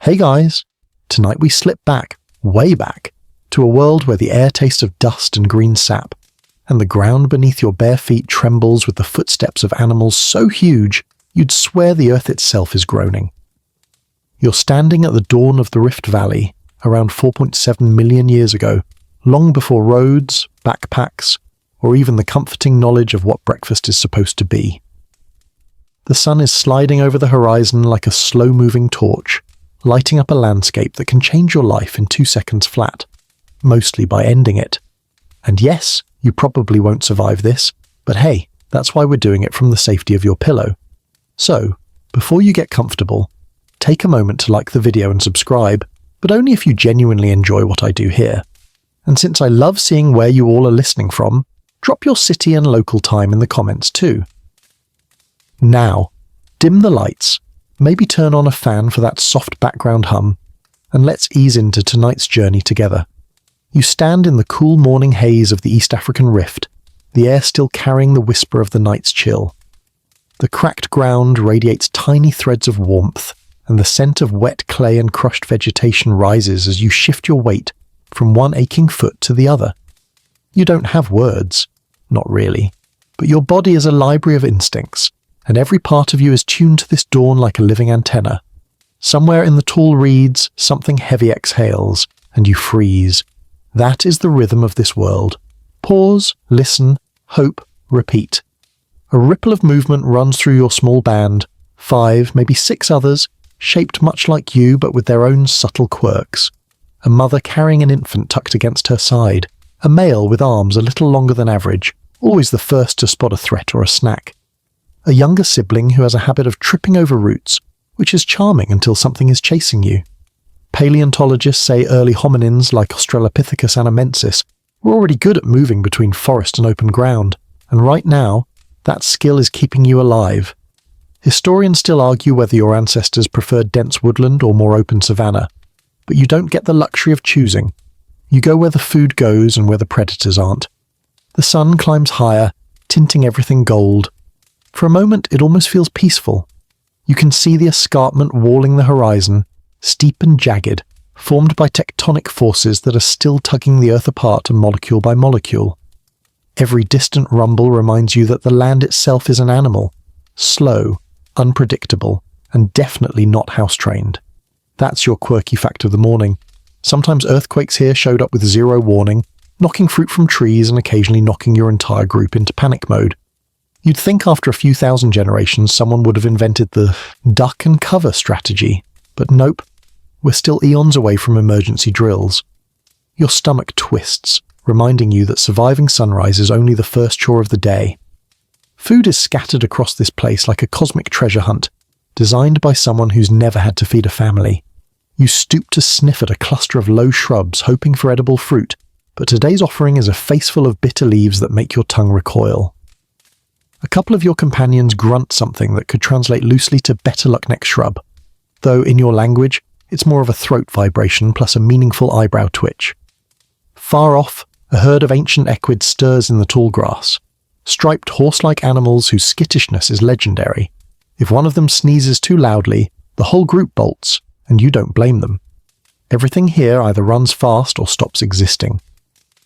Hey guys! Tonight we slip back, way back, to a world where the air tastes of dust and green sap, and the ground beneath your bare feet trembles with the footsteps of animals so huge you'd swear the earth itself is groaning. You're standing at the dawn of the Rift Valley, around 4.7 million years ago, long before roads, backpacks, or even the comforting knowledge of what breakfast is supposed to be. The sun is sliding over the horizon like a slow-moving torch, lighting up a landscape that can change your life in 2 seconds flat, mostly by ending it. And yes, you probably won't survive this, but hey, that's why we're doing it from the safety of your pillow. So, before you get comfortable, take a moment to like the video and subscribe, but only if you genuinely enjoy what I do here. And since I love seeing where you all are listening from, drop your city and local time in the comments too. Now, dim the lights, maybe turn on a fan for that soft background hum, and let's ease into tonight's journey together. You stand in the cool morning haze of the East African Rift, the air still carrying the whisper of the night's chill. The cracked ground radiates tiny threads of warmth, and the scent of wet clay and crushed vegetation rises as you shift your weight from one aching foot to the other. You don't have words, not really, but your body is a library of instincts, and every part of you is tuned to this dawn like a living antenna. Somewhere in the tall reeds, something heavy exhales, and you freeze. That is the rhythm of this world. Pause, listen, hope, repeat. A ripple of movement runs through your small band, 5, maybe 6 others, shaped much like you but with their own subtle quirks. A mother carrying an infant tucked against her side, a male with arms a little longer than average, always the first to spot a threat or a snack. A younger sibling who has a habit of tripping over roots, which is charming until something is chasing you. Paleontologists say early hominins like Australopithecus anamensis were already good at moving between forest and open ground, and right now, that skill is keeping you alive. Historians still argue whether your ancestors preferred dense woodland or more open savanna, but you don't get the luxury of choosing. You go where the food goes and where the predators aren't. The sun climbs higher, tinting everything gold. For a moment, it almost feels peaceful. You can see the escarpment walling the horizon, steep and jagged, formed by tectonic forces that are still tugging the earth apart molecule by molecule. Every distant rumble reminds you that the land itself is an animal, slow, unpredictable, and definitely not house-trained. That's your quirky fact of the morning. Sometimes earthquakes here showed up with 0 warning, knocking fruit from trees and occasionally knocking your entire group into panic mode. You'd think after a few thousand generations someone would have invented the duck and cover strategy, but nope, we're still eons away from emergency drills. Your stomach twists, reminding you that surviving sunrise is only the first chore of the day. Food is scattered across this place like a cosmic treasure hunt, designed by someone who's never had to feed a family. You stoop to sniff at a cluster of low shrubs, hoping for edible fruit, but today's offering is a faceful of bitter leaves that make your tongue recoil. A couple of your companions grunt something that could translate loosely to better luck next shrub, though in your language, it's more of a throat vibration plus a meaningful eyebrow twitch. Far off, a herd of ancient equids stirs in the tall grass, striped horse-like animals whose skittishness is legendary. If one of them sneezes too loudly, the whole group bolts, and you don't blame them. Everything here either runs fast or stops existing.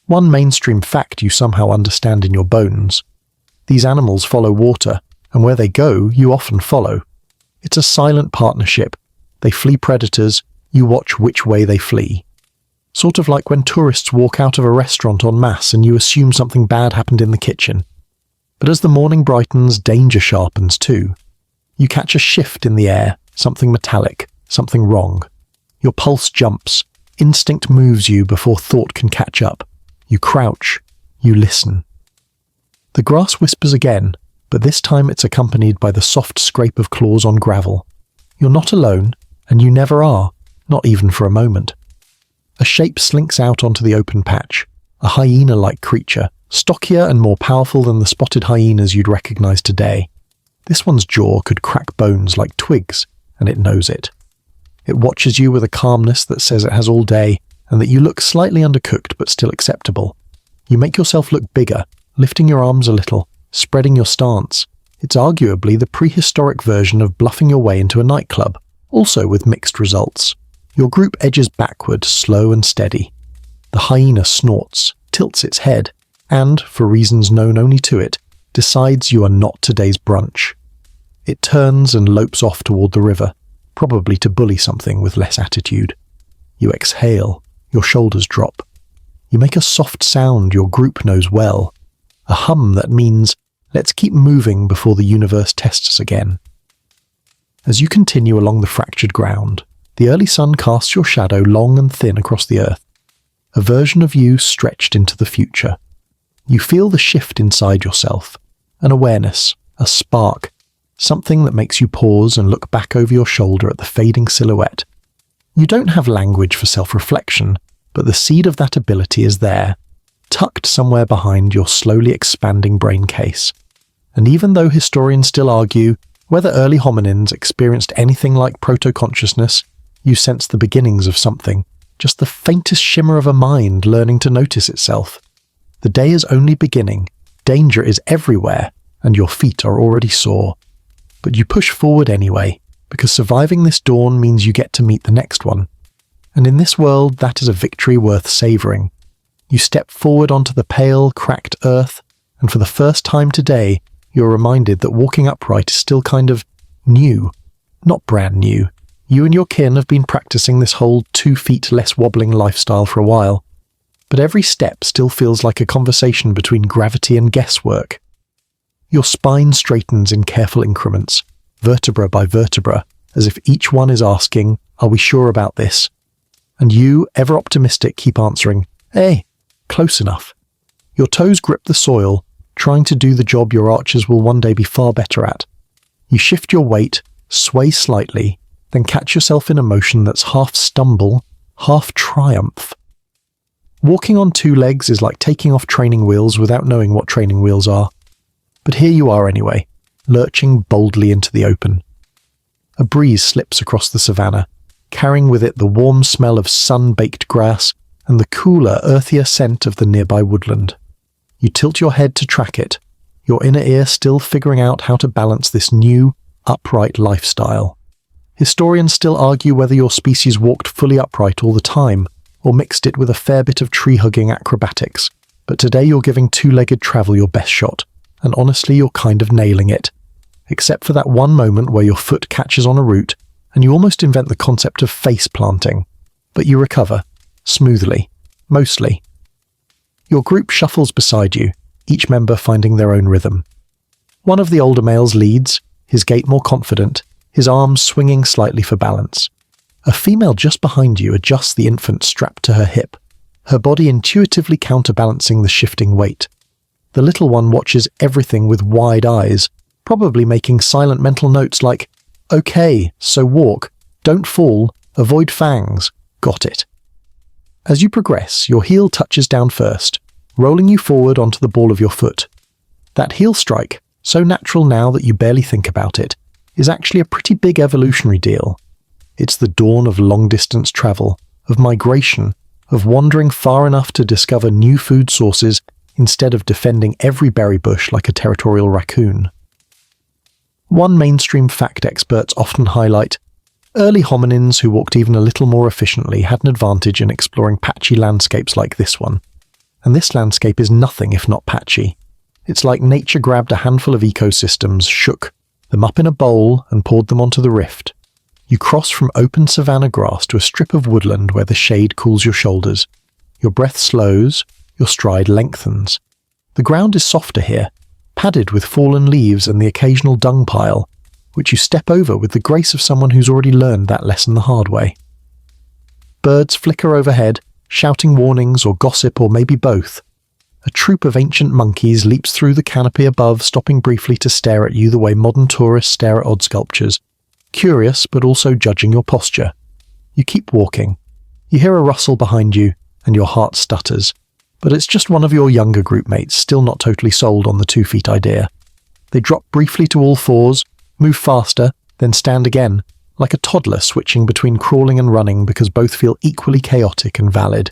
One mainstream fact you somehow understand in your bones. These animals follow water, and where they go, you often follow. It's a silent partnership. They flee predators, you watch which way they flee. Sort of like when tourists walk out of a restaurant en masse and you assume something bad happened in the kitchen. But as the morning brightens, danger sharpens too. You catch a shift in the air, something metallic, something wrong. Your pulse jumps, instinct moves you before thought can catch up. You crouch, you listen. The grass whispers again, but this time it's accompanied by the soft scrape of claws on gravel. You're not alone, and you never are, not even for a moment. A shape slinks out onto the open patch, a hyena-like creature, stockier and more powerful than the spotted hyenas you'd recognize today. This one's jaw could crack bones like twigs, and it knows it. It watches you with a calmness that says it has all day, and that you look slightly undercooked but still acceptable. You make yourself look bigger, lifting your arms a little, spreading your stance. It's arguably the prehistoric version of bluffing your way into a nightclub, also with mixed results. Your group edges backward, slow and steady. The hyena snorts, tilts its head, and, for reasons known only to it, decides you are not today's brunch. It turns and lopes off toward the river, probably to bully something with less attitude. You exhale, your shoulders drop. You make a soft sound your group knows well, a hum that means, let's keep moving before the universe tests us again. As you continue along the fractured ground, the early sun casts your shadow long and thin across the earth, a version of you stretched into the future. You feel the shift inside yourself, an awareness, a spark, something that makes you pause and look back over your shoulder at the fading silhouette. You don't have language for self-reflection, but the seed of that ability is there, tucked somewhere behind your slowly expanding brain case. And even though historians still argue whether early hominins experienced anything like proto-consciousness, you sense the beginnings of something, just the faintest shimmer of a mind learning to notice itself. The day is only beginning, danger is everywhere, and your feet are already sore. But you push forward anyway, because surviving this dawn means you get to meet the next one. And in this world, that is a victory worth savouring. You step forward onto the pale, cracked earth, and for the first time today, you're reminded that walking upright is still kind of new. Not brand new. You and your kin have been practicing this whole 2 feet less wobbling lifestyle for a while. But every step still feels like a conversation between gravity and guesswork. Your spine straightens in careful increments, vertebra by vertebra, as if each one is asking, are we sure about this? And you, ever optimistic, keep answering, hey, close enough. Your toes grip the soil, trying to do the job your archers will one day be far better at. You shift your weight, sway slightly, then catch yourself in a motion that's half stumble, half triumph. Walking on 2 legs is like taking off training wheels without knowing what training wheels are. But here you are anyway, lurching boldly into the open. A breeze slips across the savannah, carrying with it the warm smell of sun-baked grass and the cooler, earthier scent of the nearby woodland. You tilt your head to track it, your inner ear still figuring out how to balance this new, upright lifestyle. Historians still argue whether your species walked fully upright all the time, or mixed it with a fair bit of tree-hugging acrobatics, but today you're giving 2-legged travel your best shot, and honestly you're kind of nailing it. Except for that one moment where your foot catches on a root, and you almost invent the concept of face planting. But you recover, smoothly, mostly. Your group shuffles beside you, each member finding their own rhythm. One of the older males leads, his gait more confident, his arms swinging slightly for balance. A female just behind you adjusts the infant strapped to her hip, her body intuitively counterbalancing the shifting weight. The little one watches everything with wide eyes, probably making silent mental notes like, okay, so walk, don't fall, avoid fangs, got it. As you progress, your heel touches down first, rolling you forward onto the ball of your foot. That heel strike, so natural now that you barely think about it, is actually a pretty big evolutionary deal. It's the dawn of long-distance travel, of migration, of wandering far enough to discover new food sources instead of defending every berry bush like a territorial raccoon. One mainstream fact experts often highlight, early hominins who walked even a little more efficiently had an advantage in exploring patchy landscapes like this one. And this landscape is nothing if not patchy. It's like nature grabbed a handful of ecosystems, shook them up in a bowl and poured them onto the rift. You cross from open savanna grass to a strip of woodland where the shade cools your shoulders. Your breath slows, your stride lengthens. The ground is softer here, padded with fallen leaves and the occasional dung pile, which you step over with the grace of someone who's already learned that lesson the hard way. Birds flicker overhead, shouting warnings or gossip or maybe both. A troop of ancient monkeys leaps through the canopy above, stopping briefly to stare at you the way modern tourists stare at odd sculptures, curious but also judging your posture. You keep walking. You hear a rustle behind you, and your heart stutters. But it's just one of your younger group mates, still not totally sold on the 2 feet idea. They drop briefly to all fours, move faster, then stand again, like a toddler switching between crawling and running because both feel equally chaotic and valid.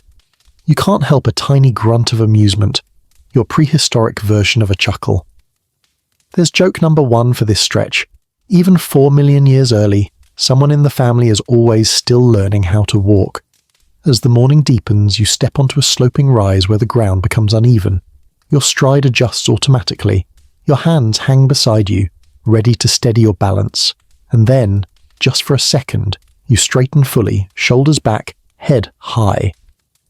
You can't help a tiny grunt of amusement, your prehistoric version of a chuckle. There's joke number 1 for this stretch. Even 4 million years early, Someone in the family is always still learning how to walk. As the morning deepens, you step onto a sloping rise where the ground becomes uneven. Your stride adjusts automatically. Your hands hang beside you, ready to steady your balance. And then, just for a second, you straighten fully, shoulders back, head high.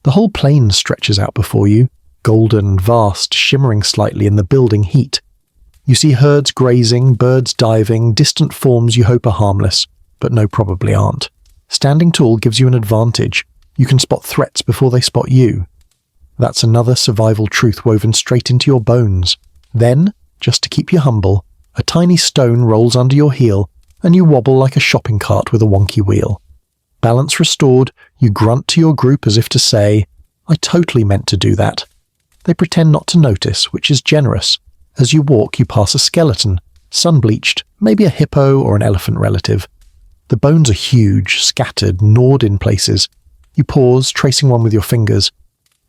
The whole plain stretches out before you, golden and vast, shimmering slightly in the building heat. You see herds grazing, birds diving, distant forms you hope are harmless, but no, probably aren't. Standing tall gives you an advantage. You can spot threats before they spot you. That's another survival truth woven straight into your bones. Then, just to keep you humble, a tiny stone rolls under your heel, and you wobble like a shopping cart with a wonky wheel. Balance restored, you grunt to your group as if to say, "I totally meant to do that." They pretend not to notice, which is generous. As you walk, you pass a skeleton, sun-bleached, maybe a hippo or an elephant relative. The bones are huge, scattered, gnawed in places. You pause, tracing one with your fingers.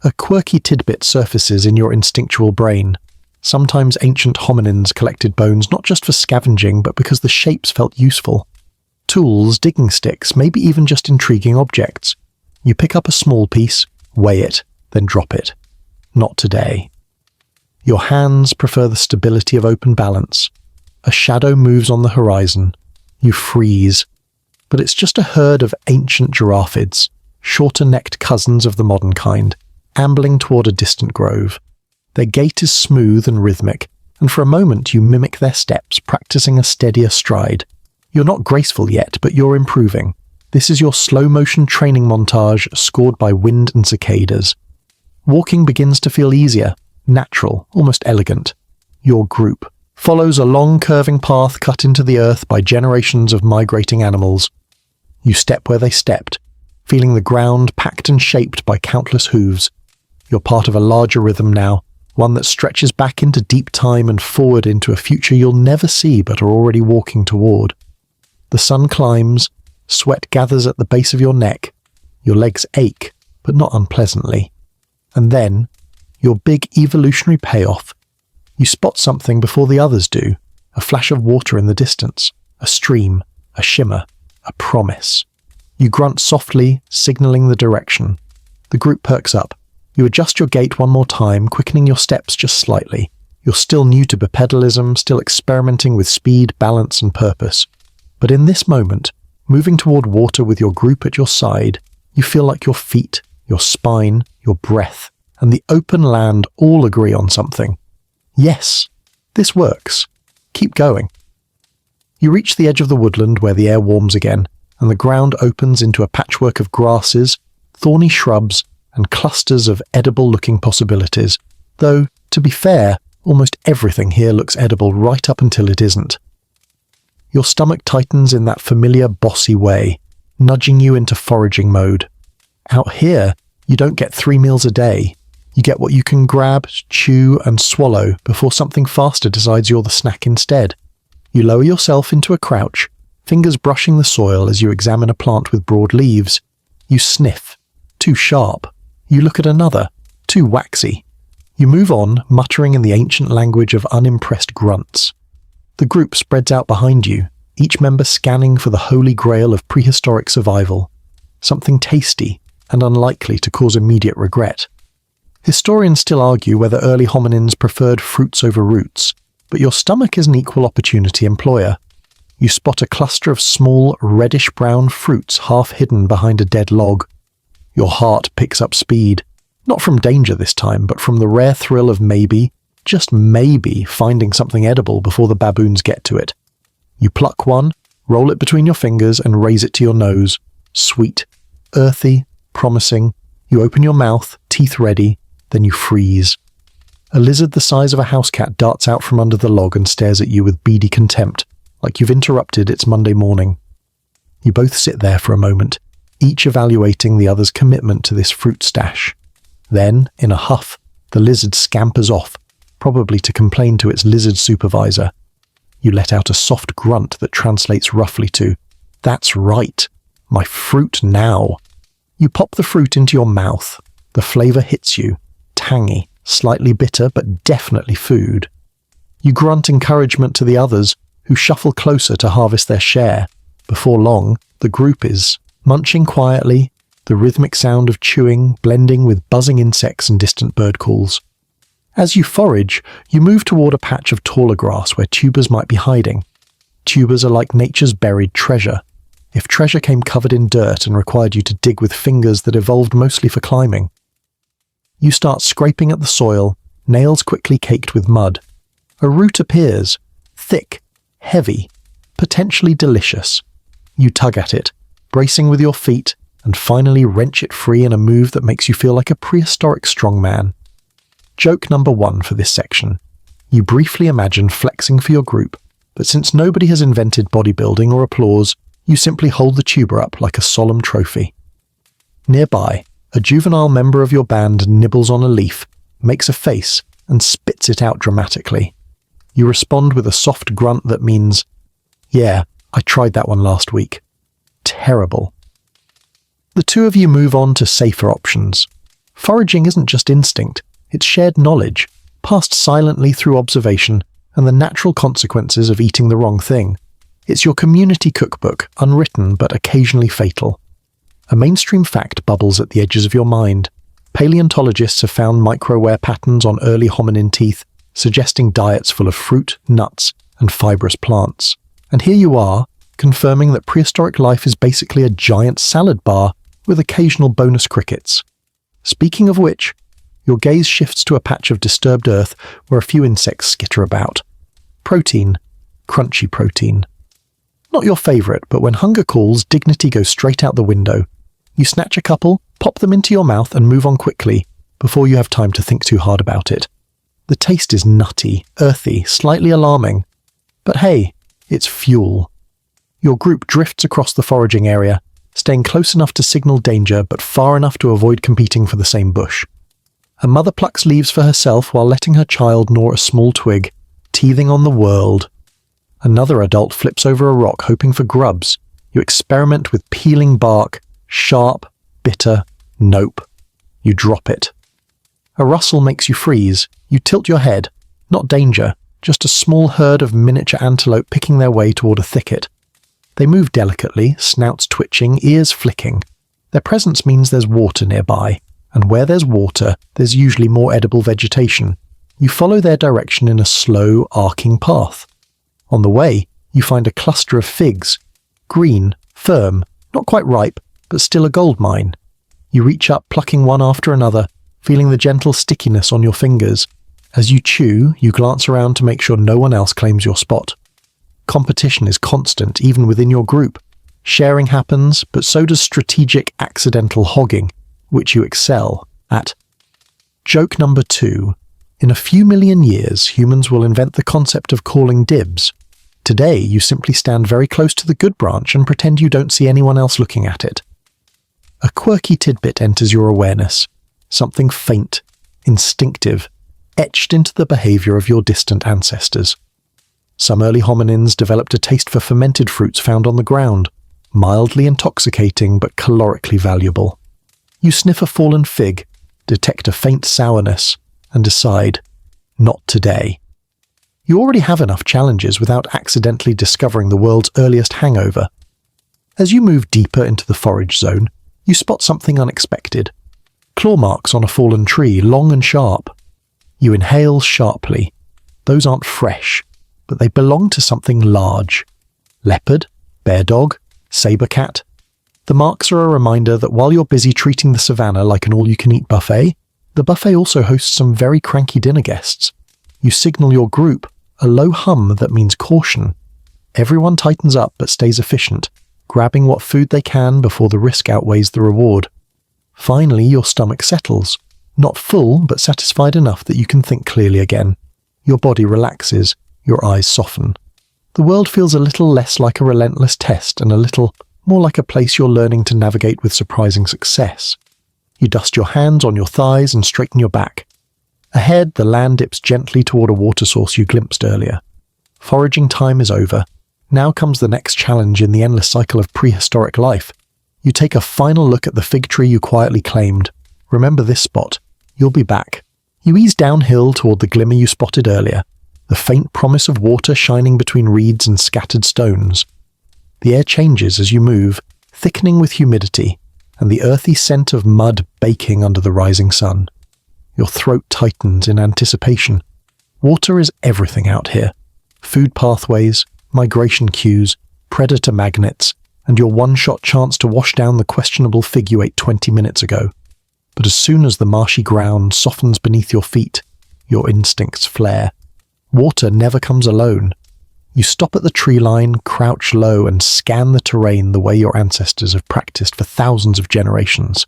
A quirky tidbit surfaces in your instinctual brain. Sometimes ancient hominins collected bones not just for scavenging, but because the shapes felt useful. Tools, digging sticks, maybe even just intriguing objects. You pick up a small piece, weigh it, then drop it. Not today. Your hands prefer the stability of open balance. A shadow moves on the horizon. You freeze. But it's just a herd of ancient giraffids, shorter-necked cousins of the modern kind, ambling toward a distant grove. Their gait is smooth and rhythmic, and for a moment you mimic their steps, practicing a steadier stride. You're not graceful yet, but you're improving. This is your slow-motion training montage scored by wind and cicadas. Walking begins to feel easier, natural, almost elegant. Your group follows a long curving path cut into the earth by generations of migrating animals. You step where they stepped, feeling the ground packed and shaped by countless hooves. You're part of a larger rhythm now, one that stretches back into deep time and forward into a future you'll never see but are already walking toward. The sun climbs, sweat gathers at the base of your neck, your legs ache, but not unpleasantly. And then, your big evolutionary payoff. You spot something before the others do, a flash of water in the distance, a stream, a shimmer, a promise. You grunt softly, signaling the direction. The group perks up. You adjust your gait one more time, quickening your steps just slightly. You're still new to bipedalism, still experimenting with speed, balance, and purpose. But in this moment, moving toward water with your group at your side, you feel like your feet, your spine, your breath, and the open land all agree on something. Yes, this works. Keep going. You reach the edge of the woodland where the air warms again, and the ground opens into a patchwork of grasses, thorny shrubs, and clusters of edible-looking possibilities, though, to be fair, almost everything here looks edible right up until it isn't. Your stomach tightens in that familiar bossy way, nudging you into foraging mode. Out here, you don't get 3 meals a day. You get what you can grab, chew, and swallow before something faster decides you're the snack instead. You lower yourself into a crouch, fingers brushing the soil as you examine a plant with broad leaves. You sniff. Too sharp. You look at another. Too waxy. You move on, muttering in the ancient language of unimpressed grunts. The group spreads out behind you, each member scanning for the holy grail of prehistoric survival. Something tasty and unlikely to cause immediate regret. Historians still argue whether early hominins preferred fruits over roots, but your stomach is an equal opportunity employer. You spot a cluster of small, reddish-brown fruits half hidden behind a dead log. Your heart picks up speed, not from danger this time, but from the rare thrill of maybe, just maybe, finding something edible before the baboons get to it. You pluck one, roll it between your fingers, and raise it to your nose. Sweet, earthy, promising. You open your mouth, teeth ready, then you freeze. A lizard the size of a house cat darts out from under the log and stares at you with beady contempt, like you've interrupted its Monday morning. You both sit there for a moment, each evaluating the other's commitment to this fruit stash. Then, in a huff, the lizard scampers off, probably to complain to its lizard supervisor. You let out a soft grunt that translates roughly to, "That's right, my fruit now." You pop the fruit into your mouth. The flavor hits you, tangy, slightly bitter, but definitely food. You grunt encouragement to the others, who shuffle closer to harvest their share. Before long, the group is munching quietly, the rhythmic sound of chewing blending with buzzing insects and distant bird calls. As you forage, you move toward a patch of taller grass where tubers might be hiding. Tubers are like nature's buried treasure. If treasure came covered in dirt and required you to dig with fingers that evolved mostly for climbing. You start scraping at the soil, nails quickly caked with mud. A root appears, thick, heavy, potentially delicious. You tug at it, bracing with your feet, and finally wrench it free in a move that makes you feel like a prehistoric strongman. Joke number 1 for this section. You briefly imagine flexing for your group, but since nobody has invented bodybuilding or applause, you simply hold the tuber up like a solemn trophy. Nearby, a juvenile member of your band nibbles on a leaf, makes a face, and spits it out dramatically. You respond with a soft grunt that means, "Yeah, I tried that one last week. Terrible." The two of you move on to safer options. Foraging isn't just instinct, it's shared knowledge, passed silently through observation and the natural consequences of eating the wrong thing. It's your community cookbook, unwritten but occasionally fatal. A mainstream fact bubbles at the edges of your mind. Paleontologists have found microwear patterns on early hominin teeth, suggesting diets full of fruit, nuts, and fibrous plants. And here you are, confirming that prehistoric life is basically a giant salad bar with occasional bonus crickets. Speaking of which, your gaze shifts to a patch of disturbed earth where a few insects skitter about. Protein. Crunchy protein. Not your favourite, but when hunger calls, dignity goes straight out the window. You snatch a couple, pop them into your mouth and move on quickly, before you have time to think too hard about it. The taste is nutty, earthy, slightly alarming. But hey, it's fuel. Your group drifts across the foraging area, staying close enough to signal danger but far enough to avoid competing for the same bush. A mother plucks leaves for herself while letting her child gnaw a small twig, teething on the world. Another adult flips over a rock hoping for grubs. You experiment with peeling bark, sharp, bitter, nope. You drop it. A rustle makes you freeze. You tilt your head. Not danger, just a small herd of miniature antelope picking their way toward a thicket. They move delicately, snouts twitching, ears flicking. Their presence means there's water nearby, and where there's water, there's usually more edible vegetation. You follow their direction in a slow, arcing path. On the way, you find a cluster of figs. Green, firm, not quite ripe, but still a gold mine. You reach up, plucking one after another, feeling the gentle stickiness on your fingers. As you chew, you glance around to make sure no one else claims your spot. Competition is constant, even within your group. Sharing happens, but so does strategic accidental hogging, which you excel at. Joke number 2. In a few million years, humans will invent the concept of calling dibs. Today, you simply stand very close to the good branch and pretend you don't see anyone else looking at it. A quirky tidbit enters your awareness. Something faint, instinctive, etched into the behavior of your distant ancestors. Some early hominins developed a taste for fermented fruits found on the ground, mildly intoxicating but calorically valuable. You sniff a fallen fig, detect a faint sourness, and decide, not today. You already have enough challenges without accidentally discovering the world's earliest hangover. As you move deeper into the forage zone, you spot something unexpected. Claw marks on a fallen tree, long and sharp. You inhale sharply. Those aren't fresh, but they belong to something large. Leopard, bear dog, saber cat. The marks are a reminder that while you're busy treating the savannah like an all-you-can-eat buffet, the buffet also hosts some very cranky dinner guests. You signal your group, a low hum that means caution. Everyone tightens up but stays efficient, grabbing what food they can before the risk outweighs the reward. Finally, your stomach settles. Not full, but satisfied enough that you can think clearly again. Your body relaxes, your eyes soften. The world feels a little less like a relentless test and a little more like a place you're learning to navigate with surprising success. You dust your hands on your thighs and straighten your back. Ahead, the land dips gently toward a water source you glimpsed earlier. Foraging time is over. Now comes the next challenge in the endless cycle of prehistoric life. You take a final look at the fig tree you quietly claimed. Remember this spot. You'll be back. You ease downhill toward the glimmer you spotted earlier, the faint promise of water shining between reeds and scattered stones. The air changes as you move, thickening with humidity, and the earthy scent of mud baking under the rising sun. Your throat tightens in anticipation. Water is everything out here. Food pathways, migration cues, predator magnets, and your one-shot chance to wash down the questionable figure 20 minutes ago. But as soon as the marshy ground softens beneath your feet, your instincts flare. Water never comes alone. You stop at the tree line, crouch low, and scan the terrain the way your ancestors have practiced for thousands of generations.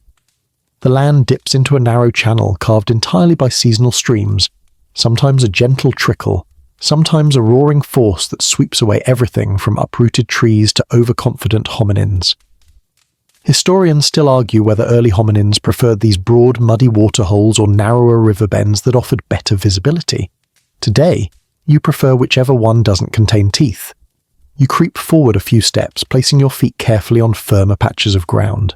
The land dips into a narrow channel carved entirely by seasonal streams, sometimes a gentle trickle, sometimes a roaring force that sweeps away everything from uprooted trees to overconfident hominins. Historians still argue whether early hominins preferred these broad, muddy waterholes or narrower river bends that offered better visibility. Today, you prefer whichever one doesn't contain teeth. You creep forward a few steps, placing your feet carefully on firmer patches of ground.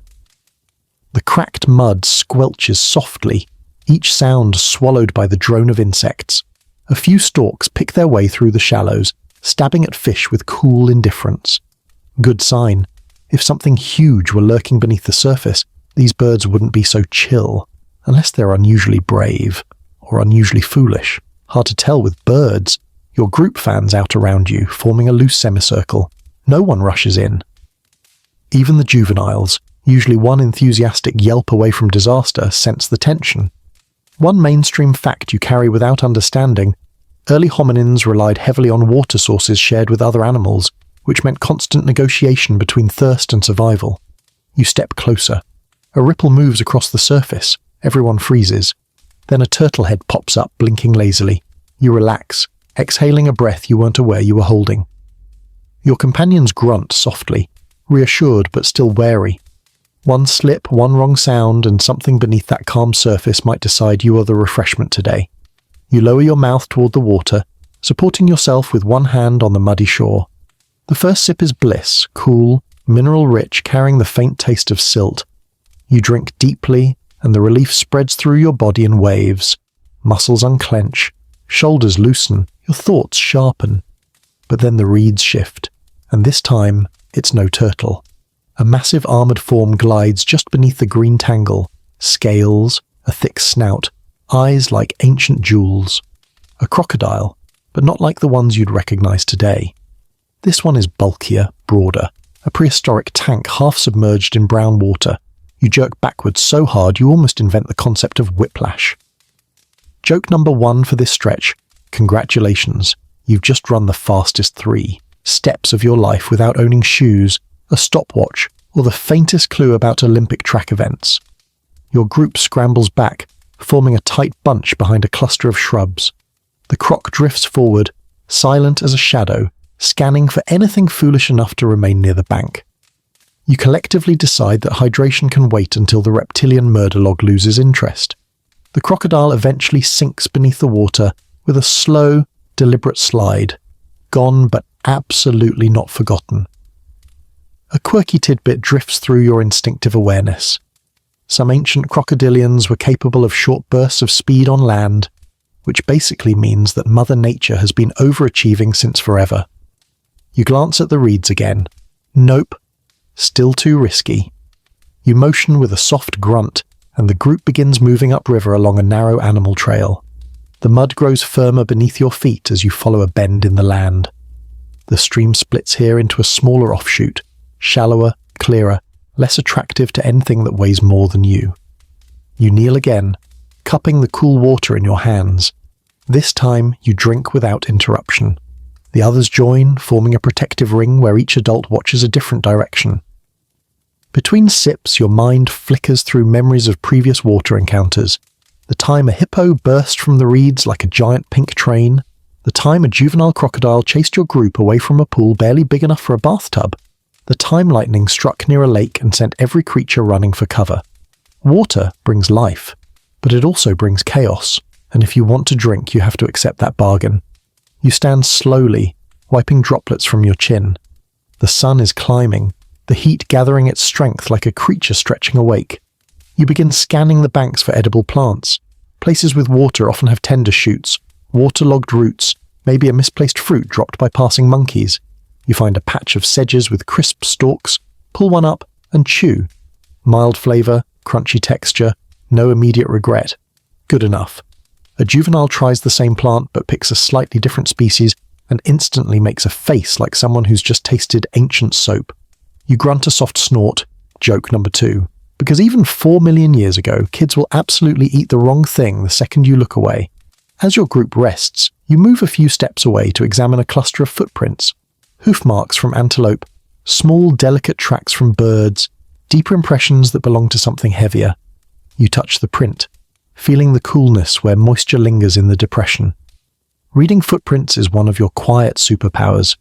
The cracked mud squelches softly, each sound swallowed by the drone of insects. A few storks pick their way through the shallows, stabbing at fish with cool indifference. Good sign. If something huge were lurking beneath the surface, these birds wouldn't be so chill, unless they're unusually brave, or unusually foolish. Hard to tell with birds. Your group fans out around you, forming a loose semicircle. No one rushes in. Even the juveniles, usually one enthusiastic yelp away from disaster, sense the tension. One mainstream fact you carry without understanding: early hominins relied heavily on water sources shared with other animals, which meant constant negotiation between thirst and survival. You step closer. A ripple moves across the surface. Everyone freezes. Then a turtle head pops up, blinking lazily. You relax, exhaling a breath you weren't aware you were holding. Your companions grunt softly, reassured but still wary. One slip, one wrong sound, and something beneath that calm surface might decide you are the refreshment today. You lower your mouth toward the water, supporting yourself with one hand on the muddy shore. The first sip is bliss, cool, mineral-rich, carrying the faint taste of silt. You drink deeply, and the relief spreads through your body in waves. Muscles unclench, shoulders loosen, your thoughts sharpen. But then the reeds shift, and this time it's no turtle. A massive armoured form glides just beneath the green tangle, scales, a thick snout, eyes like ancient jewels. A crocodile, but not like the ones you'd recognise today. This one is bulkier, broader, a prehistoric tank half submerged in brown water. You jerk backwards so hard you almost invent the concept of whiplash. Joke number 1 for this stretch: congratulations, you've just run the fastest 3 steps of your life without owning shoes, a stopwatch, or the faintest clue about Olympic track events. Your group scrambles back, forming a tight bunch behind a cluster of shrubs. The croc drifts forward, silent as a shadow, scanning for anything foolish enough to remain near the bank. You collectively decide that hydration can wait until the reptilian murder log loses interest. The crocodile eventually sinks beneath the water with a slow, deliberate slide, gone but absolutely not forgotten. A quirky tidbit drifts through your instinctive awareness. Some ancient crocodilians were capable of short bursts of speed on land, which basically means that Mother Nature has been overachieving since forever. You glance at the reeds again. Nope. Still too risky. You motion with a soft grunt, and the group begins moving upriver along a narrow animal trail. The mud grows firmer beneath your feet as you follow a bend in the land. The stream splits here into a smaller offshoot, shallower, clearer, less attractive to anything that weighs more than you. You kneel again, cupping the cool water in your hands. This time you drink without interruption. The others join, forming a protective ring where each adult watches a different direction. Between sips, your mind flickers through memories of previous water encounters. The time a hippo burst from the reeds like a giant pink train. The time a juvenile crocodile chased your group away from a pool barely big enough for a bathtub. The time lightning struck near a lake and sent every creature running for cover. Water brings life, but it also brings chaos, and if you want to drink, you have to accept that bargain. You stand slowly, wiping droplets from your chin. The sun is climbing, the heat gathering its strength like a creature stretching awake. You begin scanning the banks for edible plants. Places with water often have tender shoots, waterlogged roots, maybe a misplaced fruit dropped by passing monkeys. You find a patch of sedges with crisp stalks, pull one up, and chew. Mild flavour, crunchy texture, no immediate regret. Good enough. A juvenile tries the same plant but picks a slightly different species and instantly makes a face like someone who's just tasted ancient soap. You grunt a soft snort, joke number 2. Because even 4 million years ago, kids will absolutely eat the wrong thing the second you look away. As your group rests, you move a few steps away to examine a cluster of footprints. Hoof marks from antelope, small delicate tracks from birds, deeper impressions that belong to something heavier. You touch the print, feeling the coolness where moisture lingers in the depression. Reading footprints is one of your quiet superpowers.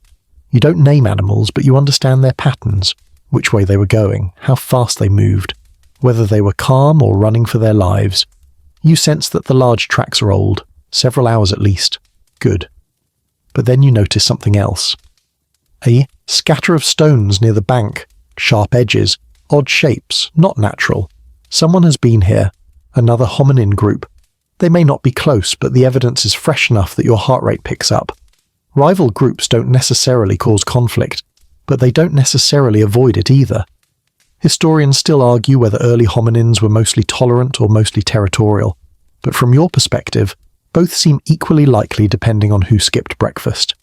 You don't name animals, but you understand their patterns, which way they were going, how fast they moved, whether they were calm or running for their lives. You sense that the large tracks are old, several hours at least. Good. But then you notice something else. A scatter of stones near the bank, sharp edges, odd shapes, not natural. Someone has been here, another hominin group. They may not be close, but the evidence is fresh enough that your heart rate picks up. Rival groups don't necessarily cause conflict, but they don't necessarily avoid it either. Historians still argue whether early hominins were mostly tolerant or mostly territorial, but from your perspective, both seem equally likely depending on who skipped breakfast.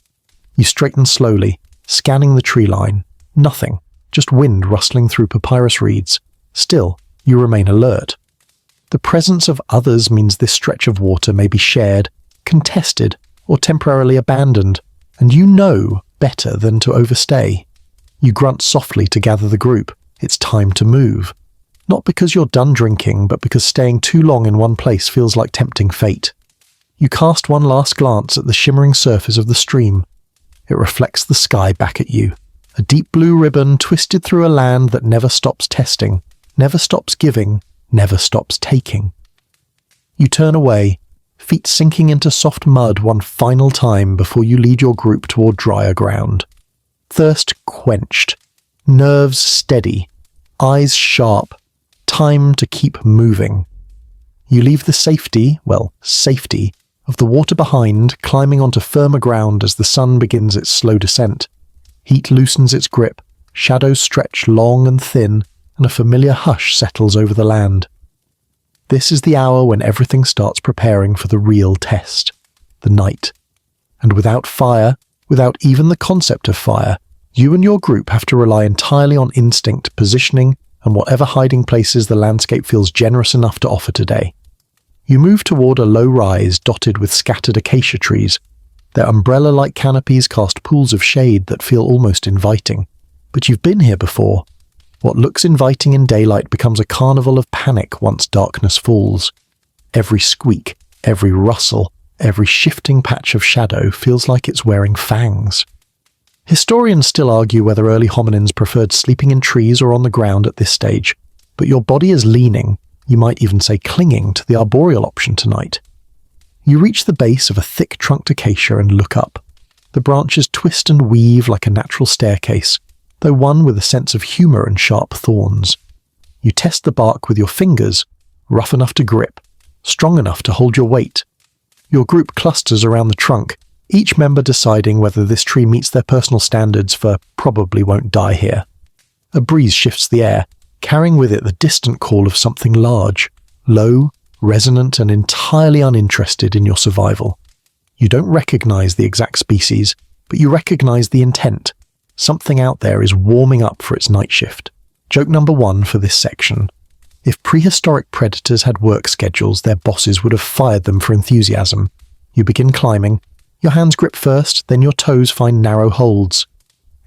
You straighten slowly, scanning the tree line. Nothing, just wind rustling through papyrus reeds. Still, you remain alert. The presence of others means this stretch of water may be shared, contested, or temporarily abandoned, and you know better than to overstay. You grunt softly to gather the group. It's time to move. Not because you're done drinking, but because staying too long in one place feels like tempting fate. You cast one last glance at the shimmering surface of the stream. It reflects the sky back at you. A deep blue ribbon twisted through a land that never stops testing, never stops giving, never stops taking. You turn away, feet sinking into soft mud one final time before you lead your group toward drier ground. Thirst quenched, nerves steady, eyes sharp, time to keep moving. You leave the safety of the water behind, climbing onto firmer ground as the sun begins its slow descent. Heat loosens its grip, shadows stretch long and thin, and a familiar hush settles over the land. This is the hour when everything starts preparing for the real test, the night. And without fire, without even the concept of fire, you and your group have to rely entirely on instinct, positioning, and whatever hiding places the landscape feels generous enough to offer today. You move toward a low rise dotted with scattered acacia trees. Their umbrella-like canopies cast pools of shade that feel almost inviting. But you've been here before. What looks inviting in daylight becomes a carnival of panic once darkness falls. Every squeak, every rustle, every shifting patch of shadow feels like it's wearing fangs. Historians still argue whether early hominins preferred sleeping in trees or on the ground at this stage, but your body is leaning, you might even say clinging, to the arboreal option tonight. You reach the base of a thick-trunked acacia and look up. The branches twist and weave like a natural staircase, though one with a sense of humour and sharp thorns. You test the bark with your fingers, rough enough to grip, strong enough to hold your weight. Your group clusters around the trunk, each member deciding whether this tree meets their personal standards for probably won't die here. A breeze shifts the air, carrying with it the distant call of something large, low, resonant, and entirely uninterested in your survival. You don't recognize the exact species, but you recognize the intent. Something out there is warming up for its night shift. Joke number 1 for this section. If prehistoric predators had work schedules, their bosses would have fired them for enthusiasm. You begin climbing. Your hands grip first, then your toes find narrow holds.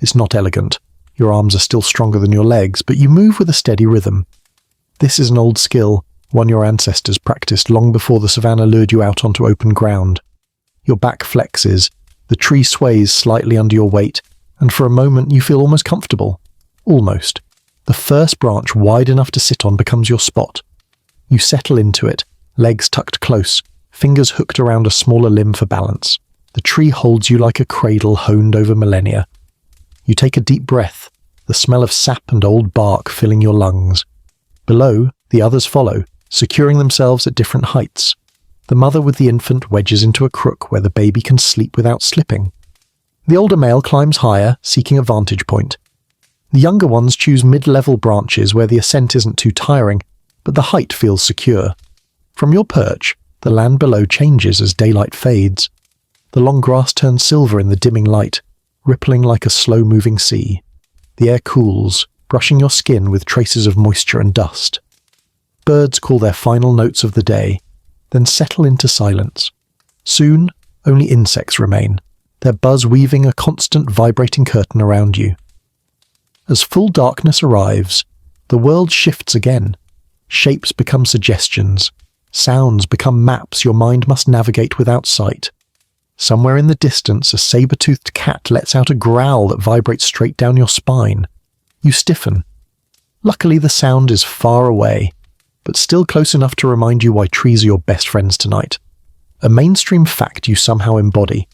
It's not elegant. Your arms are still stronger than your legs, but you move with a steady rhythm. This is an old skill, one your ancestors practiced long before the savannah lured you out onto open ground. Your back flexes, the tree sways slightly under your weight, and for a moment you feel almost comfortable. Almost. The first branch wide enough to sit on becomes your spot. You settle into it, legs tucked close, fingers hooked around a smaller limb for balance. The tree holds you like a cradle honed over millennia. You take a deep breath, the smell of sap and old bark filling your lungs. Below, the others follow, securing themselves at different heights. The mother with the infant wedges into a crook where the baby can sleep without slipping. The older male climbs higher, seeking a vantage point. The younger ones choose mid-level branches where the ascent isn't too tiring, but the height feels secure. From your perch, the land below changes as daylight fades. The long grass turns silver in the dimming light, rippling like a slow-moving sea. The air cools, brushing your skin with traces of moisture and dust. Birds call their final notes of the day, then settle into silence. Soon, only insects remain, their buzz weaving a constant vibrating curtain around you. As full darkness arrives, the world shifts again. Shapes become suggestions. Sounds become maps your mind must navigate without sight. Somewhere in the distance, a saber-toothed cat lets out a growl that vibrates straight down your spine. You stiffen. Luckily, the sound is far away, but still close enough to remind you why trees are your best friends tonight. A mainstream fact you somehow embody.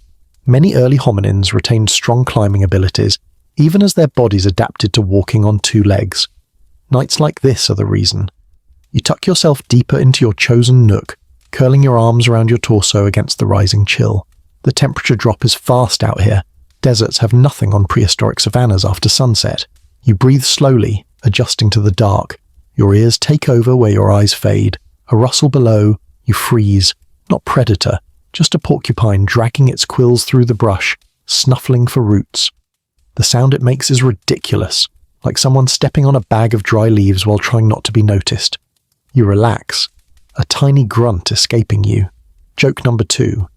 Many early hominins retained strong climbing abilities, even as their bodies adapted to walking on two legs. Nights like this are the reason. You tuck yourself deeper into your chosen nook, curling your arms around your torso against the rising chill. The temperature drop is fast out here. Deserts have nothing on prehistoric savannas after sunset. You breathe slowly, adjusting to the dark. Your ears take over where your eyes fade. A rustle below, you freeze. Not predator, just a porcupine dragging its quills through the brush, snuffling for roots. The sound it makes is ridiculous, like someone stepping on a bag of dry leaves while trying not to be noticed. You relax, a tiny grunt escaping you. Joke number 2.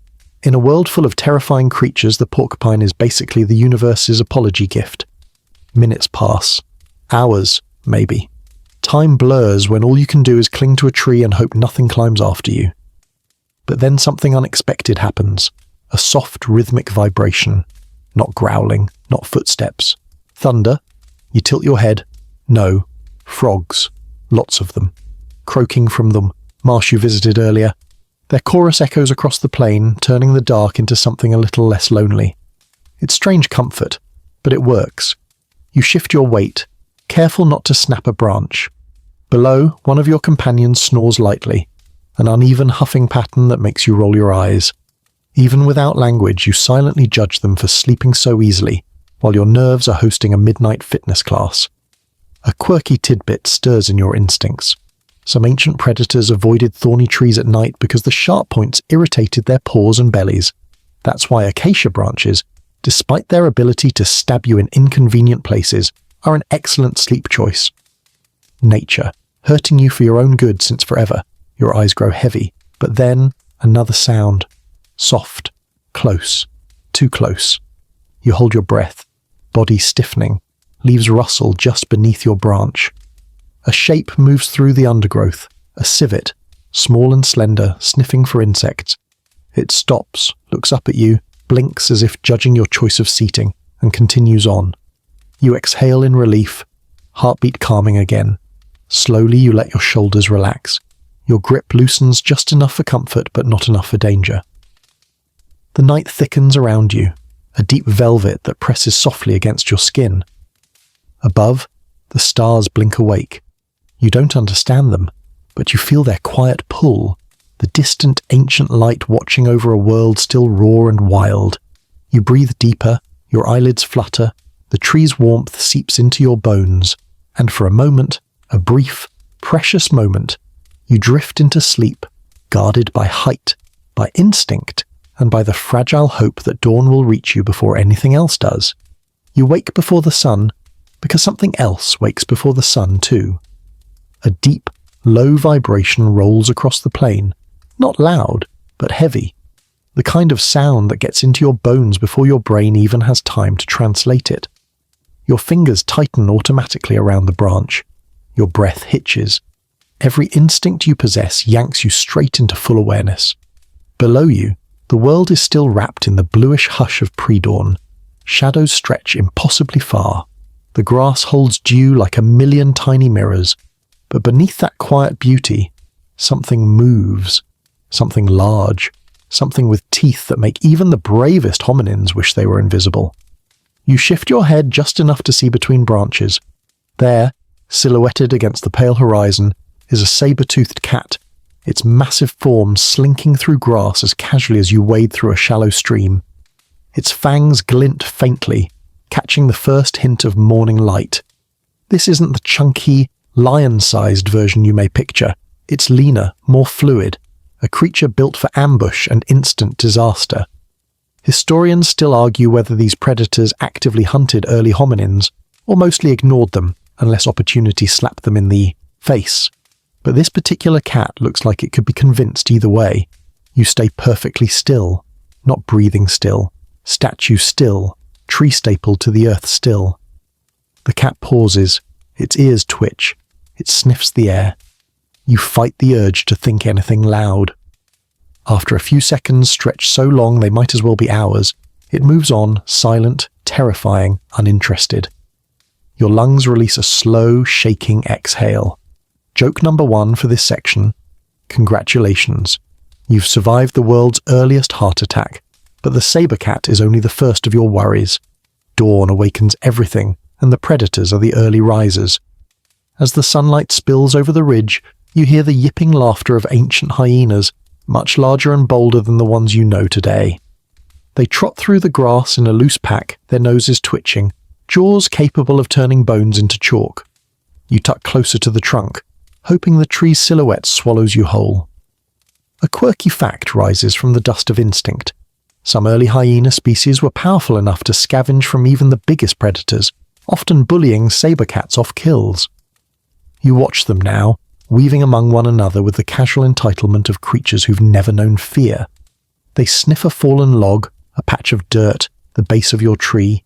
In a world full of terrifying creatures, the porcupine is basically the universe's apology gift. Minutes pass. Hours, maybe. Time blurs when all you can do is cling to a tree and hope nothing climbs after you. But then something unexpected happens. A soft, rhythmic vibration. Not growling, not footsteps. Thunder? You tilt your head. No. Frogs. Lots of them. Croaking from the marsh you visited earlier. Their chorus echoes across the plain, turning the dark into something a little less lonely. It's strange comfort, but it works. You shift your weight, careful not to snap a branch. Below, one of your companions snores lightly, an uneven huffing pattern that makes you roll your eyes. Even without language, you silently judge them for sleeping so easily, while your nerves are hosting a midnight fitness class. A quirky tidbit stirs in your instincts. Some ancient predators avoided thorny trees at night because the sharp points irritated their paws and bellies. That's why acacia branches, despite their ability to stab you in inconvenient places, are an excellent sleep choice. Nature, hurting you for your own good since forever. Your eyes grow heavy, but then another sound. Soft, close, too close. You hold your breath, body stiffening, leaves rustle just beneath your branch. A shape moves through the undergrowth, a civet, small and slender, sniffing for insects. It stops, looks up at you, blinks as if judging your choice of seating, and continues on. You exhale in relief, heartbeat calming again. Slowly you let your shoulders relax. Your grip loosens just enough for comfort, but not enough for danger. The night thickens around you, a deep velvet that presses softly against your skin. Above, the stars blink awake. You don't understand them, but you feel their quiet pull, the distant ancient light watching over a world still raw and wild. You breathe deeper, your eyelids flutter, the tree's warmth seeps into your bones, and for a moment, a brief, precious moment, you drift into sleep, guarded by height, by instinct, and by the fragile hope that dawn will reach you before anything else does. You wake before the sun, because something else wakes before the sun too. A deep, low vibration rolls across the plain, not loud, but heavy, the kind of sound that gets into your bones before your brain even has time to translate it. Your fingers tighten automatically around the branch. Your breath hitches. Every instinct you possess yanks you straight into full awareness. Below you, the world is still wrapped in the bluish hush of pre-dawn. Shadows stretch impossibly far. The grass holds dew like a million tiny mirrors. But beneath that quiet beauty, something moves. Something large. Something with teeth that make even the bravest hominins wish they were invisible. You shift your head just enough to see between branches. There, silhouetted against the pale horizon, is a saber-toothed cat, its massive form slinking through grass as casually as you wade through a shallow stream. Its fangs glint faintly, catching the first hint of morning light. This isn't the chunky, lion-sized version you may picture. It's leaner, more fluid, a creature built for ambush and instant disaster. Historians still argue whether these predators actively hunted early hominins, or mostly ignored them unless opportunity slapped them in the face. But this particular cat looks like it could be convinced either way. You stay perfectly still, not breathing still, statue still, tree stapled to the earth still. The cat pauses, its ears twitch, it sniffs the air. You fight the urge to think anything loud. After a few seconds stretched so long they might as well be hours, it moves on, silent, terrifying, uninterested. Your lungs release a slow, shaking exhale. Joke number 1 for this section. Congratulations. You've survived the world's earliest heart attack, but the saber cat is only the first of your worries. Dawn awakens everything, and the predators are the early risers. As the sunlight spills over the ridge, you hear the yipping laughter of ancient hyenas, much larger and bolder than the ones you know today. They trot through the grass in a loose pack, their noses twitching, jaws capable of turning bones into chalk. You tuck closer to the trunk, hoping the tree's silhouette swallows you whole. A quirky fact rises from the dust of instinct. Some early hyena species were powerful enough to scavenge from even the biggest predators, often bullying saber cats off kills. You watch them now, weaving among one another with the casual entitlement of creatures who've never known fear. They sniff a fallen log, a patch of dirt, the base of your tree.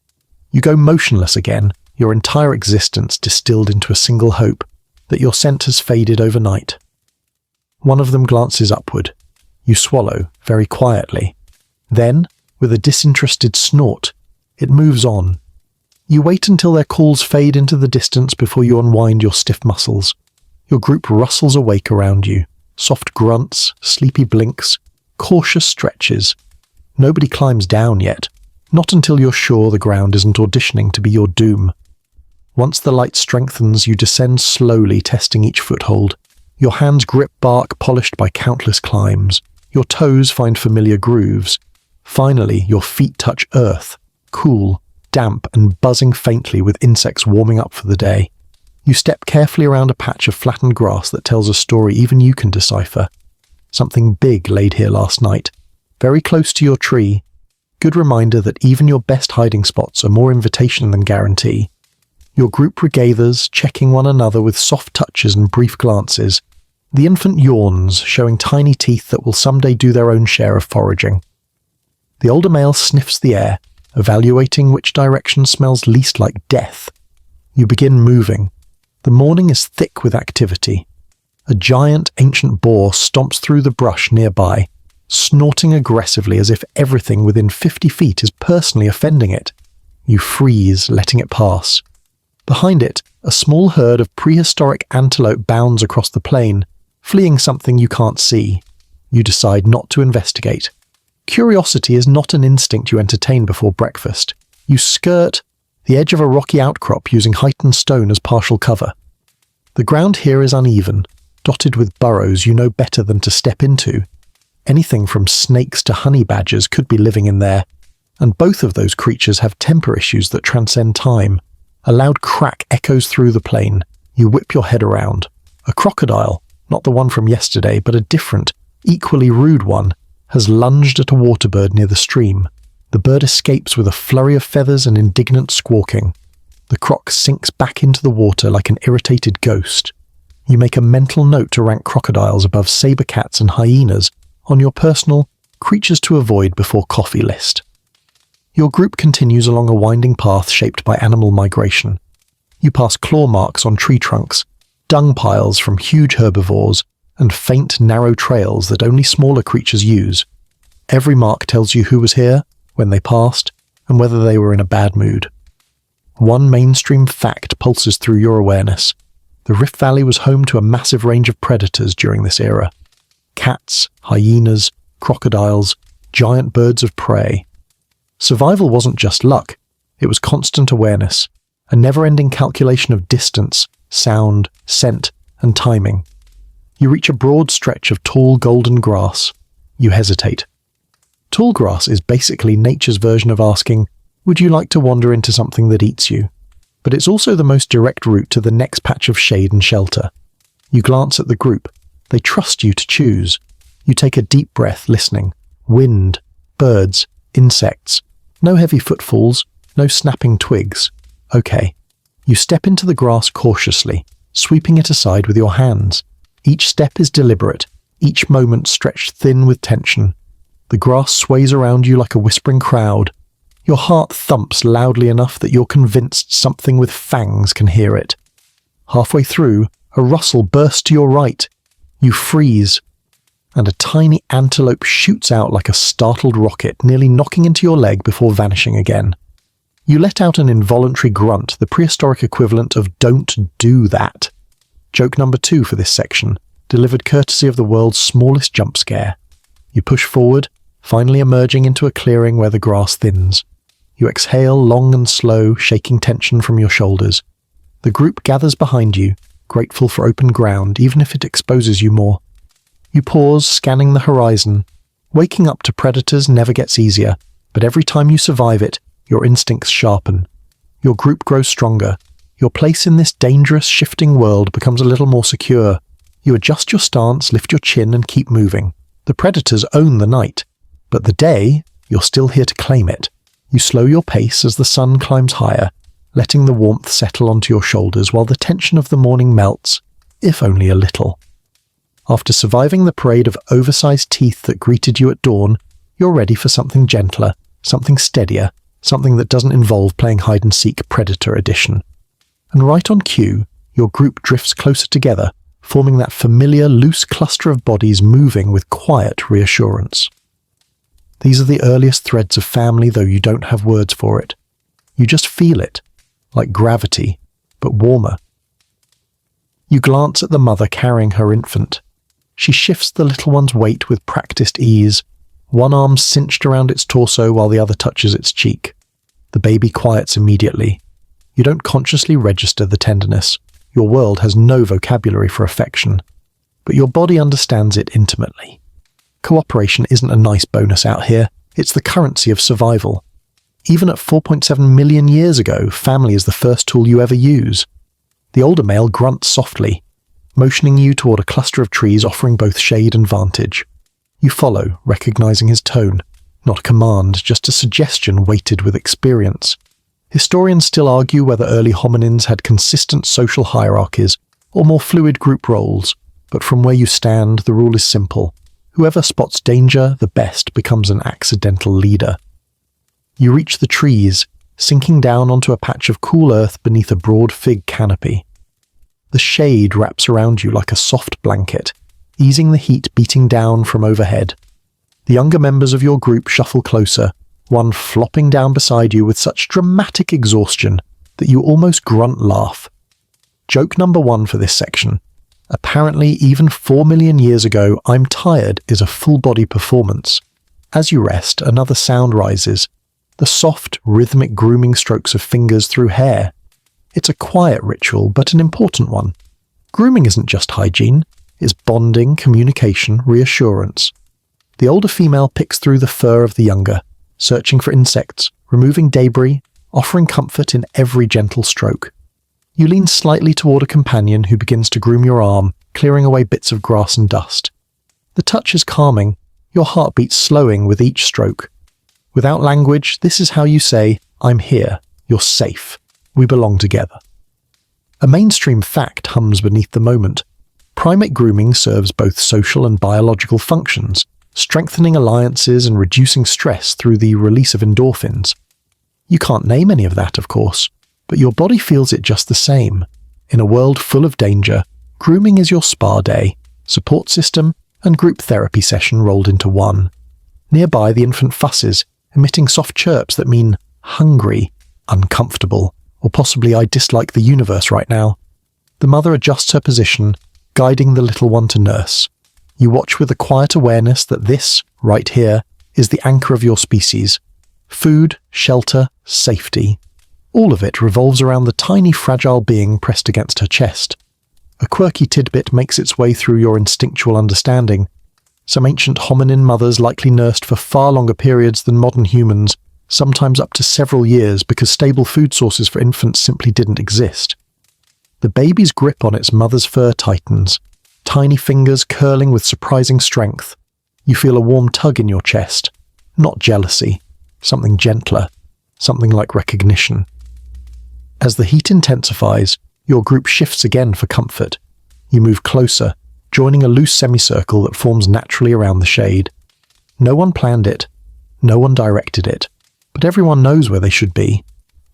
You go motionless again, your entire existence distilled into a single hope that your scent has faded overnight. One of them glances upward. You swallow, very quietly. Then, with a disinterested snort, it moves on. You wait until their calls fade into the distance before you unwind your stiff muscles. Your group rustles awake around you. Soft grunts, sleepy blinks, cautious stretches. Nobody climbs down yet, not until you're sure the ground isn't auditioning to be your doom. Once the light strengthens, you descend slowly, testing each foothold. Your hands grip bark polished by countless climbs. Your toes find familiar grooves. Finally, your feet touch earth, cool, damp and buzzing faintly with insects warming up for the day. You step carefully around a patch of flattened grass that tells a story even you can decipher. Something big laid here last night, very close to your tree. Good reminder that even your best hiding spots are more invitation than guarantee. Your group regathers, checking one another with soft touches and brief glances. The infant yawns, showing tiny teeth that will someday do their own share of foraging. The older male sniffs the air, evaluating which direction smells least like death. You begin moving. The morning is thick with activity. A giant ancient boar stomps through the brush nearby, snorting aggressively as if everything within 50 feet is personally offending it. You freeze, letting it pass. Behind it, a small herd of prehistoric antelope bounds across the plain, fleeing something you can't see. You decide not to investigate. Curiosity is not an instinct you entertain before breakfast. You skirt the edge of a rocky outcrop using heightened stone as partial cover. The ground here is uneven, dotted with burrows you know better than to step into. Anything from snakes to honey badgers could be living in there, and both of those creatures have temper issues that transcend time. A loud crack echoes through the plain. You whip your head around. A crocodile, not the one from yesterday, but a different, equally rude one, has lunged at a water bird near the stream. The bird escapes with a flurry of feathers and indignant squawking. The croc sinks back into the water like an irritated ghost. You make a mental note to rank crocodiles above saber cats and hyenas on your personal creatures to avoid before coffee list. Your group continues along a winding path shaped by animal migration. You pass claw marks on tree trunks, dung piles from huge herbivores, and faint, narrow trails that only smaller creatures use. Every mark tells you who was here, when they passed, and whether they were in a bad mood. One mainstream fact pulses through your awareness. The Rift Valley was home to a massive range of predators during this era. Cats, hyenas, crocodiles, giant birds of prey. Survival wasn't just luck, it was constant awareness, a never-ending calculation of distance, sound, scent, and timing. You reach a broad stretch of tall golden grass. You hesitate. Tall grass is basically nature's version of asking, would you like to wander into something that eats you? But it's also the most direct route to the next patch of shade and shelter. You glance at the group. They trust you to choose. You take a deep breath, listening. Wind, birds, insects. No heavy footfalls, no snapping twigs. Okay. You step into the grass cautiously, sweeping it aside with your hands. Each step is deliberate, each moment stretched thin with tension. The grass sways around you like a whispering crowd. Your heart thumps loudly enough that you're convinced something with fangs can hear it. Halfway through, a rustle bursts to your right. You freeze, and a tiny antelope shoots out like a startled rocket, nearly knocking into your leg before vanishing again. You let out an involuntary grunt, the prehistoric equivalent of "don't do that." Joke number 2 for this section, delivered courtesy of the world's smallest jump scare. You push forward, finally emerging into a clearing where the grass thins. You exhale long and slow, shaking tension from your shoulders. The group gathers behind you, grateful for open ground, even if it exposes you more. You pause, scanning the horizon. Waking up to predators never gets easier, but every time you survive it, your instincts sharpen. Your group grows stronger. Your place in this dangerous, shifting world becomes a little more secure. You adjust your stance, lift your chin, and keep moving. The predators own the night, but the day, you're still here to claim it. You slow your pace as the sun climbs higher, letting the warmth settle onto your shoulders while the tension of the morning melts, if only a little. After surviving the parade of oversized teeth that greeted you at dawn, you're ready for something gentler, something steadier, something that doesn't involve playing hide-and-seek Predator Edition. And right on cue, your group drifts closer together, forming that familiar loose cluster of bodies moving with quiet reassurance. These are the earliest threads of family, though you don't have words for it. You just feel it, like gravity, but warmer. You glance at the mother carrying her infant. She shifts the little one's weight with practiced ease, one arm cinched around its torso while the other touches its cheek. The baby quiets immediately. You don't consciously register the tenderness. Your world has no vocabulary for affection, but your body understands it intimately. Cooperation isn't a nice bonus out here, it's the currency of survival. Even at 4.7 million years ago, family is the first tool you ever use. The older male grunts softly, motioning you toward a cluster of trees offering both shade and vantage. You follow, recognizing his tone, not a command, just a suggestion weighted with experience. Historians still argue whether early hominins had consistent social hierarchies or more fluid group roles, but from where you stand, the rule is simple. Whoever spots danger the best becomes an accidental leader. You reach the trees, sinking down onto a patch of cool earth beneath a broad fig canopy. The shade wraps around you like a soft blanket, easing the heat beating down from overhead. The younger members of your group shuffle closer, one flopping down beside you with such dramatic exhaustion that you almost grunt laugh. Joke number 1 for this section. Apparently, even 4 million years ago, "I'm tired" is a full-body performance. As you rest, another sound rises. The soft, rhythmic grooming strokes of fingers through hair. It's a quiet ritual, but an important one. Grooming isn't just hygiene. It's bonding, communication, reassurance. The older female picks through the fur of the younger, searching for insects, removing debris, offering comfort in every gentle stroke. You lean slightly toward a companion who begins to groom your arm, clearing away bits of grass and dust. The touch is calming, your heartbeat slowing with each stroke. Without language, this is how you say, "I'm here, you're safe, we belong together." A mainstream fact hums beneath the moment. Primate grooming serves both social and biological functions, strengthening alliances and reducing stress through the release of endorphins. You can't name any of that, of course, but your body feels it just the same. In a world full of danger, grooming is your spa day, support system, and group therapy session rolled into one. Nearby, the infant fusses, emitting soft chirps that mean hungry, uncomfortable, or possibly "I dislike the universe right now." The mother adjusts her position, guiding the little one to nurse. You watch with a quiet awareness that this, right here, is the anchor of your species. Food, shelter, safety. All of it revolves around the tiny fragile being pressed against her chest. A quirky tidbit makes its way through your instinctual understanding. Some ancient hominin mothers likely nursed for far longer periods than modern humans, sometimes up to several years because stable food sources for infants simply didn't exist. The baby's grip on its mother's fur tightens, tiny fingers curling with surprising strength. You feel a warm tug in your chest, not jealousy, something gentler, something like recognition. As the heat intensifies, your group shifts again for comfort. You move closer, joining a loose semicircle that forms naturally around the shade. No one planned it, no one directed it, but everyone knows where they should be.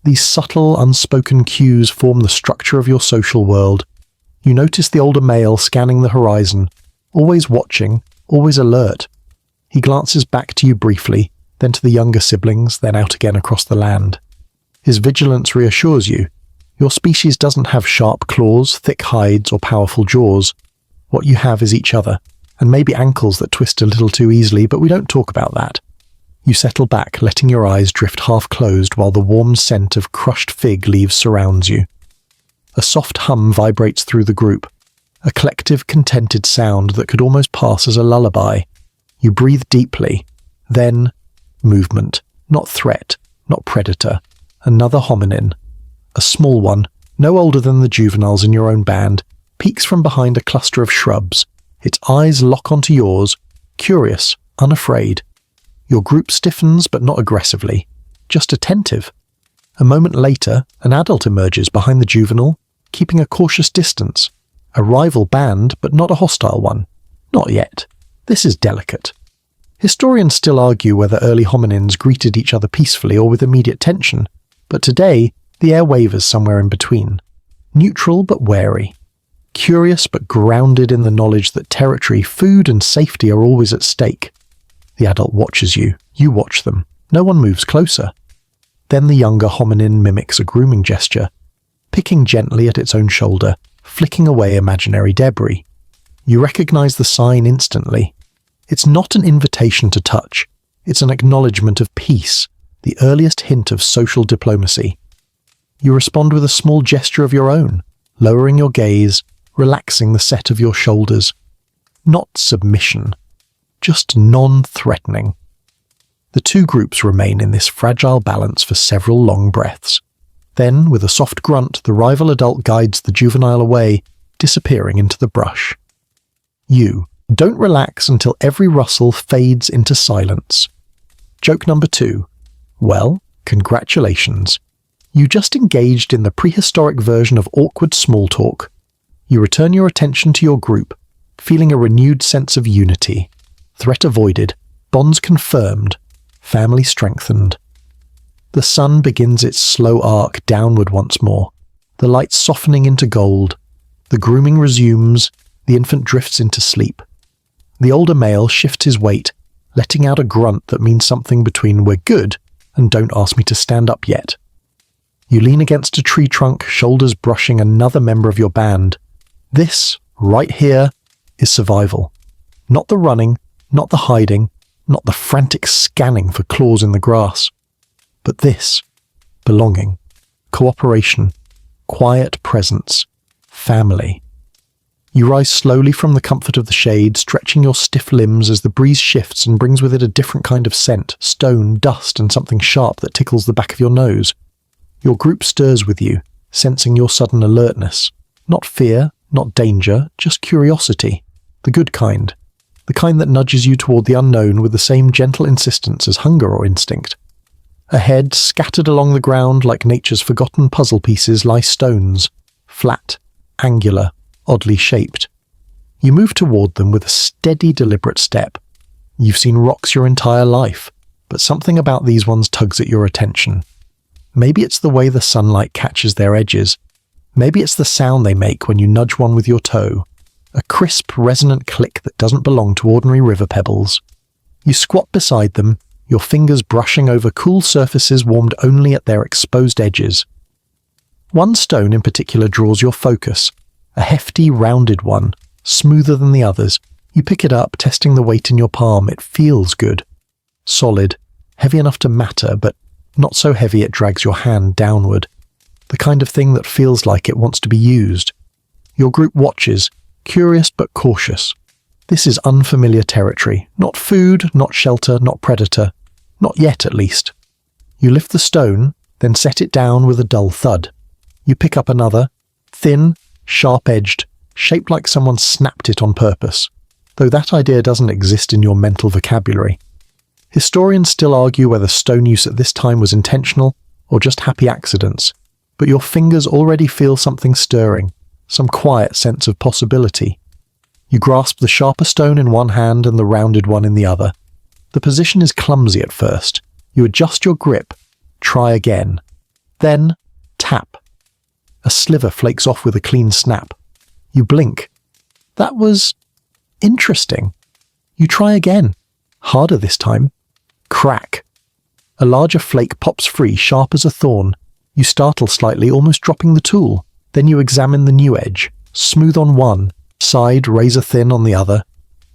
These subtle, unspoken cues form the structure of your social world. You notice the older male scanning the horizon, always watching, always alert. He glances back to you briefly, then to the younger siblings, then out again across the land. His vigilance reassures you. Your species doesn't have sharp claws, thick hides, or powerful jaws. What you have is each other, and maybe ankles that twist a little too easily, but we don't talk about that. You settle back, letting your eyes drift half-closed while the warm scent of crushed fig leaves surrounds you. A soft hum vibrates through the group, a collective, contented sound that could almost pass as a lullaby. You breathe deeply, then movement, not threat, not predator. Another hominin, a small one, no older than the juveniles in your own band, peeks from behind a cluster of shrubs. Its eyes lock onto yours, curious, unafraid. Your group stiffens, but not aggressively, just attentive. A moment later, an adult emerges behind the juvenile, keeping a cautious distance. A rival band, but not a hostile one. Not yet. This is delicate. Historians still argue whether early hominins greeted each other peacefully or with immediate tension, but today, the air wavers somewhere in between. Neutral but wary. Curious but grounded in the knowledge that territory, food, and safety are always at stake. The adult watches you. You watch them. No one moves closer. Then the younger hominin mimics a grooming gesture, picking gently at its own shoulder, flicking away imaginary debris. You recognize the sign instantly. It's not an invitation to touch. It's an acknowledgement of peace, the earliest hint of social diplomacy. You respond with a small gesture of your own, lowering your gaze, relaxing the set of your shoulders. Not submission, just non-threatening. The two groups remain in this fragile balance for several long breaths. Then, with a soft grunt, the rival adult guides the juvenile away, disappearing into the brush. You don't relax until every rustle fades into silence. Joke number 2. Well, congratulations. You just engaged in the prehistoric version of awkward small talk. You return your attention to your group, feeling a renewed sense of unity. Threat avoided, bonds confirmed, family strengthened. The sun begins its slow arc downward once more, the light softening into gold. The grooming resumes, the infant drifts into sleep. The older male shifts his weight, letting out a grunt that means something between "we're good" and "don't ask me to stand up yet." You lean against a tree trunk, shoulders brushing another member of your band. This, right here, is survival. Not the running, not the hiding, not the frantic scanning for claws in the grass. But this, belonging, cooperation, quiet presence, family. You rise slowly from the comfort of the shade, stretching your stiff limbs as the breeze shifts and brings with it a different kind of scent, stone, dust, and something sharp that tickles the back of your nose. Your group stirs with you, sensing your sudden alertness. Not fear, not danger, just curiosity. The good kind. The kind that nudges you toward the unknown with the same gentle insistence as hunger or instinct. Ahead, scattered along the ground like nature's forgotten puzzle pieces, lie stones. Flat, angular, oddly shaped. You move toward them with a steady, deliberate step. You've seen rocks your entire life, but something about these ones tugs at your attention. Maybe it's the way the sunlight catches their edges. Maybe it's the sound they make when you nudge one with your toe. A crisp, resonant click that doesn't belong to ordinary river pebbles. You squat beside them, your fingers brushing over cool surfaces warmed only at their exposed edges. One stone in particular draws your focus. A hefty, rounded one, smoother than the others. You pick it up, testing the weight in your palm. It feels good. Solid, heavy enough to matter, but not so heavy it drags your hand downward. The kind of thing that feels like it wants to be used. Your group watches, curious but cautious. This is unfamiliar territory. Not food, not shelter, not predator. Not yet, at least. You lift the stone, then set it down with a dull thud. You pick up another, thin, sharp-edged, shaped like someone snapped it on purpose, though that idea doesn't exist in your mental vocabulary. Historians still argue whether stone use at this time was intentional or just happy accidents, but your fingers already feel something stirring, some quiet sense of possibility. You grasp the sharper stone in one hand and the rounded one in the other. The position is clumsy at first. You adjust your grip, try again. Then, tap. A sliver flakes off with a clean snap. You blink. That was interesting. You try again. Harder this time. Crack. A larger flake pops free, sharp as a thorn. You startle slightly, almost dropping the tool. Then you examine the new edge. Smooth on one, side razor thin on the other.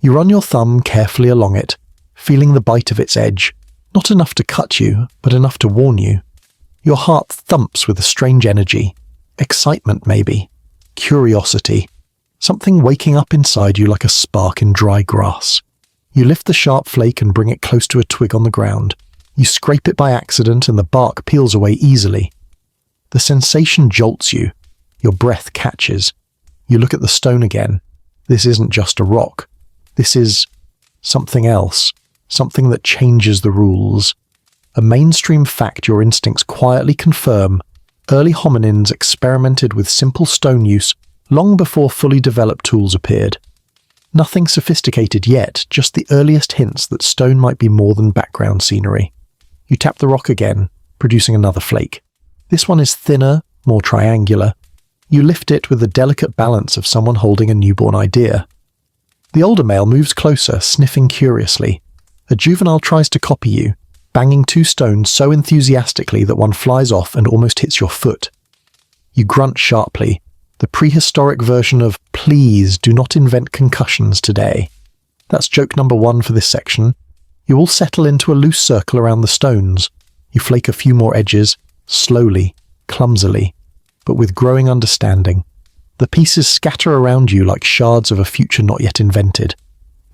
You run your thumb carefully along it, feeling the bite of its edge. Not enough to cut you, but enough to warn you. Your heart thumps with a strange energy. Excitement, maybe. Curiosity. Something waking up inside you like a spark in dry grass. You lift the sharp flake and bring it close to a twig on the ground. You scrape it by accident and the bark peels away easily. The sensation jolts you. Your breath catches. You look at the stone again. This isn't just a rock. This is something else. Something that changes the rules. A mainstream fact your instincts quietly confirm. Early hominins experimented with simple stone use long before fully developed tools appeared. Nothing sophisticated yet, just the earliest hints that stone might be more than background scenery. You tap the rock again, producing another flake. This one is thinner, more triangular. You lift it with the delicate balance of someone holding a newborn idea. The older male moves closer, sniffing curiously. A juvenile tries to copy you, banging two stones so enthusiastically that one flies off and almost hits your foot. You grunt sharply, the prehistoric version of "please do not invent concussions today." That's joke number 1 for this section. You all settle into a loose circle around the stones. You flake a few more edges, slowly, clumsily, but with growing understanding. The pieces scatter around you like shards of a future not yet invented.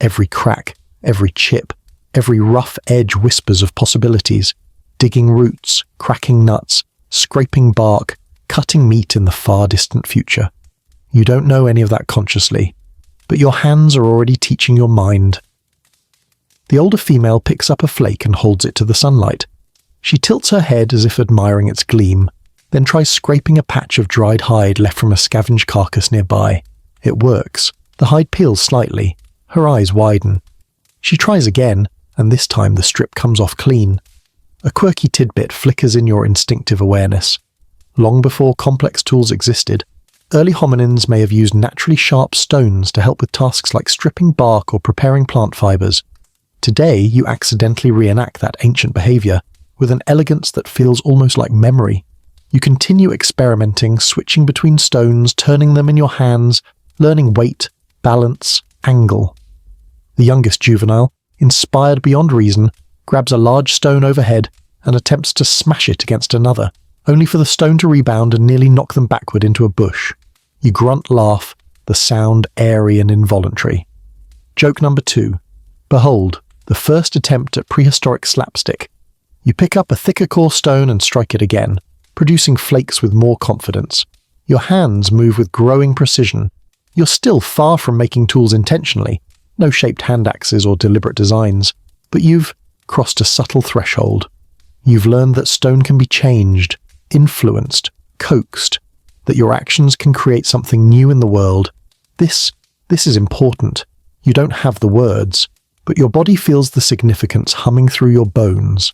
Every crack, every chip, every rough edge whispers of possibilities, digging roots, cracking nuts, scraping bark, cutting meat in the far distant future. You don't know any of that consciously, but your hands are already teaching your mind. The older female picks up a flake and holds it to the sunlight. She tilts her head as if admiring its gleam, then tries scraping a patch of dried hide left from a scavenged carcass nearby. It works. The hide peels slightly. Her eyes widen. She tries again, and this time the strip comes off clean. A quirky tidbit flickers in your instinctive awareness. Long before complex tools existed, early hominins may have used naturally sharp stones to help with tasks like stripping bark or preparing plant fibers. Today, you accidentally reenact that ancient behavior with an elegance that feels almost like memory. You continue experimenting, switching between stones, turning them in your hands, learning weight, balance, angle. The youngest juvenile, inspired beyond reason, grabs a large stone overhead and attempts to smash it against another, only for the stone to rebound and nearly knock them backward into a bush. You grunt laugh, the sound airy and involuntary. Joke number 2. Behold, the first attempt at prehistoric slapstick. You pick up a thicker core stone and strike it again, producing flakes with more confidence. Your hands move with growing precision. You're still far from making tools intentionally, no shaped hand axes or deliberate designs, but you've crossed a subtle threshold. You've learned that stone can be changed, influenced, coaxed, that your actions can create something new in the world. This is important. You don't have the words, but your body feels the significance humming through your bones.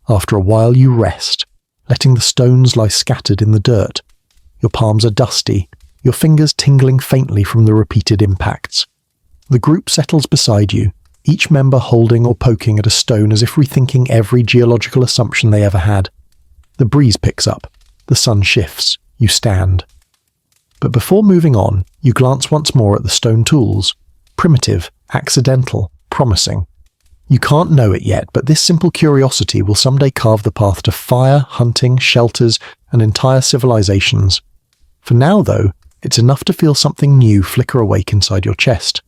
After a while you rest, letting the stones lie scattered in the dirt. Your palms are dusty, your fingers tingling faintly from the repeated impacts. The group settles beside you, each member holding or poking at a stone as if rethinking every geological assumption they ever had. The breeze picks up, the sun shifts, you stand. But before moving on, you glance once more at the stone tools. Primitive, accidental, promising. You can't know it yet, but this simple curiosity will someday carve the path to fire, hunting, shelters, and entire civilizations. For now, though, it's enough to feel something new flicker awake inside your chest.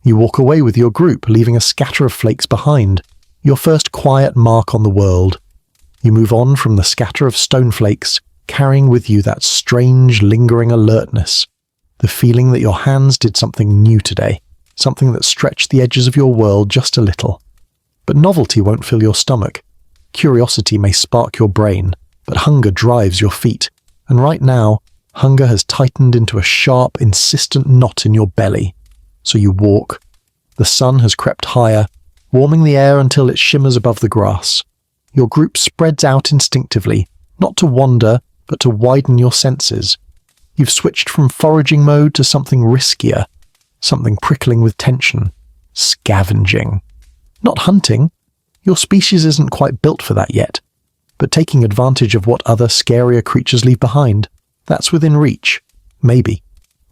You walk away with your group, leaving a scatter of flakes behind, your first quiet mark on the world. You move on from the scatter of stone flakes, carrying with you that strange, lingering alertness, the feeling that your hands did something new today, something that stretched the edges of your world just a little. But novelty won't fill your stomach. Curiosity may spark your brain, but hunger drives your feet, and right now, hunger has tightened into a sharp, insistent knot in your belly. So you walk. The sun has crept higher, warming the air until it shimmers above the grass. Your group spreads out instinctively, not to wander, but to widen your senses. You've switched from foraging mode to something riskier, something prickling with tension. Scavenging. Not hunting. Your species isn't quite built for that yet. But taking advantage of what other scarier creatures leave behind, that's within reach. Maybe.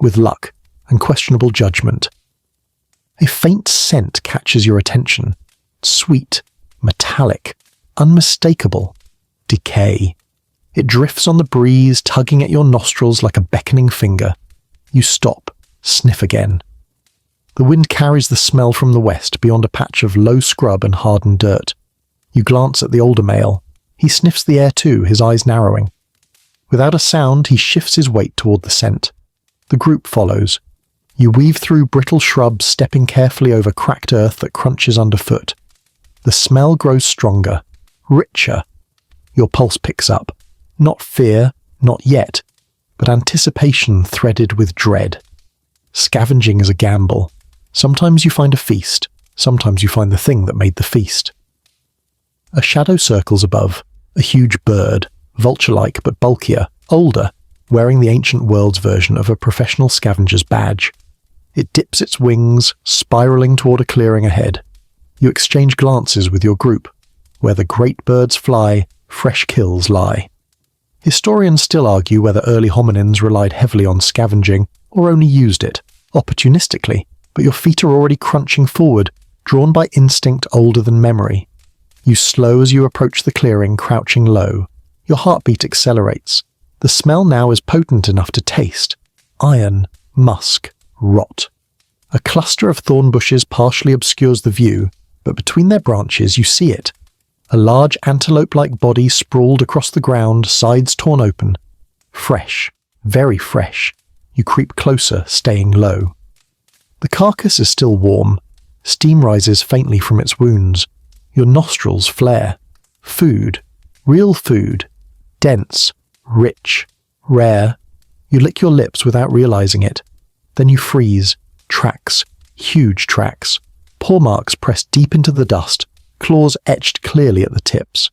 With luck and questionable judgment. A faint scent catches your attention. Sweet, metallic, unmistakable. Decay. It drifts on the breeze, tugging at your nostrils like a beckoning finger. You stop, sniff again. The wind carries the smell from the west beyond a patch of low scrub and hardened dirt. You glance at the older male. He sniffs the air too, his eyes narrowing. Without a sound, he shifts his weight toward the scent. The group follows. You weave through brittle shrubs, stepping carefully over cracked earth that crunches underfoot. The smell grows stronger, richer. Your pulse picks up. Not fear, not yet, but anticipation threaded with dread. Scavenging is a gamble. Sometimes you find a feast, sometimes you find the thing that made the feast. A shadow circles above, a huge bird, vulture-like but bulkier, older, wearing the ancient world's version of a professional scavenger's badge. It dips its wings, spiraling toward a clearing ahead. You exchange glances with your group. Where the great birds fly, fresh kills lie. Historians still argue whether early hominins relied heavily on scavenging or only used it, opportunistically, but your feet are already crunching forward, drawn by instinct older than memory. You slow as you approach the clearing, crouching low. Your heartbeat accelerates. The smell now is potent enough to taste. Iron, musk, rot. A cluster of thorn bushes partially obscures the view, but between their branches you see it. A large antelope-like body sprawled across the ground, sides torn open. Fresh, very fresh. You creep closer, staying low. The carcass is still warm. Steam rises faintly from its wounds. Your nostrils flare. Food. Real food. Dense. Rich. Rare. You lick your lips without realizing it. Then you freeze. Tracks. Huge tracks. Paw marks pressed deep into the dust. Claws etched clearly at the tips.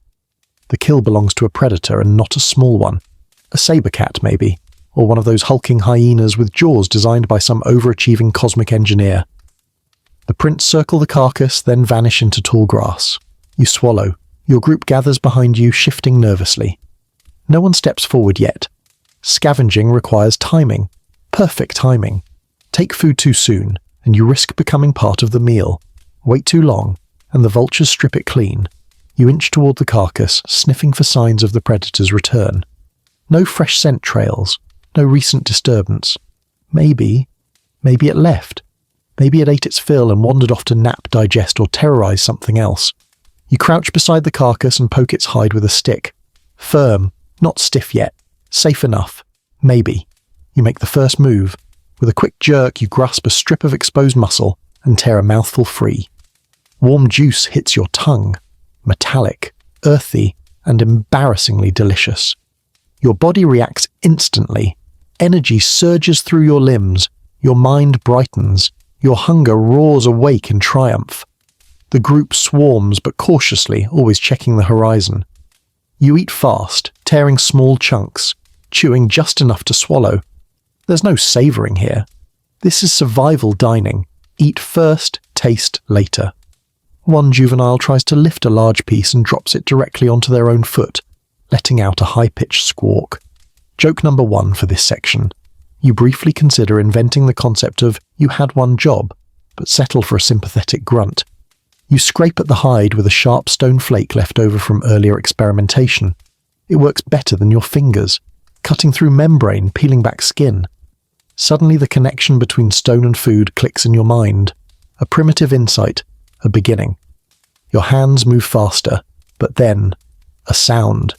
The kill belongs to a predator and not a small one. A saber cat, maybe. Or one of those hulking hyenas with jaws designed by some overachieving cosmic engineer. The prints circle the carcass, then vanish into tall grass. You swallow. Your group gathers behind you, shifting nervously. No one steps forward yet. Scavenging requires timing. Perfect timing. Take food too soon, and you risk becoming part of the meal. Wait too long, and the vultures strip it clean. You inch toward the carcass, sniffing for signs of the predator's return. No fresh scent trails. No recent disturbance. Maybe it left. Maybe it ate its fill and wandered off to nap, digest, or terrorize something else. You crouch beside the carcass and poke its hide with a stick. Firm, not stiff yet. Safe enough. Maybe. You make the first move. With a quick jerk, you grasp a strip of exposed muscle and tear a mouthful free. Warm juice hits your tongue. Metallic, earthy, and embarrassingly delicious. Your body reacts instantly. Energy surges through your limbs. Your mind brightens. Your hunger roars awake in triumph. The group swarms, but cautiously, always checking the horizon. You eat fast, tearing small chunks, chewing just enough to swallow. There's no savoring here. This is survival dining. Eat first, taste later. One juvenile tries to lift a large piece and drops it directly onto their own foot, letting out a high-pitched squawk. Joke number 1 for this section. You briefly consider inventing the concept of you had one job, but settle for a sympathetic grunt. You scrape at the hide with a sharp stone flake left over from earlier experimentation. It works better than your fingers, cutting through membrane, peeling back skin. Suddenly the connection between stone and food clicks in your mind. A primitive insight, a beginning. Your hands move faster, but then, a sound.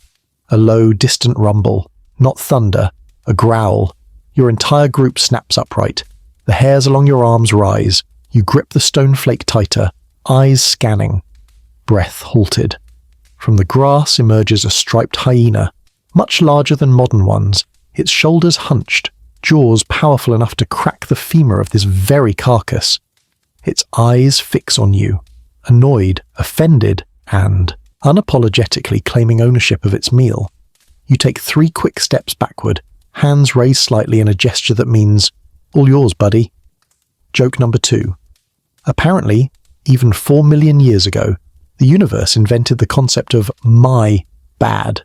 A low, distant rumble. Not thunder, a growl. Your entire group snaps upright. The hairs along your arms rise. You grip the stone flake tighter, eyes scanning. Breath halted. From the grass emerges a striped hyena, much larger than modern ones, its shoulders hunched, jaws powerful enough to crack the femur of this very carcass. Its eyes fix on you, annoyed, offended, and unapologetically claiming ownership of its meal. You take 3 quick steps backward, hands raised slightly in a gesture that means, "All yours, buddy." Joke number 2. Apparently, even 4 million years ago, the universe invented the concept of my bad.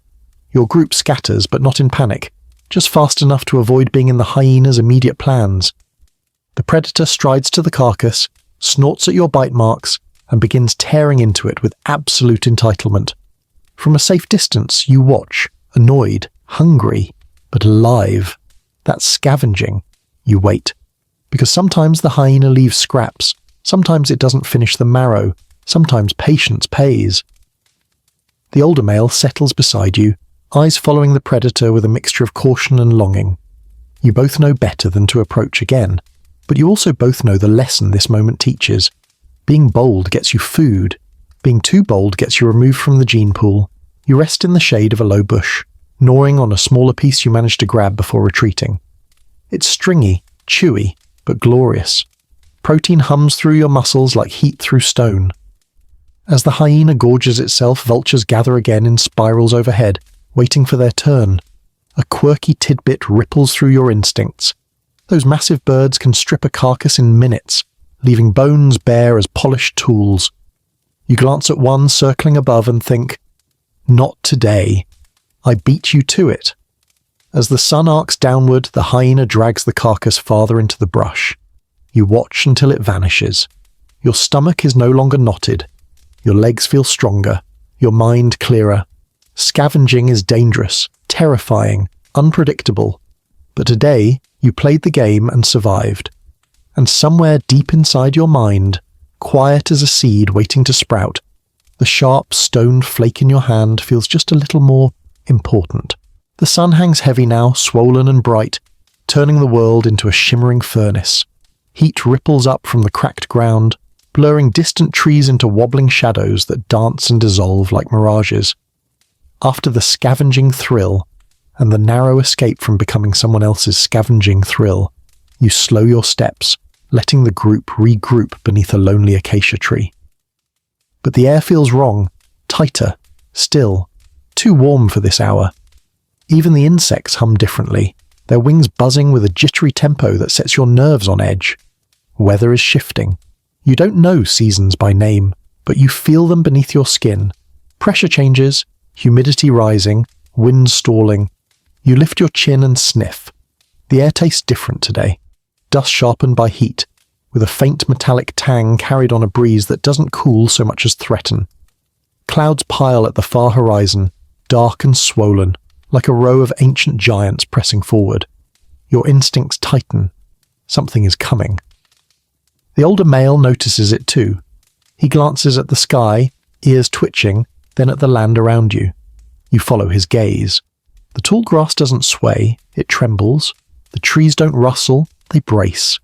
Your group scatters, but not in panic, just fast enough to avoid being in the hyena's immediate plans. The predator strides to the carcass, snorts at your bite marks, and begins tearing into it with absolute entitlement. From a safe distance, you watch, annoyed, hungry, but alive. That's scavenging. You wait. Because sometimes the hyena leaves scraps, sometimes it doesn't finish the marrow, sometimes patience pays. The older male settles beside you, eyes following the predator with a mixture of caution and longing. You both know better than to approach again, but you also both know the lesson this moment teaches. Being bold gets you food. Being too bold gets you removed from the gene pool. You rest in the shade of a low bush, gnawing on a smaller piece you manage to grab before retreating. It's stringy, chewy, but glorious. Protein hums through your muscles like heat through stone. As the hyena gorges itself, vultures gather again in spirals overhead, waiting for their turn. A quirky tidbit ripples through your instincts. Those massive birds can strip a carcass in minutes, leaving bones bare as polished tools. You glance at one circling above and think, "Not today. I beat you to it." As the sun arcs downward, the hyena drags the carcass farther into the brush. You watch until it vanishes. Your stomach is no longer knotted. Your legs feel stronger, your mind clearer. Scavenging is dangerous, terrifying, unpredictable. But today, you played the game and survived. And somewhere deep inside your mind, quiet as a seed waiting to sprout, the sharp stoned flake in your hand feels just a little more important. The sun hangs heavy now, swollen and bright, turning the world into a shimmering furnace. Heat ripples up from the cracked ground, blurring distant trees into wobbling shadows that dance and dissolve like mirages. After the scavenging thrill, and the narrow escape from becoming someone else's scavenging thrill, you slow your steps, letting the group regroup beneath a lonely acacia tree. But the air feels wrong, tighter, still, too warm for this hour. Even the insects hum differently, their wings buzzing with a jittery tempo that sets your nerves on edge. Weather is shifting. You don't know seasons by name, but you feel them beneath your skin. Pressure changes, humidity rising, wind stalling. You lift your chin and sniff. The air tastes different today. Dust sharpened by heat, with a faint metallic tang carried on a breeze that doesn't cool so much as threaten. Clouds pile at the far horizon, dark and swollen, like a row of ancient giants pressing forward. Your instincts tighten. Something is coming. The older male notices it too. He glances at the sky, ears twitching, then at the land around you. You follow his gaze. The tall grass doesn't sway, it trembles. The trees don't rustle, they brace.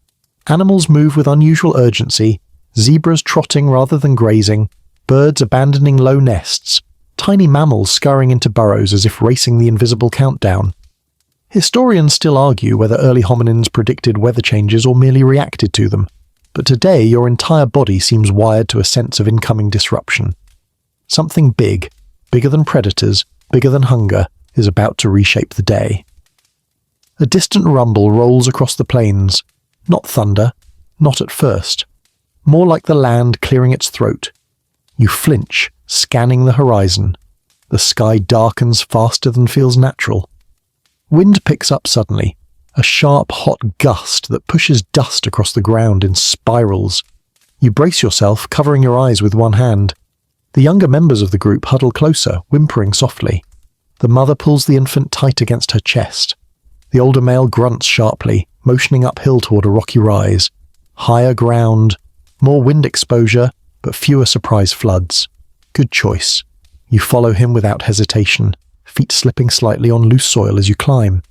Animals move with unusual urgency, zebras trotting rather than grazing, birds abandoning low nests, tiny mammals scurrying into burrows as if racing the invisible countdown. Historians still argue whether early hominins predicted weather changes or merely reacted to them, but today your entire body seems wired to a sense of incoming disruption. Something big, bigger than predators, bigger than hunger, is about to reshape the day. A distant rumble rolls across the plains, not thunder, not at first, more like the land clearing its throat. You flinch, scanning the horizon. The sky darkens faster than feels natural. Wind picks up suddenly, a sharp, hot gust that pushes dust across the ground in spirals. You brace yourself, covering your eyes with one hand. The younger members of the group huddle closer, whimpering softly. The mother pulls the infant tight against her chest. The older male grunts sharply, motioning uphill toward a rocky rise. Higher ground, More wind exposure, but fewer surprise floods. Good choice. You follow him without hesitation, feet slipping slightly on loose soil as you climb.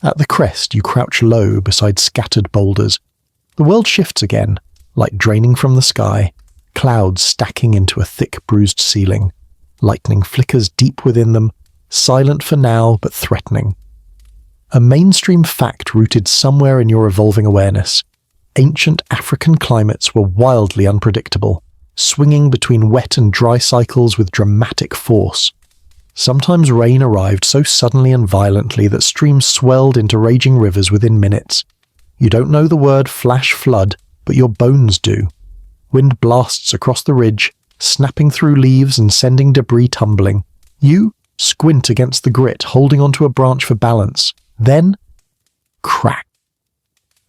At the crest, you crouch low beside scattered boulders. The world shifts again, light draining from the sky, clouds stacking into a thick, bruised ceiling. Lightning flickers deep within them, silent for now, but threatening. A mainstream fact rooted somewhere in your evolving awareness. Ancient African climates were wildly unpredictable, swinging between wet and dry cycles with dramatic force. Sometimes rain arrived so suddenly and violently that streams swelled into raging rivers within minutes. You don't know the word flash flood, but your bones do. Wind blasts across the ridge, snapping through leaves and sending debris tumbling. You squint against the grit, holding onto a branch for balance. Then, crack.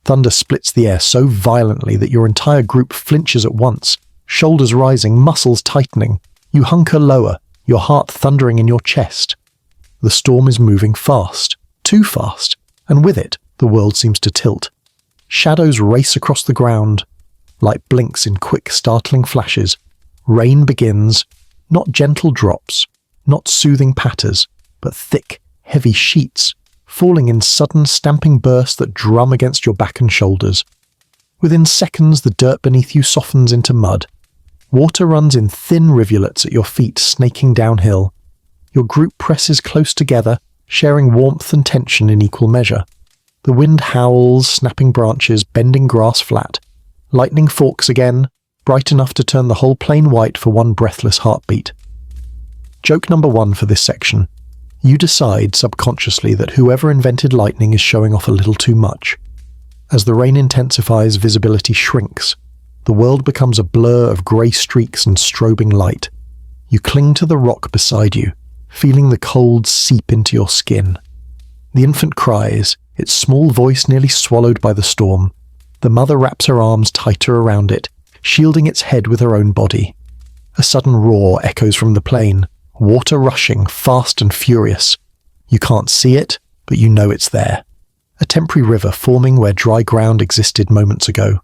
Thunder splits the air so violently that your entire group flinches at once, shoulders rising, muscles tightening. You hunker lower, your heart thundering in your chest. The storm is moving fast, too fast, and with it, the world seems to tilt. Shadows race across the ground. Light blinks in quick, startling flashes. Rain begins, not gentle drops, not soothing patters, but thick, heavy sheets, falling in sudden, stamping bursts that drum against your back and shoulders. Within seconds, the dirt beneath you softens into mud. Water runs in thin rivulets at your feet, snaking downhill. Your group presses close together, sharing warmth and tension in equal measure. The wind howls, snapping branches, bending grass flat. Lightning forks again, bright enough to turn the whole plain white for one breathless heartbeat. Joke number 1 for this section. You decide subconsciously that whoever invented lightning is showing off a little too much. As the rain intensifies, visibility shrinks. The world becomes a blur of grey streaks and strobing light. You cling to the rock beside you, feeling the cold seep into your skin. The infant cries, its small voice nearly swallowed by the storm. The mother wraps her arms tighter around it, shielding its head with her own body. A sudden roar echoes from the plain, water rushing, fast and furious. You can't see it, but you know it's there. A temporary river forming where dry ground existed moments ago.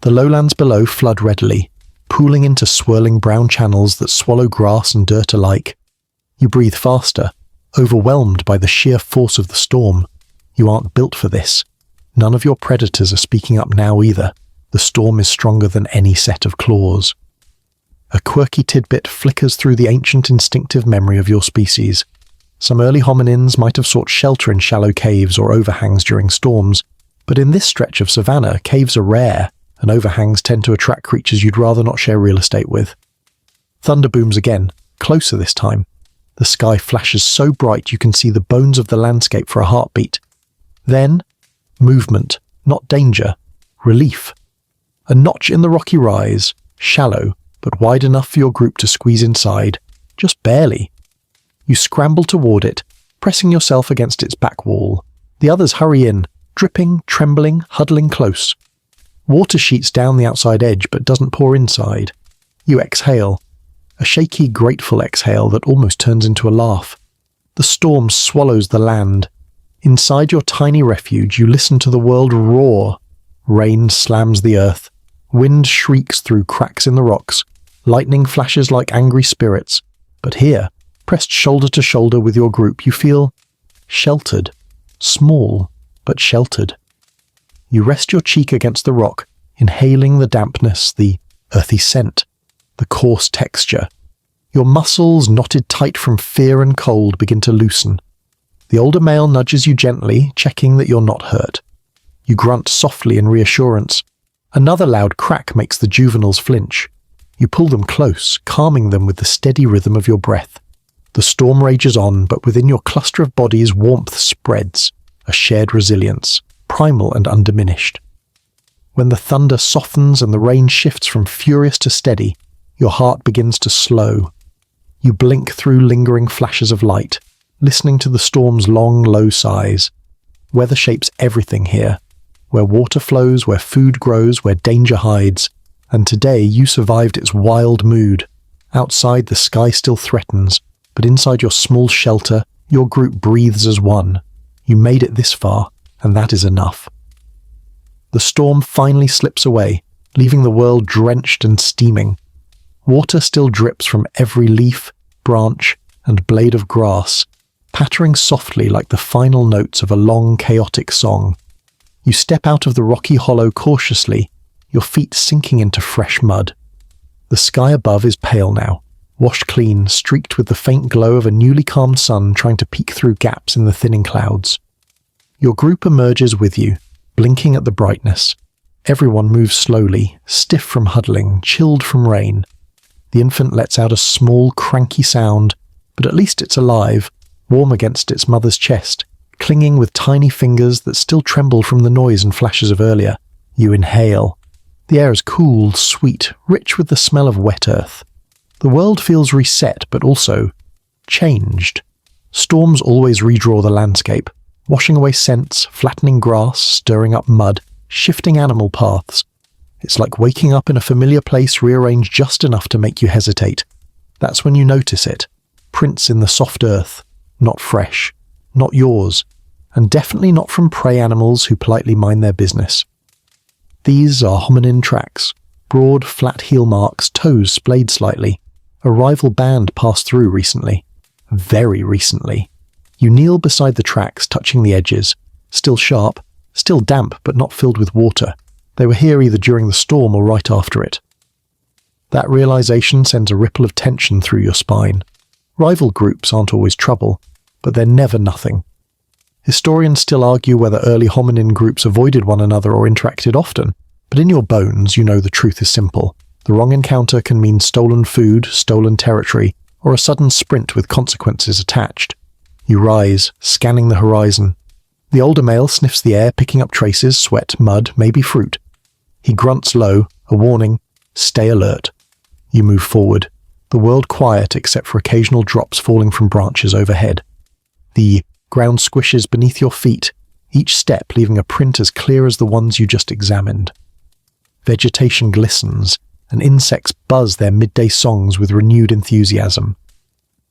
The lowlands below flood readily, pooling into swirling brown channels that swallow grass and dirt alike. You breathe faster, overwhelmed by the sheer force of the storm. You aren't built for this. None of your predators are speaking up now either. The storm is stronger than any set of claws. A quirky tidbit flickers through the ancient instinctive memory of your species. Some early hominins might have sought shelter in shallow caves or overhangs during storms, but in this stretch of savanna, caves are rare, and overhangs tend to attract creatures you'd rather not share real estate with. Thunder booms again, closer this time. The sky flashes so bright you can see the bones of the landscape for a heartbeat. Then, movement, not danger, relief. A notch in the rocky rise, shallow, but wide enough for your group to squeeze inside, just barely. You scramble toward it, pressing yourself against its back wall. The others hurry in, dripping, trembling, huddling close. Water sheets down the outside edge but doesn't pour inside. You exhale, a shaky, grateful exhale that almost turns into a laugh. The storm swallows the land. Inside your tiny refuge, you listen to the world roar. Rain slams the earth. Wind shrieks through cracks in the rocks. Lightning flashes like angry spirits. But here, pressed shoulder to shoulder with your group, you feel sheltered. Small, but sheltered. You rest your cheek against the rock, inhaling the dampness, the earthy scent, the coarse texture. Your muscles, knotted tight from fear and cold, begin to loosen. The older male nudges you gently, checking that you're not hurt. You grunt softly in reassurance. Another loud crack makes the juveniles flinch. You pull them close, calming them with the steady rhythm of your breath. The storm rages on, but within your cluster of bodies warmth spreads, a shared resilience, primal and undiminished. When the thunder softens and the rain shifts from furious to steady, your heart begins to slow. You blink through lingering flashes of light, listening to the storm's long, low sighs. Weather shapes everything here, where water flows, where food grows, where danger hides. And today you survived its wild mood. Outside, the sky still threatens, but inside your small shelter, your group breathes as one. You made it this far, and that is enough. The storm finally slips away, leaving the world drenched and steaming. Water still drips from every leaf, branch, and blade of grass, pattering softly like the final notes of a long, chaotic song. You step out of the rocky hollow cautiously, your feet sinking into fresh mud. The sky above is pale now, washed clean, streaked with the faint glow of a newly calmed sun trying to peek through gaps in the thinning clouds. Your group emerges with you, blinking at the brightness. Everyone moves slowly, stiff from huddling, chilled from rain. The infant lets out a small, cranky sound, but at least it's alive, warm against its mother's chest, clinging with tiny fingers that still tremble from the noise and flashes of earlier. You inhale. The air is cool, sweet, rich with the smell of wet earth. The world feels reset, but also changed. Storms always redraw the landscape, washing away scents, flattening grass, stirring up mud, shifting animal paths. It's like waking up in a familiar place rearranged just enough to make you hesitate. That's when you notice it. Prints in the soft earth. Not fresh. Not yours. And definitely not from prey animals who politely mind their business. These are hominin tracks. Broad, flat heel marks, toes splayed slightly. A rival band passed through recently. Very recently. You kneel beside the tracks, touching the edges. Still sharp, still damp but not filled with water. They were here either during the storm or right after it. That realization sends a ripple of tension through your spine. Rival groups aren't always trouble, but they're never nothing. Historians still argue whether early hominin groups avoided one another or interacted often, but in your bones you know the truth is simple. The wrong encounter can mean stolen food, stolen territory, or a sudden sprint with consequences attached. You rise, scanning the horizon. The older male sniffs the air, picking up traces, sweat, mud, maybe fruit. He grunts low, a warning, stay alert. You move forward, the world quiet except for occasional drops falling from branches overhead. The ground squishes beneath your feet, each step leaving a print as clear as the ones you just examined. Vegetation glistens, and insects buzz their midday songs with renewed enthusiasm.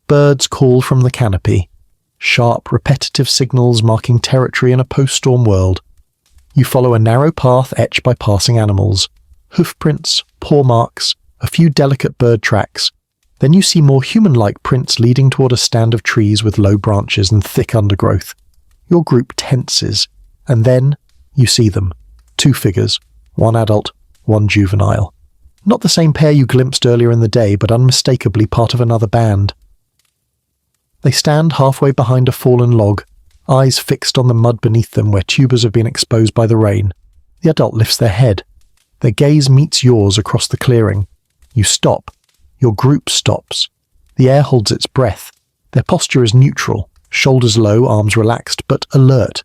Birds call from the canopy, sharp, repetitive signals marking territory in a post-storm world. You follow a narrow path etched by passing animals, hoofprints, paw marks, a few delicate bird tracks. Then you see more human-like prints leading toward a stand of trees with low branches and thick undergrowth. Your group tenses, and then you see them. 2 figures, one adult, one juvenile. Not the same pair you glimpsed earlier in the day, but unmistakably part of another band. They stand halfway behind a fallen log, eyes fixed on the mud beneath them where tubers have been exposed by the rain. The adult lifts their head. Their gaze meets yours across the clearing. You stop. Your group stops. The air holds its breath. Their posture is neutral, shoulders low, arms relaxed, but alert.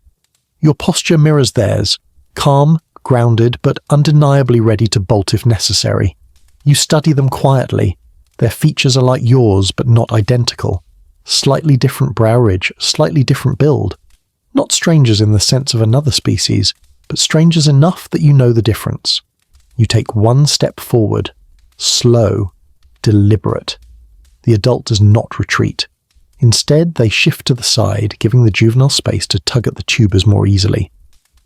Your posture mirrors theirs, calm, grounded, but undeniably ready to bolt if necessary. You study them quietly. Their features are like yours, but not identical. Slightly different brow ridge, slightly different build. Not strangers in the sense of another species, but strangers enough that you know the difference. You take one step forward, slow, deliberate. The adult does not retreat. Instead, they shift to the side, giving the juvenile space to tug at the tubers more easily.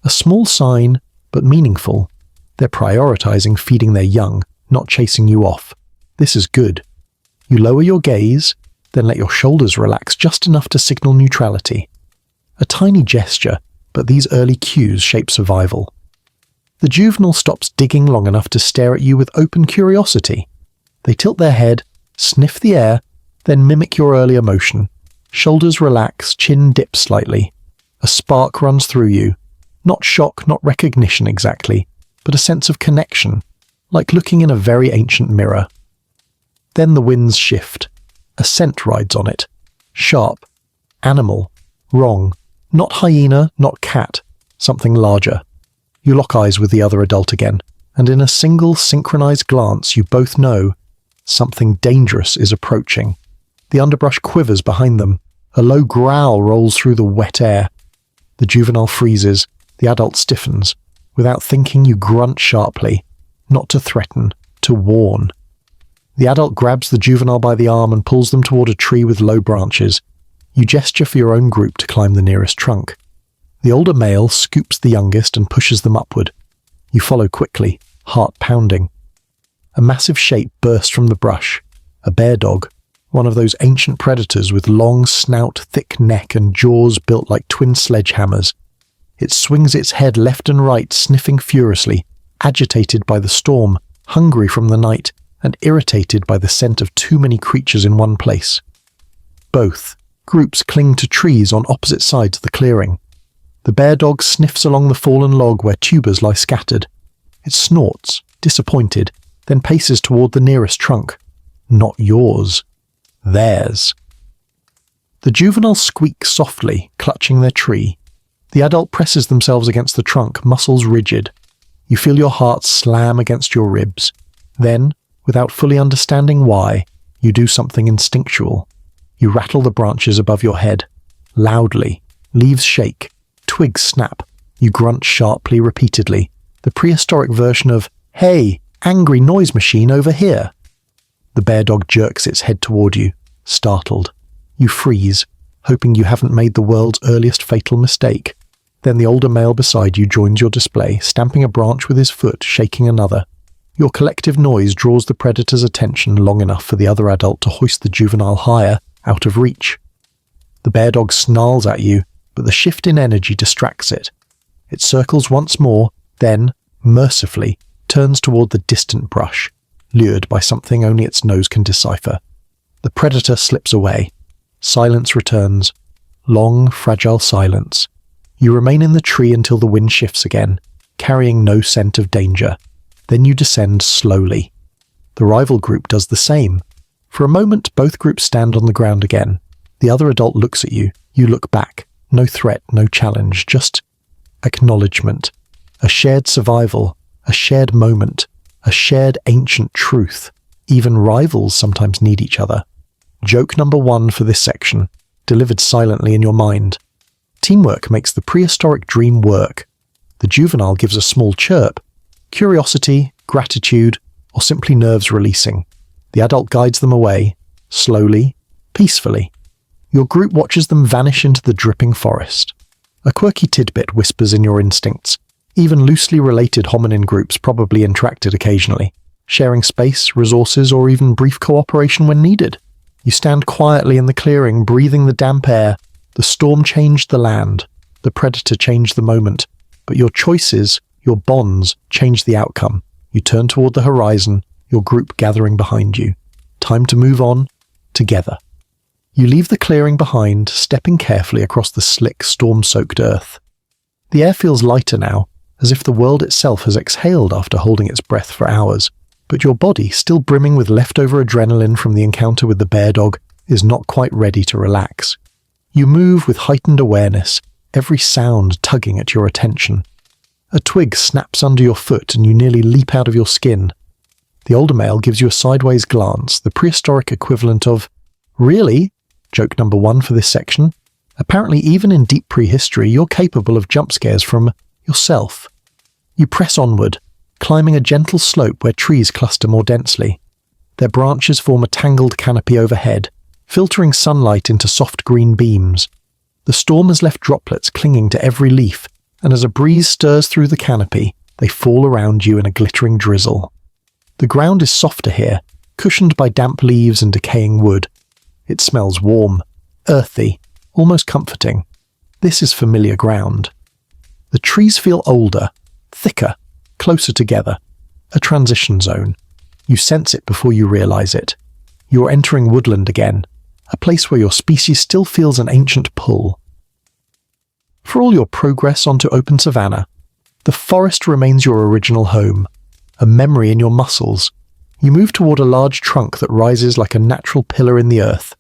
A small sign, but meaningful. They're prioritizing feeding their young, not chasing you off. This is good. You lower your gaze, then let your shoulders relax just enough to signal neutrality. A tiny gesture, but these early cues shape survival. The juvenile stops digging long enough to stare at you with open curiosity. They tilt their head, sniff the air, then mimic your earlier motion. Shoulders relax, chin dips slightly. A spark runs through you. Not shock, not recognition exactly, but a sense of connection, like looking in a very ancient mirror. Then the winds shift. A scent rides on it. Sharp. Animal. Wrong. Not hyena, not cat. Something larger. You lock eyes with the other adult again, and in a single synchronized glance you both know something dangerous is approaching. The underbrush quivers behind them. A low growl rolls through the wet air. The juvenile freezes. The adult stiffens. Without thinking, you grunt sharply. Not to threaten, to warn. The adult grabs the juvenile by the arm and pulls them toward a tree with low branches. You gesture for your own group to climb the nearest trunk. The older male scoops the youngest and pushes them upward. You follow quickly, heart pounding. A massive shape bursts from the brush, a bear dog, one of those ancient predators with long snout, thick neck and jaws built like twin sledgehammers. It swings its head left and right, sniffing furiously, agitated by the storm, hungry from the night, and irritated by the scent of too many creatures in one place. Both groups cling to trees on opposite sides of the clearing. The bear dog sniffs along the fallen log where tubers lie scattered. It snorts, disappointed, then paces toward the nearest trunk. Not yours. Theirs. The juveniles squeak softly, clutching their tree. The adult presses themselves against the trunk, muscles rigid. You feel your heart slam against your ribs. Then, without fully understanding why, you do something instinctual. You rattle the branches above your head. Loudly. Leaves shake. Twigs snap. You grunt sharply, repeatedly. The prehistoric version of, "Hey, angry noise machine over here." The bear dog jerks its head toward you, startled. You freeze, hoping you haven't made the world's earliest fatal mistake. Then the older male beside you joins your display, stamping a branch with his foot, shaking another. Your collective noise draws the predator's attention long enough for the other adult to hoist the juvenile higher, out of reach. The bear dog snarls at you, but the shift in energy distracts it. It circles once more, then, mercifully, turns toward the distant brush, lured by something only its nose can decipher. The predator slips away. Silence returns. Long, fragile silence. You remain in the tree until the wind shifts again, carrying no scent of danger. Then you descend slowly. The rival group does the same. For a moment, both groups stand on the ground again. The other adult looks at you. You look back. No threat, no challenge, just acknowledgement. A shared survival, a shared moment, a shared ancient truth. Even rivals sometimes need each other. Joke number 1 for this section, delivered silently in your mind. Teamwork makes the prehistoric dream work. The juvenile gives a small chirp. Curiosity, gratitude, or simply nerves releasing. The adult guides them away, slowly, peacefully. Your group watches them vanish into the dripping forest. A quirky tidbit whispers in your instincts. Even loosely related hominin groups probably interacted occasionally, sharing space, resources, or even brief cooperation when needed. You stand quietly in the clearing, breathing the damp air. The storm changed the land. The predator changed the moment. But your choices, your bonds, changed the outcome. You turn toward the horizon, your group gathering behind you. Time to move on, together. You leave the clearing behind, stepping carefully across the slick, storm-soaked earth. The air feels lighter now, as if the world itself has exhaled after holding its breath for hours. But your body, still brimming with leftover adrenaline from the encounter with the bear dog, is not quite ready to relax. You move with heightened awareness, every sound tugging at your attention. A twig snaps under your foot and you nearly leap out of your skin. The older male gives you a sideways glance, the prehistoric equivalent of, "Really?" Joke number 1 for this section. Apparently, even in deep prehistory, you're capable of jump scares from yourself. You press onward, climbing a gentle slope where trees cluster more densely. Their branches form a tangled canopy overhead, filtering sunlight into soft green beams. The storm has left droplets clinging to every leaf, and as a breeze stirs through the canopy, they fall around you in a glittering drizzle. The ground is softer here, cushioned by damp leaves and decaying wood. It smells warm, earthy, almost comforting. This is familiar ground. The trees feel older, thicker, closer together. A transition zone. You sense it before you realize it. You're entering woodland again, a place where your species still feels an ancient pull. For all your progress onto open savanna, the forest remains your original home, a memory in your muscles. You move toward a large trunk that rises like a natural pillar in the earth.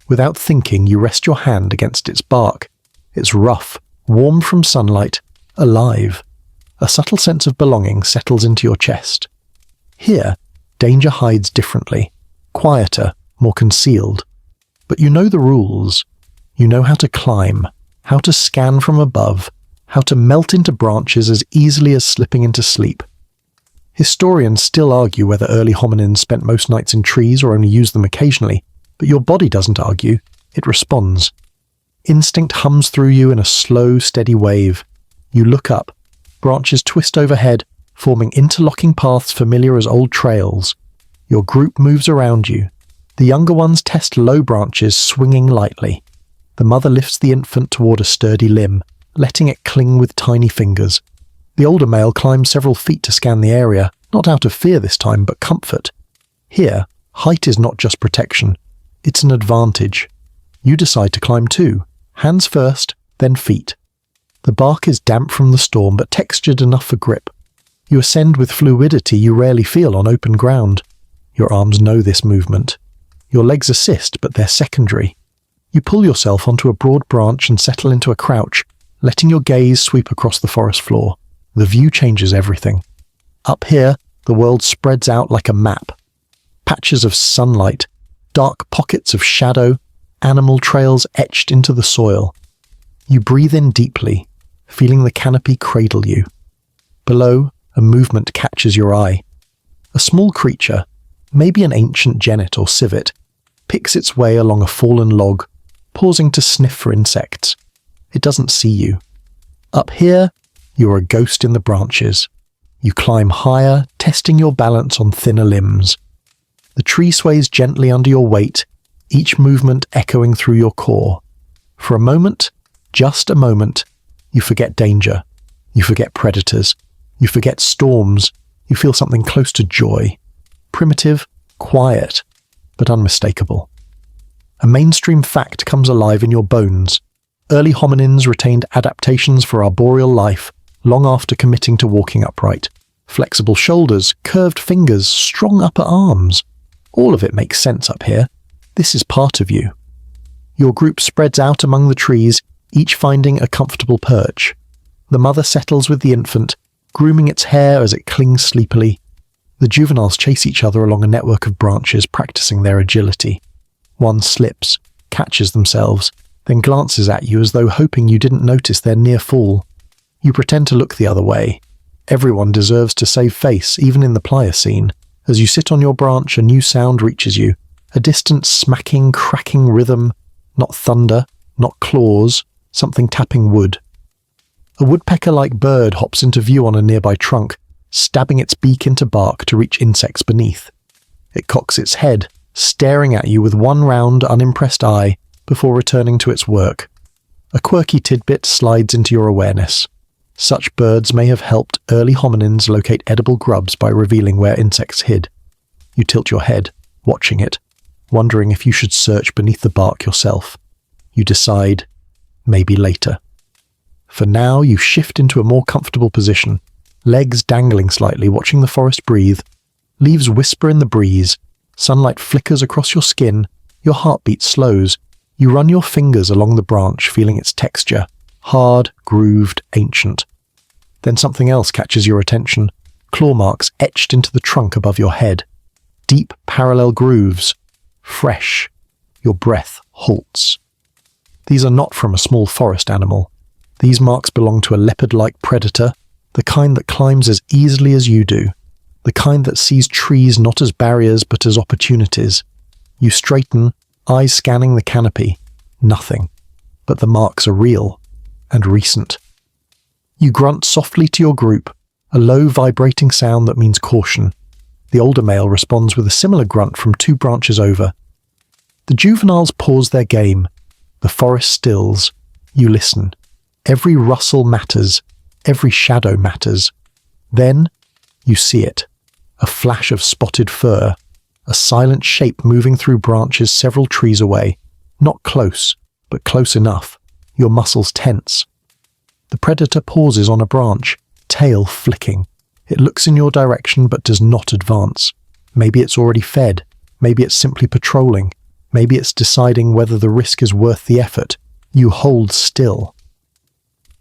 Without thinking, you rest your hand against its bark. It's rough, warm from sunlight, alive. A subtle sense of belonging settles into your chest. Here, danger hides differently, quieter, more concealed. But you know the rules. You know how to climb, how to scan from above, how to melt into branches as easily as slipping into sleep. Historians still argue whether early hominins spent most nights in trees or only used them occasionally, but your body doesn't argue, it responds. Instinct hums through you in a slow, steady wave. You look up. Branches twist overhead, forming interlocking paths familiar as old trails. Your group moves around you. The younger ones test low branches, swinging lightly. The mother lifts the infant toward a sturdy limb, letting it cling with tiny fingers. The older male climbs several feet to scan the area, not out of fear this time, but comfort. Here, height is not just protection. It's an advantage. You decide to climb too. Hands first, then feet. The bark is damp from the storm, but textured enough for grip. You ascend with fluidity you rarely feel on open ground. Your arms know this movement. Your legs assist, but they're secondary. You pull yourself onto a broad branch and settle into a crouch, letting your gaze sweep across the forest floor. The view changes everything. Up here, the world spreads out like a map. Patches of sunlight, dark pockets of shadow, animal trails etched into the soil. You breathe in deeply, feeling the canopy cradle you. Below, a movement catches your eye. A small creature, maybe an ancient genet or civet, picks its way along a fallen log, pausing to sniff for insects. It doesn't see you. Up here, you're a ghost in the branches. You climb higher, testing your balance on thinner limbs. The tree sways gently under your weight, each movement echoing through your core. For a moment, just a moment, you forget danger. You forget predators. You forget storms. You feel something close to joy. Primitive, quiet, but unmistakable. A mainstream fact comes alive in your bones. Early hominins retained adaptations for arboreal life long after committing to walking upright. Flexible shoulders, curved fingers, strong upper arms. All of it makes sense up here. This is part of you. Your group spreads out among the trees, each finding a comfortable perch. The mother settles with the infant, grooming its hair as it clings sleepily. The juveniles chase each other along a network of branches, practicing their agility. One slips, catches themselves, then glances at you as though hoping you didn't notice their near fall. You pretend to look the other way. Everyone deserves to save face, even in the Pliocene. As you sit on your branch, a new sound reaches you. A distant smacking, cracking rhythm. Not thunder, not claws, something tapping wood. A woodpecker-like bird hops into view on a nearby trunk, stabbing its beak into bark to reach insects beneath. It cocks its head, staring at you with one round, unimpressed eye, before returning to its work. A quirky tidbit slides into your awareness. Such birds may have helped early hominins locate edible grubs by revealing where insects hid. You tilt your head, watching it, wondering if you should search beneath the bark yourself. You decide, maybe later. For now, you shift into a more comfortable position, legs dangling slightly, watching the forest breathe. Leaves whisper in the breeze. Sunlight flickers across your skin. Your heartbeat slows. You run your fingers along the branch, feeling its texture. Hard, grooved, ancient. Then something else catches your attention. Claw marks etched into the trunk above your head. Deep, parallel grooves. Fresh. Your breath halts. These are not from a small forest animal. These marks belong to a leopard-like predator, the kind that climbs as easily as you do, the kind that sees trees not as barriers but as opportunities. You straighten, eyes scanning the canopy. Nothing. But the marks are real and recent. You grunt softly to your group, a low vibrating sound that means caution. The older male responds with a similar grunt from 2 branches over. The juveniles pause their game. The forest stills. You listen. Every rustle matters. Every shadow matters. Then, you see it. A flash of spotted fur. A silent shape moving through branches several trees away. Not close, but close enough. Your muscles tense. The predator pauses on a branch, tail flicking. It looks in your direction but does not advance. Maybe it's already fed. Maybe it's simply patrolling. Maybe it's deciding whether the risk is worth the effort. You hold still.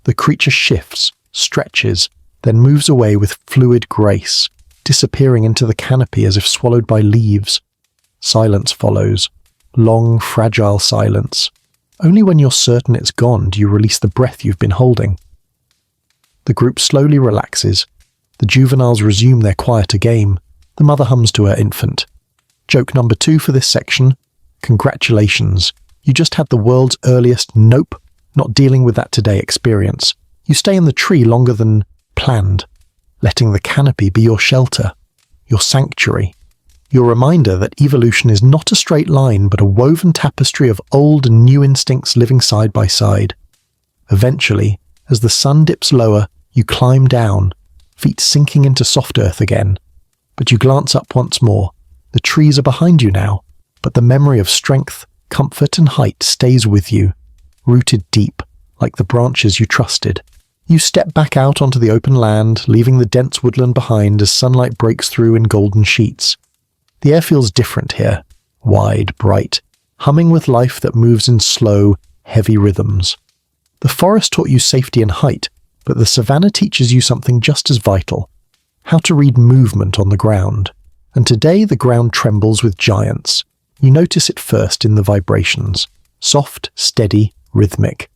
The creature shifts, stretches, then moves away with fluid grace, disappearing into the canopy as if swallowed by leaves. Silence follows. Long, fragile silence. Only when you're certain it's gone do you release the breath you've been holding. The group slowly relaxes. The juveniles resume their quieter game. The mother hums to her infant. Joke number 2 for this section. Congratulations. You just had the world's earliest nope, not dealing with that today experience. You stay in the tree longer than planned. letting the canopy be your shelter, your sanctuary, your reminder that evolution is not a straight line but a woven tapestry of old and new instincts living side by side. Eventually, as the sun dips lower, you climb down, feet sinking into soft earth again. But you glance up once more. The trees are behind you now, but the memory of strength, comfort and height stays with you, rooted deep, like the branches you trusted. You step back out onto the open land, leaving the dense woodland behind as sunlight breaks through in golden sheets. The air feels different here, wide, bright, humming with life that moves in slow, heavy rhythms. The forest taught you safety and height, but the savanna teaches you something just as vital: how to read movement on the ground. And today the ground trembles with giants. You notice it first in the vibrations. Soft, steady, rhythmic.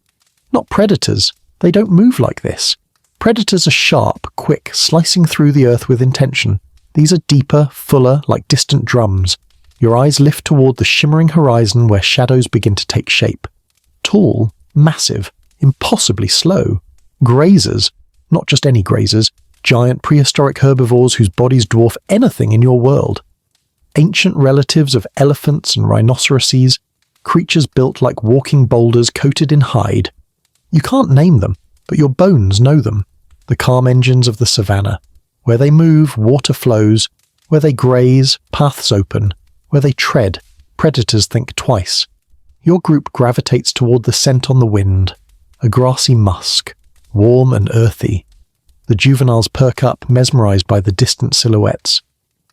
Not predators. They don't move like this. Predators are sharp, quick, slicing through the earth with intention. These are deeper, fuller, like distant drums. Your eyes lift toward the shimmering horizon where shadows begin to take shape. Tall, massive, impossibly slow. Grazers, not just any grazers, giant prehistoric herbivores whose bodies dwarf anything in your world. Ancient relatives of elephants and rhinoceroses, creatures built like walking boulders coated in hide. You can't name them, but your bones know them. The calm engines of the savanna. Where they move, water flows. Where they graze, paths open. Where they tread, predators think twice. Your group gravitates toward the scent on the wind, a grassy musk, warm and earthy. The juveniles perk up, mesmerized by the distant silhouettes.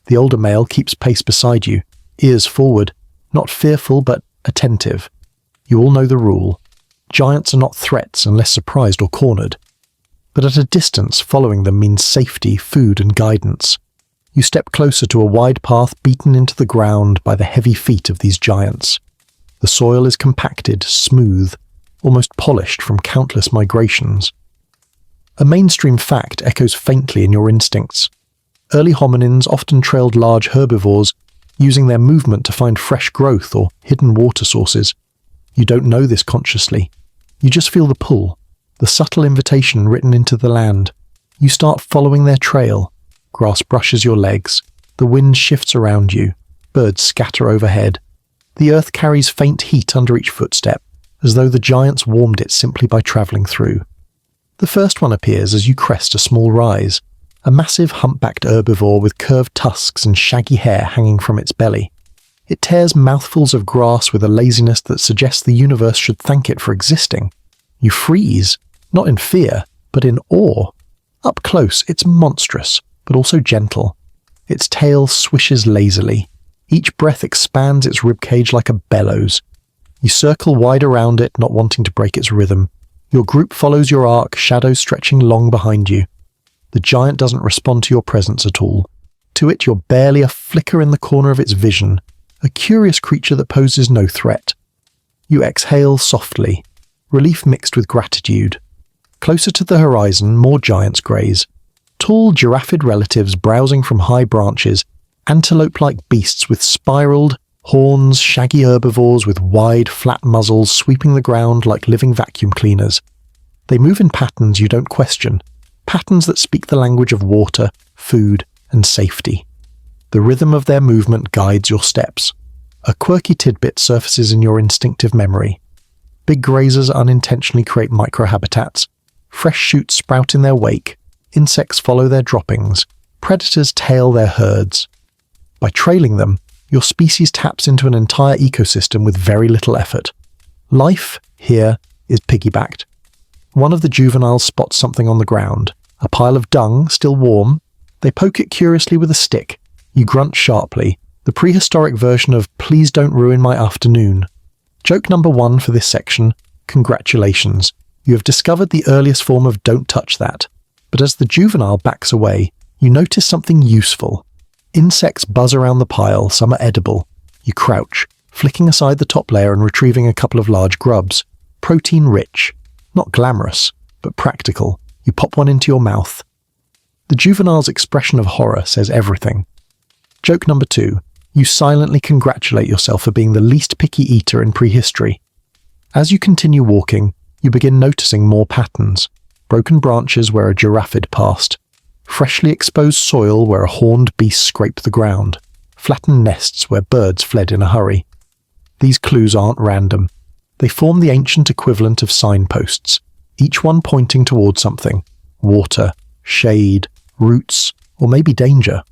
The older male keeps pace beside you, ears forward, not fearful but attentive. You all know the rule. Giants are not threats unless surprised or cornered. But at a distance, following them means safety, food and guidance. You step closer to a wide path beaten into the ground by the heavy feet of these giants. The soil is compacted, smooth, almost polished from countless migrations. A mainstream fact echoes faintly in your instincts. Early hominins often trailed large herbivores, using their movement to find fresh growth or hidden water sources. You don't know this consciously. You just feel the pull, the subtle invitation written into the land. You start following their trail. Grass brushes your legs. The wind shifts around you. Birds scatter overhead. The earth carries faint heat under each footstep, as though the giants warmed it simply by travelling through. The first one appears as you crest a small rise, a massive humpbacked herbivore with curved tusks and shaggy hair hanging from its belly. It tears mouthfuls of grass with a laziness that suggests the universe should thank it for existing. You freeze, not in fear, but in awe. Up close, it's monstrous, but also gentle. Its tail swishes lazily. Each breath expands its ribcage like a bellows. You circle wide around it, not wanting to break its rhythm. Your group follows your arc, shadows stretching long behind you. The giant doesn't respond to your presence at all. To it, you're barely a flicker in the corner of its vision, a curious creature that poses no threat. You exhale softly, relief mixed with gratitude. Closer to the horizon, more giants graze. Tall, giraffid relatives browsing from high branches, antelope-like beasts with spiraled horns, shaggy herbivores with wide, flat muzzles sweeping the ground like living vacuum cleaners. They move in patterns you don't question, patterns that speak the language of water, food, and safety. The rhythm of their movement guides your steps. A quirky tidbit surfaces in your instinctive memory. Big grazers unintentionally create microhabitats. Fresh shoots sprout in their wake. Insects follow their droppings. Predators tail their herds. By trailing them, your species taps into an entire ecosystem with very little effort. Life, here, is piggybacked. One of the juveniles spots something on the ground, a pile of dung, still warm. They poke it curiously with a stick. You grunt sharply, the prehistoric version of "please don't ruin my afternoon." Joke number 1 for this section: congratulations. You have discovered the earliest form of "don't touch that." But as the juvenile backs away, you notice something useful. Insects buzz around the pile, some are edible. You crouch, flicking aside the top layer and retrieving a couple of large grubs. Protein-rich. Not glamorous, but practical. You pop one into your mouth. The juvenile's expression of horror says everything. Joke number 2. You silently congratulate yourself for being the least picky eater in prehistory. As you continue walking, you begin noticing more patterns. Broken branches where a giraffe had passed. freshly exposed soil where a horned beast scraped the ground, flattened nests where birds fled in a hurry. These clues aren't random. They form the ancient equivalent of signposts, each one pointing toward something: water, shade, roots, or maybe danger.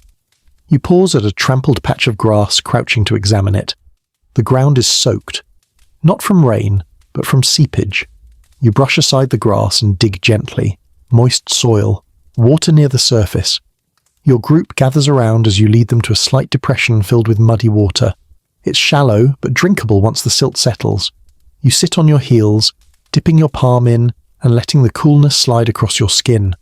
You pause at a trampled patch of grass, crouching to examine it. The ground is soaked, not from rain, but from seepage. You brush aside the grass and dig gently. Moist soil, water near the surface. Your group gathers around as you lead them to a slight depression filled with muddy water. It's shallow, but drinkable once the silt settles. You sit on your heels, dipping your palm in and letting the coolness slide across your skin.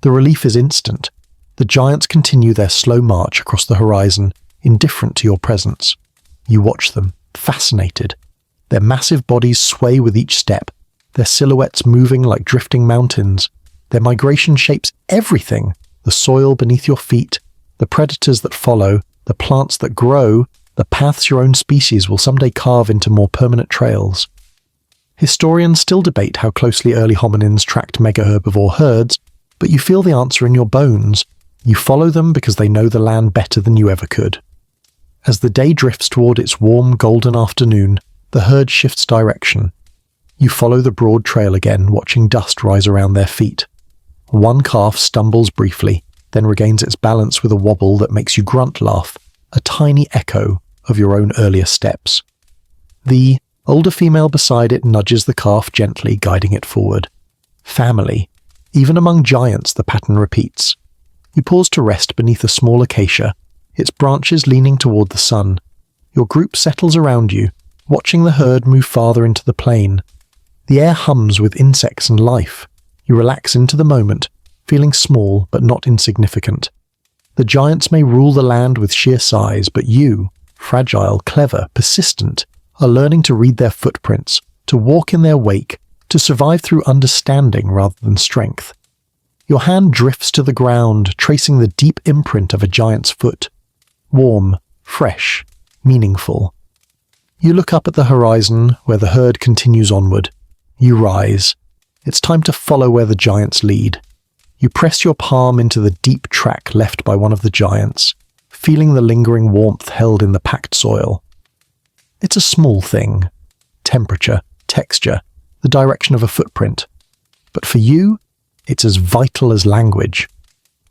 The relief is instant. The giants continue their slow march across the horizon, indifferent to your presence. You watch them, fascinated. Their massive bodies sway with each step, their silhouettes moving like drifting mountains. Their migration shapes everything: the soil beneath your feet, the predators that follow, the plants that grow, the paths your own species will someday carve into more permanent trails. Historians still debate how closely early hominins tracked megaherbivore herds, but you feel the answer in your bones. You follow them because they know the land better than you ever could. As the day drifts toward its warm, golden afternoon, the herd shifts direction. You follow the broad trail again, watching dust rise around their feet. One calf stumbles briefly, then regains its balance with a wobble that makes you grunt laugh, a tiny echo of your own earlier steps. The older female beside it nudges the calf gently, guiding it forward. Family. Even among giants, the pattern repeats. You pause to rest beneath a small acacia, its branches leaning toward the sun. Your group settles around you, watching the herd move farther into the plain. The air hums with insects and life. You relax into the moment, feeling small but not insignificant. The giants may rule the land with sheer size, but you, fragile, clever, persistent, are learning to read their footprints, to walk in their wake, to survive through understanding rather than strength. Your hand drifts to the ground, tracing the deep imprint of a giant's foot. Warm, fresh, meaningful. You look up at the horizon, where the herd continues onward. You rise. It's time to follow where the giants lead. You press your palm into the deep track left by one of the giants, feeling the lingering warmth held in the packed soil. It's a small thing. Temperature, texture, the direction of a footprint. But for you, it's as vital as language.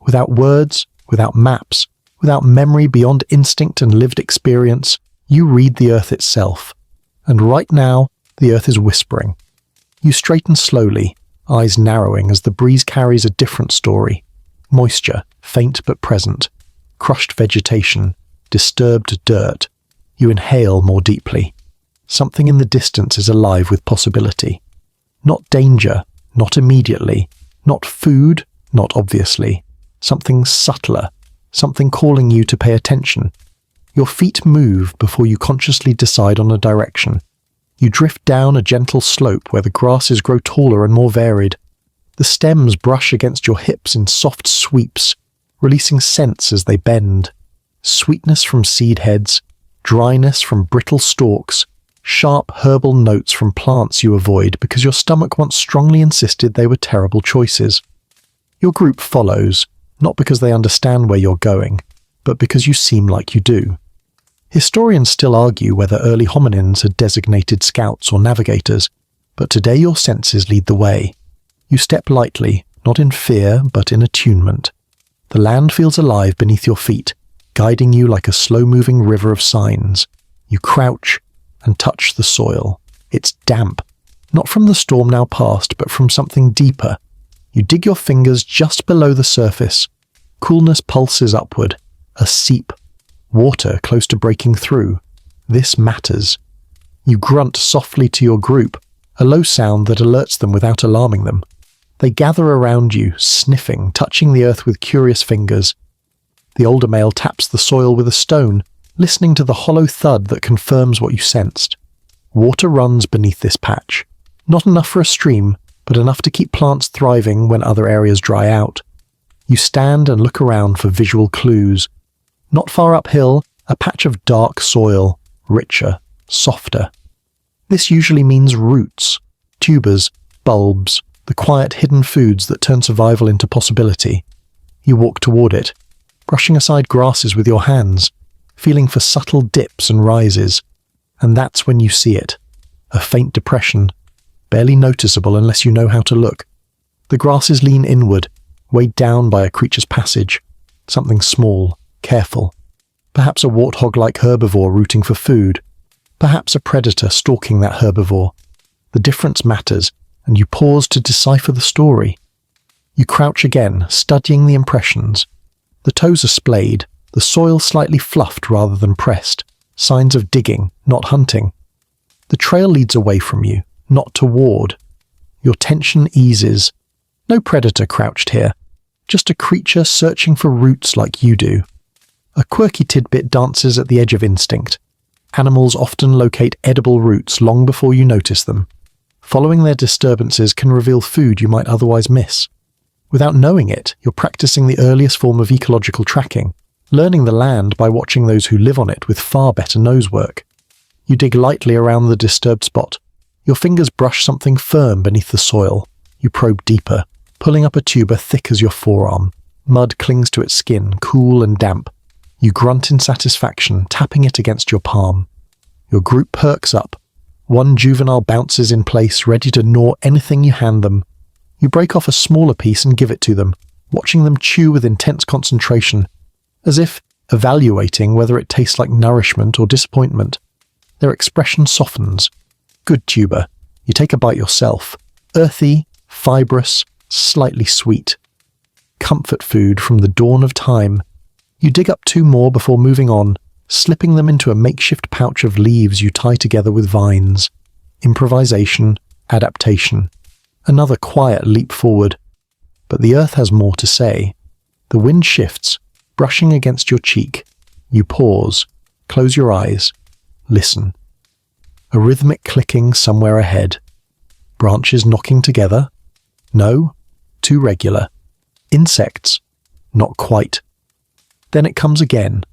Without words, without maps, without memory beyond instinct and lived experience, you read the earth itself. And right now, the earth is whispering. You straighten slowly, eyes narrowing as the breeze carries a different story. Moisture, faint but present. Crushed vegetation, disturbed dirt. You inhale more deeply. Something in the distance is alive with possibility. Not danger, not immediately. Not food, not obviously. Something subtler, something calling you to pay attention. Your feet move before you consciously decide on a direction. You drift down a gentle slope where the grasses grow taller and more varied. The stems brush against your hips in soft sweeps, releasing scents as they bend. Sweetness from seed heads, dryness from brittle stalks, sharp herbal notes from plants you avoid because your stomach once strongly insisted they were terrible choices. Your group follows, not because they understand where you're going, but because you seem like you do. Historians still argue whether early hominins had designated scouts or navigators, but today your senses lead the way. You step lightly, not in fear, but in attunement. The land feels alive beneath your feet, guiding you like a slow-moving river of signs. You crouch and touch the soil. It's damp, not from the storm now past, but from something deeper. You dig your fingers just below the surface. Coolness pulses upward, a seep. Water close to breaking through. This matters. You grunt softly to your group, a low sound that alerts them without alarming them. They gather around you, sniffing, touching the earth with curious fingers. The older male taps the soil with a stone, listening to the hollow thud that confirms what you sensed. Water runs beneath this patch. Not enough for a stream, but enough to keep plants thriving when other areas dry out. You stand and look around for visual clues. Not far uphill, a patch of dark soil, richer, softer. This usually means roots, tubers, bulbs, the quiet hidden foods that turn survival into possibility. You walk toward it, brushing aside grasses with your hands, feeling for subtle dips and rises, and that's when you see it. A faint depression, barely noticeable unless you know how to look. The grasses lean inward, weighed down by a creature's passage, something small, careful. Perhaps a warthog-like herbivore rooting for food, perhaps a predator stalking that herbivore. The difference matters, and you pause to decipher the story. You crouch again, studying the impressions. The toes are splayed, the soil slightly fluffed rather than pressed, signs of digging, not hunting. The trail leads away from you, not toward. Your tension eases. No predator crouched here, just a creature searching for roots like you do. A quirky tidbit dances at the edge of instinct. Animals often locate edible roots long before you notice them. Following their disturbances can reveal food you might otherwise miss. Without knowing it, you're practicing the earliest form of ecological tracking, learning the land by watching those who live on it with far better nosework. You dig lightly around the disturbed spot. Your fingers brush something firm beneath the soil. You probe deeper, pulling up a tuber thick as your forearm. Mud clings to its skin, cool and damp. You grunt in satisfaction, tapping it against your palm. Your group perks up. One juvenile bounces in place, ready to gnaw anything you hand them. You break off a smaller piece and give it to them, watching them chew with intense concentration, as if evaluating whether it tastes like nourishment or disappointment. Their expression softens. Good tuber. You take a bite yourself. Earthy, fibrous, slightly sweet. Comfort food from the dawn of time. You dig up 2 more before moving on, slipping them into a makeshift pouch of leaves you tie together with vines. Improvisation, adaptation. Another quiet leap forward. But the earth has more to say. The wind shifts, brushing against your cheek. You pause, close your eyes, listen. A rhythmic clicking somewhere ahead. Branches knocking together? No, too regular. Insects? Not quite. Then it comes again.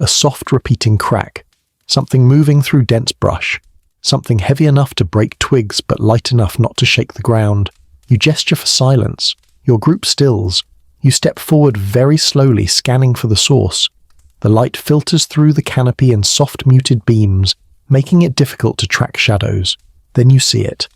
A soft repeating crack. Something moving through dense brush. Something heavy enough to break twigs but light enough not to shake the ground. You gesture for silence. Your group stills. You step forward very slowly, scanning for the source. The light filters through the canopy in soft muted beams, making it difficult to track shadows. Then you see it.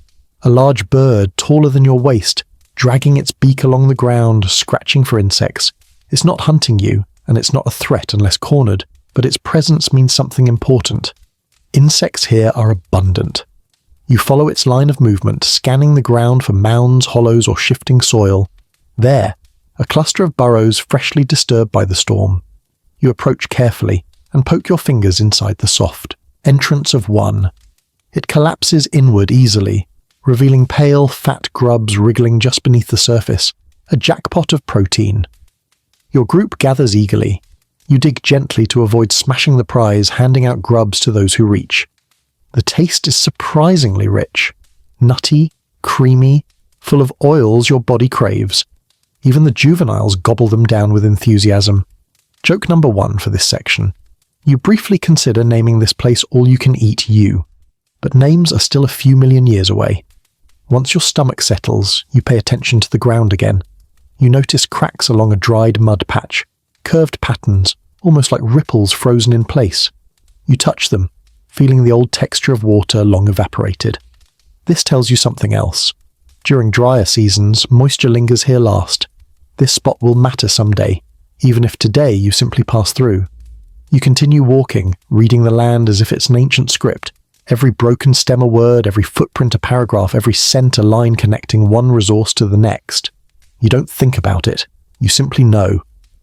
A large bird taller than your waist, dragging its beak along the ground, scratching for insects. It's not hunting you, and it's not a threat unless cornered, but its presence means something important. Insects here are abundant. You follow its line of movement, scanning the ground for mounds, hollows, or shifting soil. There, a cluster of burrows freshly disturbed by the storm. You approach carefully and poke your fingers inside the soft entrance of one. It collapses inward easily, revealing pale, fat grubs wriggling just beneath the surface, a jackpot of protein. Your group gathers eagerly. You dig gently to avoid smashing the prize, handing out grubs to those who reach. The taste is surprisingly rich, nutty, creamy, full of oils your body craves. Even the juveniles gobble them down with enthusiasm. Joke number 1 for this section. You briefly consider naming this place all-you-can-eat you, but names are still a few million years away. Once your stomach settles, you pay attention to the ground again. You notice cracks along a dried mud patch, curved patterns, almost like ripples frozen in place. You touch them, feeling the old texture of water long evaporated. This tells you something else. During drier seasons, moisture lingers here last. This spot will matter someday, even if today you simply pass through. You continue walking, reading the land as if it's an ancient script. Every broken stem a word, every footprint a paragraph, every scent a line connecting one resource to the next. You don't think about it. You simply know.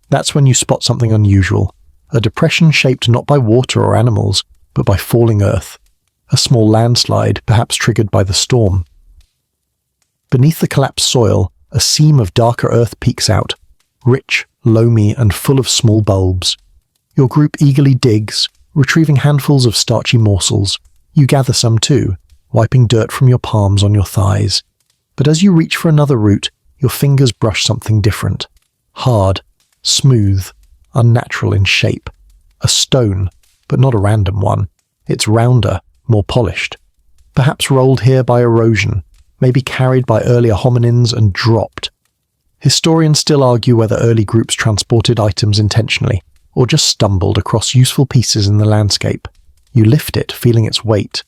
That's when you spot something unusual. A depression shaped not by water or animals, but by falling earth. A small landslide, perhaps triggered by the storm. Beneath the collapsed soil, a seam of darker earth peeks out, rich, loamy, and full of small bulbs. Your group eagerly digs, retrieving handfuls of starchy morsels. You gather some too, wiping dirt from your palms on your thighs. But as you reach for another root, your fingers brush something different. Hard, smooth, unnatural in shape. A stone, but not a random one. It's rounder, more polished. Perhaps rolled here by erosion, maybe carried by earlier hominins and dropped. Historians still argue whether early groups transported items intentionally, or just stumbled across useful pieces in the landscape. You lift it, feeling its weight.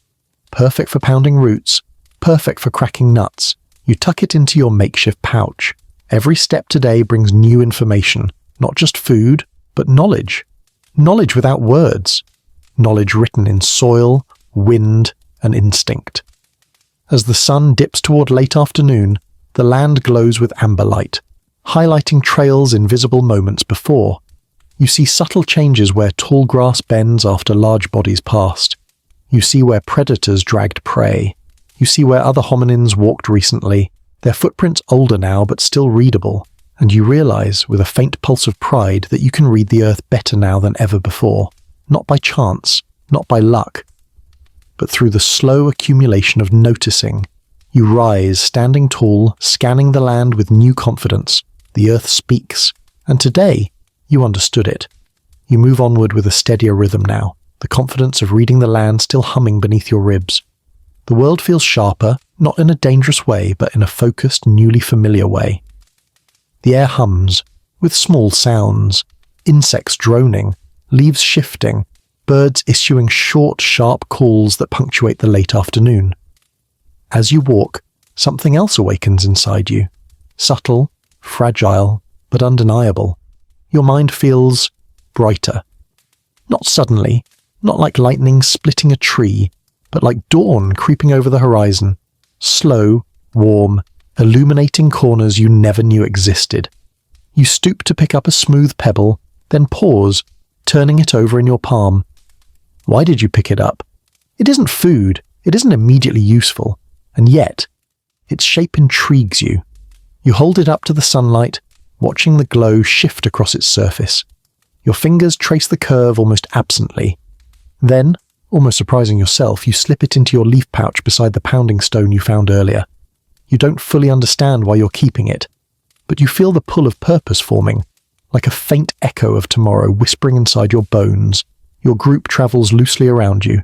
Perfect for pounding roots, perfect for cracking nuts. You tuck it into your makeshift pouch. Every step today brings new information, not just food, but knowledge. Knowledge without words. Knowledge written in soil, wind, and instinct. As the sun dips toward late afternoon, the land glows with amber light, highlighting trails in visible moments before. You see subtle changes where tall grass bends after large bodies passed. You see where predators dragged prey. You see where other hominins walked recently, their footprints older now but still readable, and you realize, with a faint pulse of pride, that you can read the earth better now than ever before. Not by chance, not by luck, but through the slow accumulation of noticing. You rise, standing tall, scanning the land with new confidence. The earth speaks, and today, you understood it. You move onward with a steadier rhythm now, the confidence of reading the land still humming beneath your ribs. The world feels sharper, not in a dangerous way, but in a focused, newly familiar way. The air hums, with small sounds, insects droning, leaves shifting, birds issuing short, sharp calls that punctuate the late afternoon. As you walk, something else awakens inside you. Subtle, fragile, but undeniable. Your mind feels brighter. Not suddenly, not like lightning splitting a tree, but like dawn creeping over the horizon. Slow, warm, illuminating corners you never knew existed. You stoop to pick up a smooth pebble, then pause, turning it over in your palm. Why did you pick it up? It isn't food, it isn't immediately useful, and yet, its shape intrigues you. You hold it up to the sunlight, watching the glow shift across its surface. Your fingers trace the curve almost absently. Then, almost surprising yourself, you slip it into your leaf pouch beside the pounding stone you found earlier. You don't fully understand why you're keeping it, but you feel the pull of purpose forming, like a faint echo of tomorrow whispering inside your bones. Your group travels loosely around you.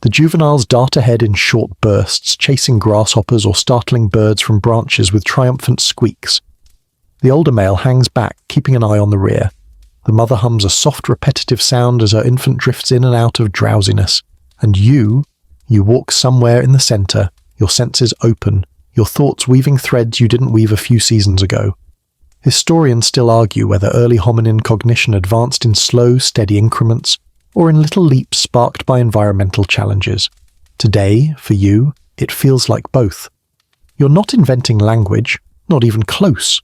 The juveniles dart ahead in short bursts, chasing grasshoppers or startling birds from branches with triumphant squeaks. The older male hangs back, keeping an eye on the rear. The mother hums a soft, repetitive sound as her infant drifts in and out of drowsiness. And you walk somewhere in the center, your senses open, your thoughts weaving threads you didn't weave a few seasons ago. Historians still argue whether early hominin cognition advanced in slow, steady increments, or in little leaps sparked by environmental challenges. Today, for you, it feels like both. You're not inventing language, not even close,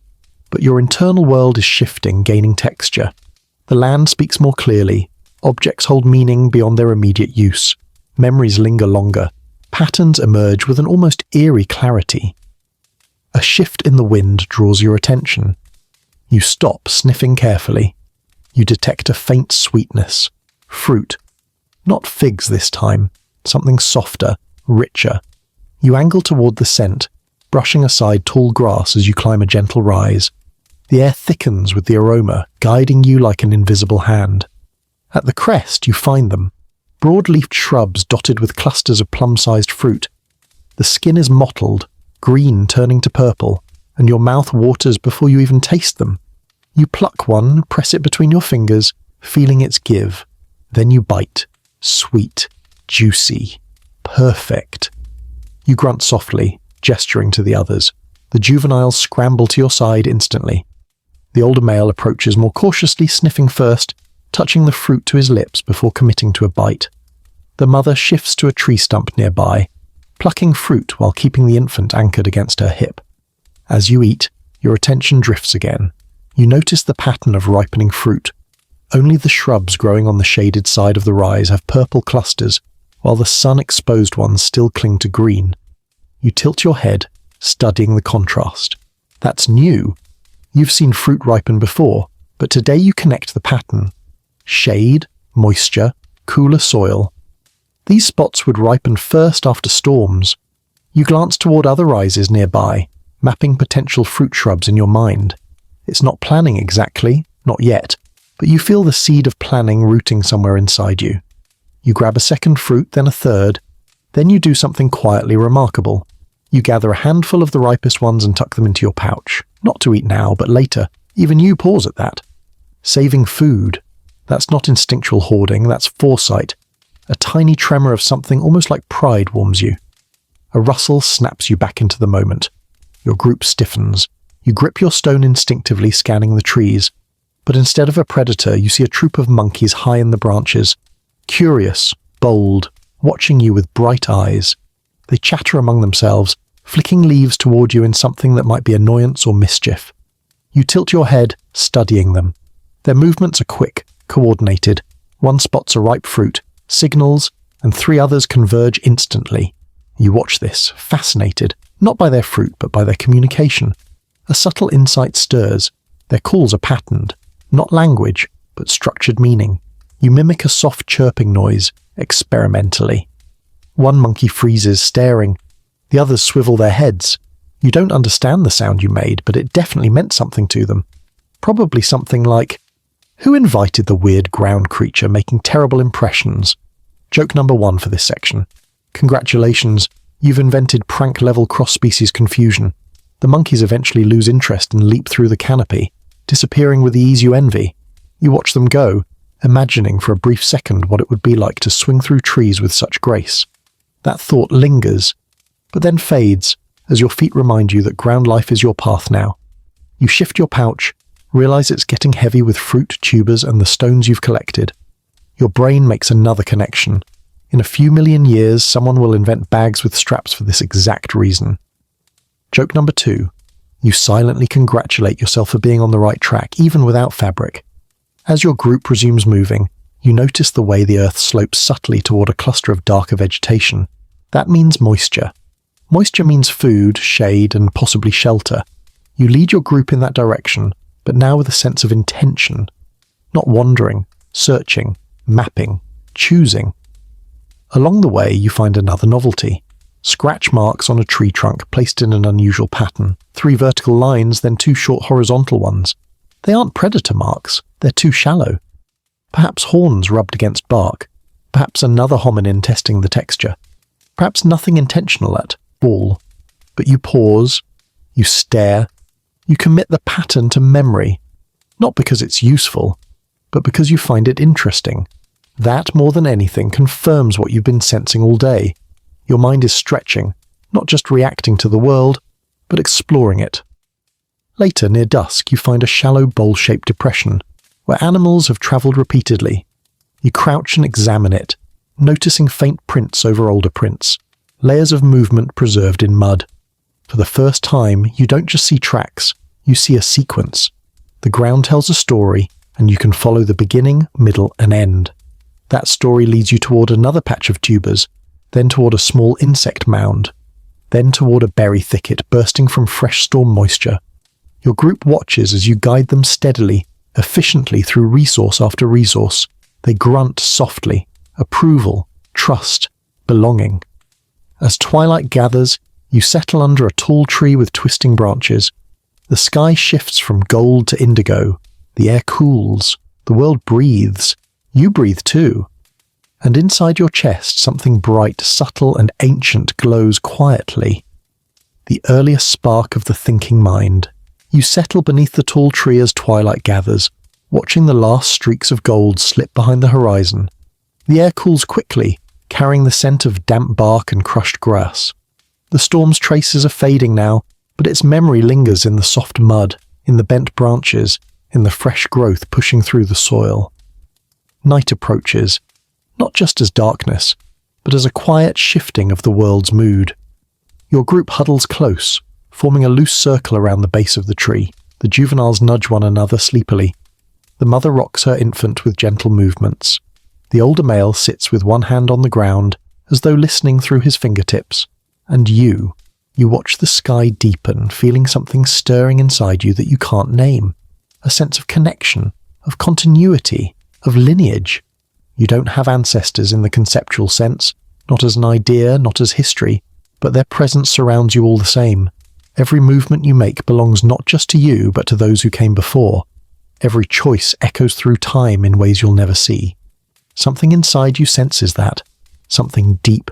but your internal world is shifting, gaining texture. The land speaks more clearly, objects hold meaning beyond their immediate use, memories linger longer, patterns emerge with an almost eerie clarity. A shift in the wind draws your attention. You stop, sniffing carefully. You detect a faint sweetness. Fruit. Not figs this time, something softer, richer. You angle toward the scent, brushing aside tall grass as you climb a gentle rise. The air thickens with the aroma, guiding you like an invisible hand. At the crest, you find them. Broad-leafed shrubs dotted with clusters of plum-sized fruit. The skin is mottled, green turning to purple, and your mouth waters before you even taste them. You pluck one, press it between your fingers, feeling its give. Then you bite. Sweet, juicy, perfect. You grunt softly, gesturing to the others. The juveniles scramble to your side instantly. The older male approaches more cautiously, sniffing first, touching the fruit to his lips before committing to a bite. The mother shifts to a tree stump nearby, plucking fruit while keeping the infant anchored against her hip. As you eat, your attention drifts again. You notice the pattern of ripening fruit. Only the shrubs growing on the shaded side of the rise have purple clusters, while the sun-exposed ones still cling to green. You tilt your head, studying the contrast. That's new. You've seen fruit ripen before, but today you connect the pattern. Shade, moisture, cooler soil. These spots would ripen first after storms. You glance toward other rises nearby, mapping potential fruit shrubs in your mind. It's not planning exactly, not yet, but you feel the seed of planning rooting somewhere inside you. You grab a second fruit, then a third. Then you do something quietly remarkable. You gather a handful of the ripest ones and tuck them into your pouch. Not to eat now, but later. Even you pause at that. Saving food. That's not instinctual hoarding, that's foresight. A tiny tremor of something almost like pride warms you. A rustle snaps you back into the moment. Your group stiffens. You grip your stone instinctively, scanning the trees. But instead of a predator, you see a troop of monkeys high in the branches. Curious, bold, watching you with bright eyes. They chatter among themselves, flicking leaves toward you in something that might be annoyance or mischief. You tilt your head, studying them. Their movements are quick, coordinated. One spots a ripe fruit, signals, and 3 others converge instantly. You watch this, fascinated, not by their fruit but by their communication. A subtle insight stirs. Their calls are patterned, not language, but structured meaning. You mimic a soft chirping noise, experimentally. One monkey freezes, staring. The others swivel their heads. You don't understand the sound you made, but it definitely meant something to them. Probably something like, "Who invited the weird ground creature making terrible impressions?" Joke number 1 for this section. Congratulations, you've invented prank-level cross-species confusion. The monkeys eventually lose interest and leap through the canopy, disappearing with the ease you envy. You watch them go, imagining for a brief second what it would be like to swing through trees with such grace. That thought lingers, but then fades as your feet remind you that ground life is your path now. You shift your pouch, realize it's getting heavy with fruit, tubers, and the stones you've collected. Your brain makes another connection. In a few million years, someone will invent bags with straps for this exact reason. Joke number 2. You silently congratulate yourself for being on the right track, even without fabric. As your group resumes moving, you notice the way the earth slopes subtly toward a cluster of darker vegetation. That means moisture. Moisture means food, shade, and possibly shelter. You lead your group in that direction, but now with a sense of intention. Not wandering, searching, mapping, choosing. Along the way, you find another novelty. Scratch marks on a tree trunk placed in an unusual pattern. 3 vertical lines, then 2 short horizontal ones. They aren't predator marks, they're too shallow. Perhaps horns rubbed against bark. Perhaps another hominin testing the texture. Perhaps nothing intentional at all. But you pause, you stare, you commit the pattern to memory. Not because it's useful, but because you find it interesting. That, more than anything, confirms what you've been sensing all day. Your mind is stretching, not just reacting to the world, but exploring it. Later, near dusk, you find a shallow bowl-shaped depression, where animals have travelled repeatedly. You crouch and examine it, noticing faint prints over older prints, layers of movement preserved in mud. For the first time, you don't just see tracks, you see a sequence. The ground tells a story, and you can follow the beginning, middle, and end. That story leads you toward another patch of tubers, then toward a small insect mound, then toward a berry thicket bursting from fresh storm moisture. Your group watches as you guide them steadily, efficiently through resource after resource. They grunt softly, approval, trust, belonging. As twilight gathers, you settle under a tall tree with twisting branches. The sky shifts from gold to indigo. The air cools. The world breathes. You breathe too. And inside your chest, something bright, subtle, and ancient glows quietly. The earliest spark of the thinking mind. You settle beneath the tall tree as twilight gathers, watching the last streaks of gold slip behind the horizon. The air cools quickly, carrying the scent of damp bark and crushed grass. The storm's traces are fading now, but its memory lingers in the soft mud, in the bent branches, in the fresh growth pushing through the soil. Night approaches, not just as darkness, but as a quiet shifting of the world's mood. Your group huddles close, forming a loose circle around the base of the tree. The juveniles nudge one another sleepily. The mother rocks her infant with gentle movements. The older male sits with one hand on the ground, as though listening through his fingertips. And you watch the sky deepen, feeling something stirring inside you that you can't name. A sense of connection, of continuity, of lineage. You don't have ancestors in the conceptual sense, not as an idea, not as history, but their presence surrounds you all the same. Every movement you make belongs not just to you, but to those who came before. Every choice echoes through time in ways you'll never see. Something inside you senses that. Something deep.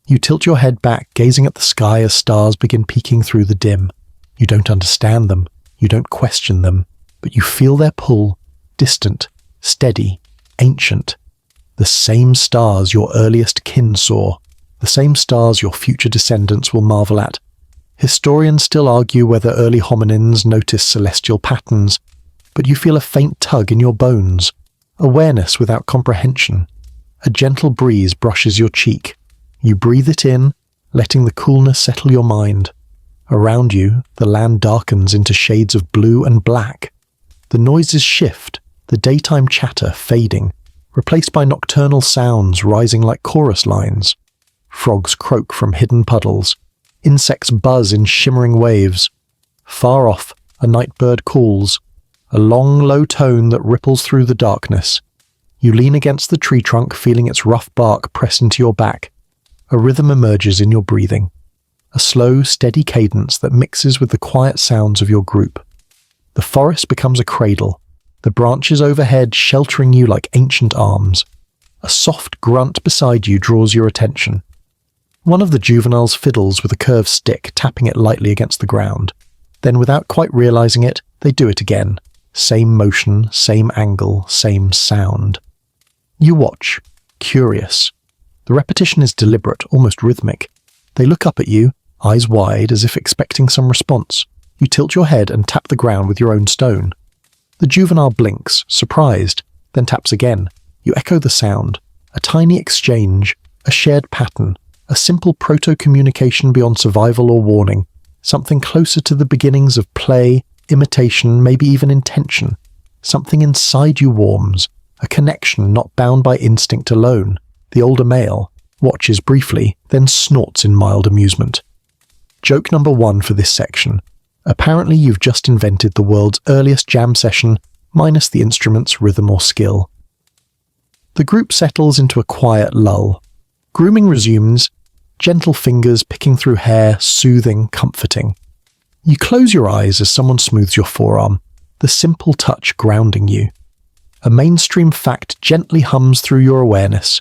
You tilt your head back, gazing at the sky as stars begin peeking through the dim. You don't understand them. You don't question them, but you feel their pull, distant, steady, ancient. The same stars your earliest kin saw, the same stars your future descendants will marvel at. Historians still argue whether early hominins noticed celestial patterns, but you feel a faint tug in your bones, awareness without comprehension. A gentle breeze brushes your cheek. You breathe it in, letting the coolness settle your mind. Around you, the land darkens into shades of blue and black. The noises shift, the daytime chatter fading, replaced by nocturnal sounds rising like chorus lines. Frogs croak from hidden puddles. Insects buzz in shimmering waves. Far off, a night bird calls, a long, low tone that ripples through the darkness. You lean against the tree trunk, feeling its rough bark press into your back. A rhythm emerges in your breathing, a slow, steady cadence that mixes with the quiet sounds of your group. The forest becomes a cradle, the branches overhead sheltering you like ancient arms. A soft grunt beside you draws your attention. One of the juveniles fiddles with a curved stick, tapping it lightly against the ground. Then, without quite realizing it, they do it again. Same motion, same angle, same sound. You watch, curious. The repetition is deliberate, almost rhythmic. They look up at you, eyes wide, as if expecting some response. You tilt your head and tap the ground with your own stone. The juvenile blinks, surprised, then taps again. You echo the sound. A tiny exchange, a shared pattern, a simple proto-communication beyond survival or warning, something closer to the beginnings of play, imitation, maybe even intention. Something inside you warms, a connection not bound by instinct alone. The older male watches briefly, then snorts in mild amusement. Joke number 1 for this section. Apparently you've just invented the world's earliest jam session, minus the instrument's rhythm or skill. The group settles into a quiet lull. Grooming resumes, gentle fingers picking through hair, soothing, comforting. You close your eyes as someone smooths your forearm, the simple touch grounding you. A mainstream fact gently hums through your awareness.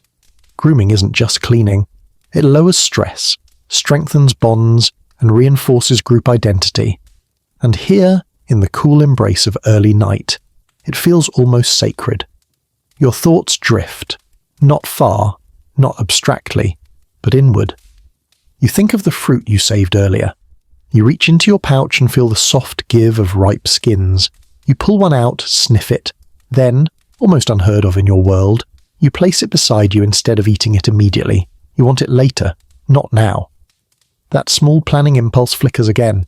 Grooming isn't just cleaning. It lowers stress, strengthens bonds, and reinforces group identity. And here, in the cool embrace of early night, it feels almost sacred. Your thoughts drift, not far, not abstractly, but inward. You think of the fruit you saved earlier. You reach into your pouch and feel the soft give of ripe skins. You pull one out, sniff it. Then, almost unheard of in your world, you place it beside you instead of eating it immediately. You want it later, not now. That small planning impulse flickers again.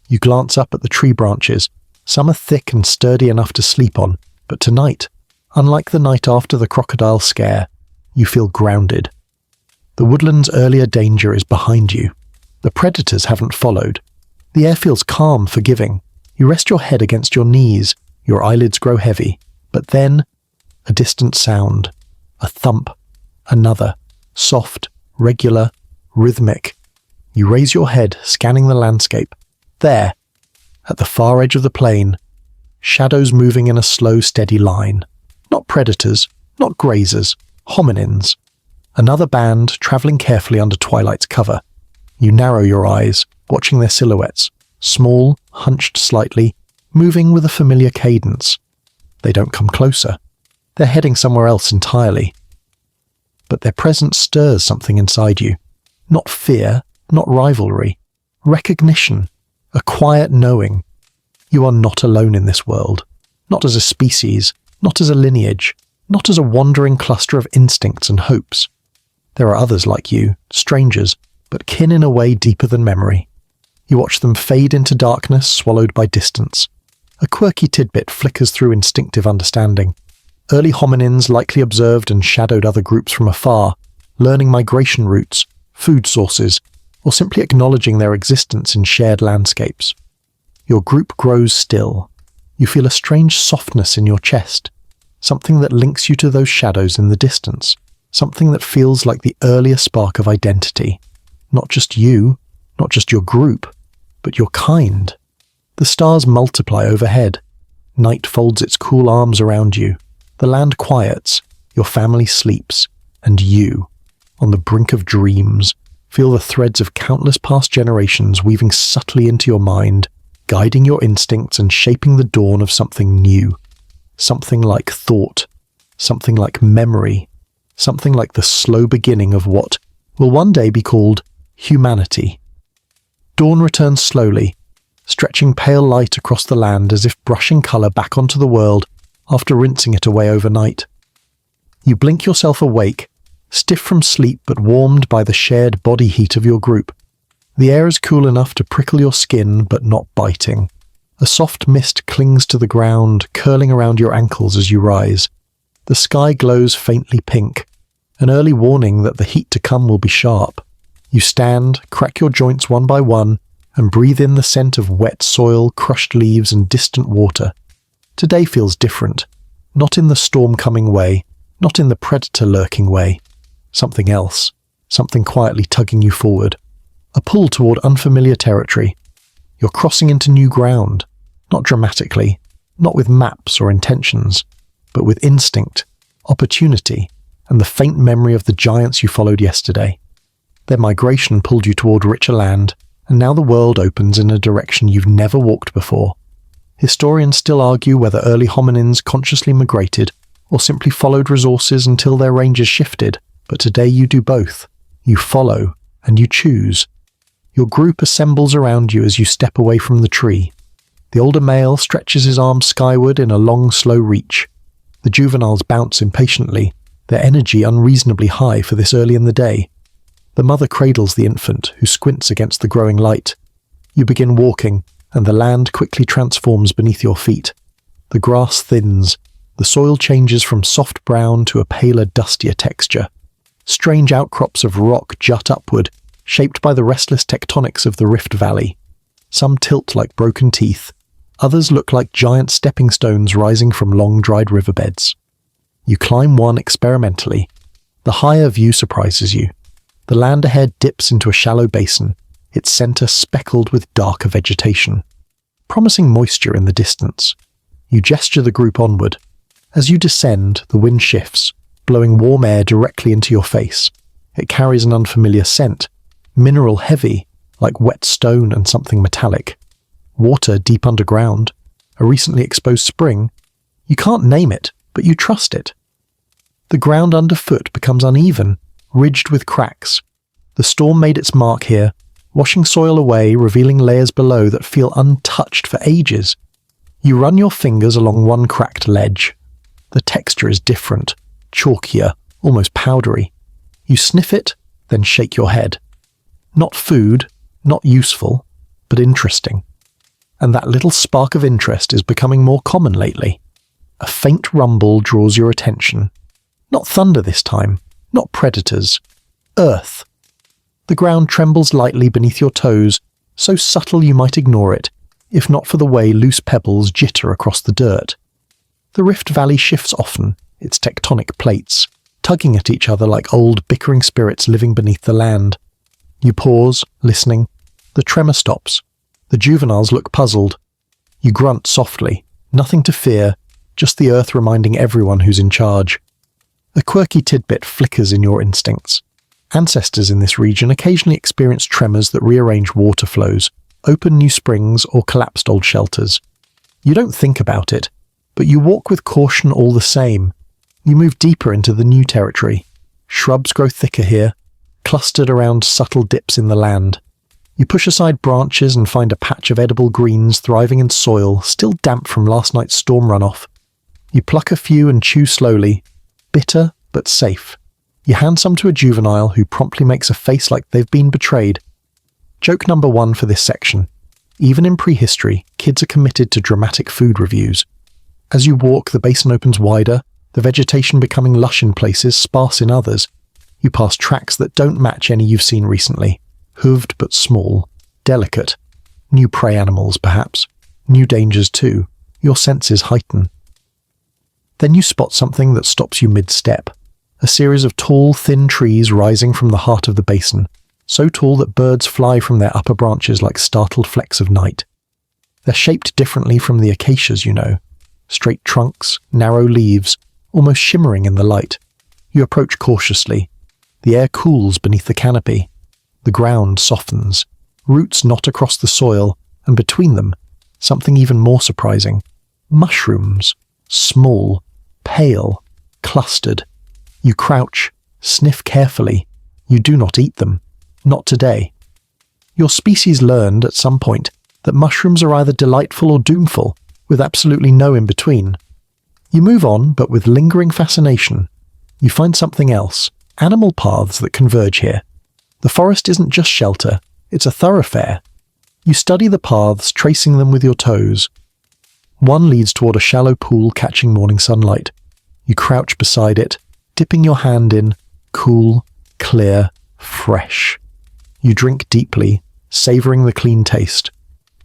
You glance up at the tree branches. Some are thick and sturdy enough to sleep on, but tonight, unlike the night after the crocodile scare, you feel grounded. The woodland's earlier danger is behind you. The predators haven't followed. The air feels calm, forgiving. You rest your head against your knees. Your eyelids grow heavy. But then, a distant sound. A thump. Another. Soft, regular, rhythmic. You raise your head, scanning the landscape. There, at the far edge of the plain, shadows moving in a slow, steady line. Not predators, not grazers, hominins. Another band travelling carefully under twilight's cover. You narrow your eyes, watching their silhouettes, small, hunched slightly, moving with a familiar cadence. They don't come closer. They're heading somewhere else entirely. But their presence stirs something inside you. Not fear, not rivalry. Recognition. A quiet knowing. You are not alone in this world. Not as a species, not as a lineage, not as a wandering cluster of instincts and hopes. There are others like you, strangers, but kin in a way deeper than memory. You watch them fade into darkness, swallowed by distance. A quirky tidbit flickers through instinctive understanding. Early hominins likely observed and shadowed other groups from afar, learning migration routes, food sources, or simply acknowledging their existence in shared landscapes. Your group grows still. You feel a strange softness in your chest, something that links you to those shadows in the distance, something that feels like the earlier spark of identity. Not just you, not just your group, but your kind. The stars multiply overhead. Night folds its cool arms around you. The land quiets, your family sleeps, and you, on the brink of dreams, feel the threads of countless past generations weaving subtly into your mind, guiding your instincts and shaping the dawn of something new. Something like thought, something like memory, something like the slow beginning of what will one day be called humanity. Dawn returns slowly, stretching pale light across the land as if brushing colour back onto the world after rinsing it away overnight. You blink yourself awake, stiff from sleep but warmed by the shared body heat of your group. The air is cool enough to prickle your skin but not biting. A soft mist clings to the ground, curling around your ankles as you rise. The sky glows faintly pink, an early warning that the heat to come will be sharp. You stand, crack your joints one by one, and breathe in the scent of wet soil, crushed leaves, and distant water. Today feels different. Not in the storm-coming way, not in the predator-lurking way. Something else. Something quietly tugging you forward. A pull toward unfamiliar territory. You're crossing into new ground. Not dramatically, not with maps or intentions, but with instinct, opportunity, and the faint memory of the giants you followed yesterday. Their migration pulled you toward richer land, and now the world opens in a direction you've never walked before. Historians still argue whether early hominins consciously migrated or simply followed resources until their ranges shifted, but today you do both. You follow, and you choose. Your group assembles around you as you step away from the tree. The older male stretches his arms skyward in a long, slow reach. The juveniles bounce impatiently, their energy unreasonably high for this early in the day. The mother cradles the infant, who squints against the growing light. You begin walking, and the land quickly transforms beneath your feet. The grass thins. The soil changes from soft brown to a paler, dustier texture. Strange outcrops of rock jut upward, shaped by the restless tectonics of the Rift Valley. Some tilt like broken teeth. Others look like giant stepping stones rising from long-dried riverbeds. You climb one experimentally. The higher view surprises you. The land ahead dips into a shallow basin, its centre speckled with darker vegetation, promising moisture in the distance. You gesture the group onward. As you descend, the wind shifts, blowing warm air directly into your face. It carries an unfamiliar scent, mineral heavy, like wet stone and something metallic. Water deep underground, a recently exposed spring. You can't name it, but you trust it. The ground underfoot becomes uneven, ridged with cracks. The storm made its mark here, washing soil away, revealing layers below that feel untouched for ages. You run your fingers along one cracked ledge. The texture is different, chalkier, almost powdery. You sniff it, then shake your head. Not food, not useful, but interesting. And that little spark of interest is becoming more common lately. A faint rumble draws your attention. Not thunder this time, not predators. Earth. The ground trembles lightly beneath your toes, so subtle you might ignore it, if not for the way loose pebbles jitter across the dirt. The Rift Valley shifts often, its tectonic plates, tugging at each other like old bickering spirits living beneath the land. You pause, listening. The tremor stops. The juveniles look puzzled. You grunt softly, nothing to fear, just the earth reminding everyone who's in charge. A quirky tidbit flickers in your instincts. Ancestors in this region occasionally experience tremors that rearrange water flows, open new springs, or collapsed old shelters. You don't think about it, but you walk with caution all the same. You move deeper into the new territory. Shrubs grow thicker here, clustered around subtle dips in the land. You push aside branches and find a patch of edible greens thriving in soil, still damp from last night's storm runoff. You pluck a few and chew slowly, bitter but safe. You hand some to a juvenile who promptly makes a face like they've been betrayed. Joke number 1 for this section. Even in prehistory, kids are committed to dramatic food reviews. As you walk, the basin opens wider, the vegetation becoming lush in places, sparse in others. You pass tracks that don't match any you've seen recently. Hooved but small, delicate. New prey animals, perhaps. New dangers too. Your senses heighten. Then you spot something that stops you mid-step. A series of tall, thin trees rising from the heart of the basin, so tall that birds fly from their upper branches like startled flecks of night. They're shaped differently from the acacias you know. Straight trunks, narrow leaves, almost shimmering in the light. You approach cautiously. The air cools beneath the canopy. The ground softens. Roots knot across the soil, and between them, something even more surprising. Mushrooms. Small, pale, clustered. You crouch, sniff carefully. You do not eat them. Not today. Your species learned at some point that mushrooms are either delightful or doomful, with absolutely no in-between. You move on, but with lingering fascination. You find something else, animal paths that converge here. The forest isn't just shelter, it's a thoroughfare. You study the paths, tracing them with your toes. One leads toward a shallow pool catching morning sunlight. You crouch beside it, dipping your hand in, cool, clear, fresh. You drink deeply, savoring the clean taste.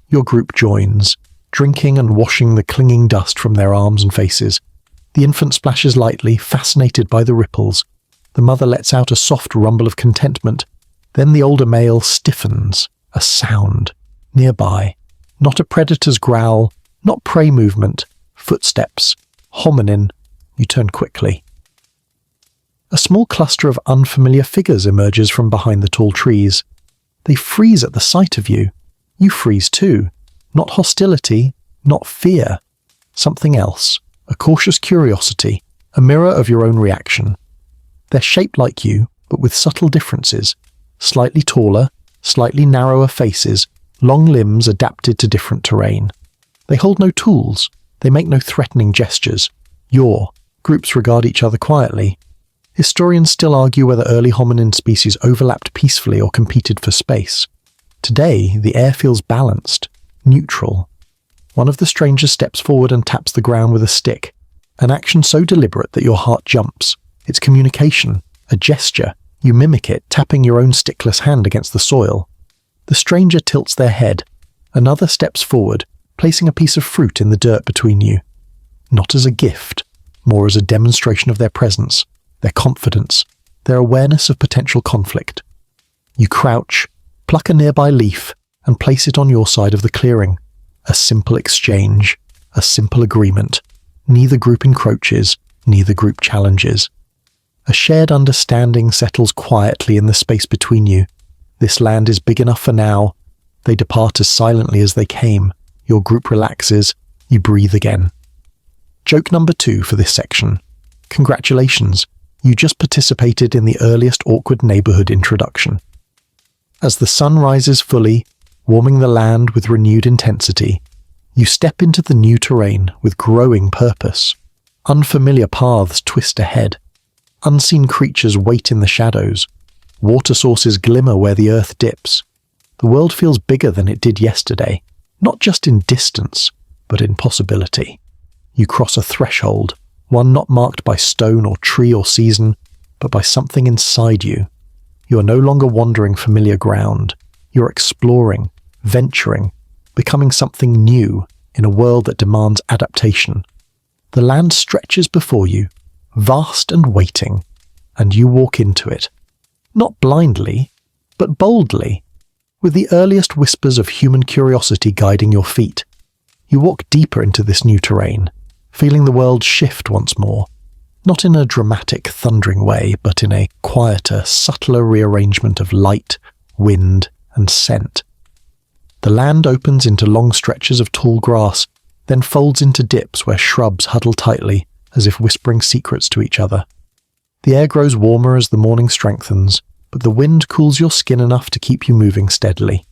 Your group joins, drinking and washing the clinging dust from their arms and faces. The infant splashes lightly, fascinated by the ripples. The mother lets out a soft rumble of contentment. Then the older male stiffens, a sound. Nearby, not a predator's growl, not prey movement, footsteps, hominin. You turn quickly. A small cluster of unfamiliar figures emerges from behind the tall trees. They freeze at the sight of you. You freeze too. Not hostility, not fear. Something else, a cautious curiosity, a mirror of your own reaction. They're shaped like you, but with subtle differences. Slightly taller, slightly narrower faces, long limbs adapted to different terrain. They hold no tools. They make no threatening gestures. Groups regard each other quietly. Historians still argue whether early hominin species overlapped peacefully or competed for space. Today, the air feels balanced, neutral. One of the strangers steps forward and taps the ground with a stick, an action so deliberate that your heart jumps. It's communication, a gesture. You mimic it, tapping your own stickless hand against the soil. The stranger tilts their head. Another steps forward, placing a piece of fruit in the dirt between you. Not as a gift, more as a demonstration of their presence, their confidence, their awareness of potential conflict. You crouch, pluck a nearby leaf, and place it on your side of the clearing. A simple exchange, a simple agreement. Neither group encroaches, neither group challenges. A shared understanding settles quietly in the space between you. This land is big enough for now. They depart as silently as they came. Your group relaxes. You breathe again. Joke number 2 for this section. Congratulations, you just participated in the earliest awkward neighborhood introduction. As the sun rises fully, warming the land with renewed intensity, you step into the new terrain with growing purpose. Unfamiliar paths twist ahead. Unseen creatures wait in the shadows. Water sources glimmer where the earth dips. The world feels bigger than it did yesterday, not just in distance, but in possibility. You cross a threshold, one not marked by stone or tree or season, but by something inside you. You are no longer wandering familiar ground. You're exploring, venturing, becoming something new in a world that demands adaptation. The land stretches before you, vast and waiting, and you walk into it. Not blindly, but boldly, with the earliest whispers of human curiosity guiding your feet. You walk deeper into this new terrain, feeling the world shift once more, not in a dramatic, thundering way, but in a quieter, subtler rearrangement of light, wind, and scent. The land opens into long stretches of tall grass, then folds into dips where shrubs huddle tightly, as if whispering secrets to each other. The air grows warmer as the morning strengthens, but the wind cools your skin enough to keep you moving steadily.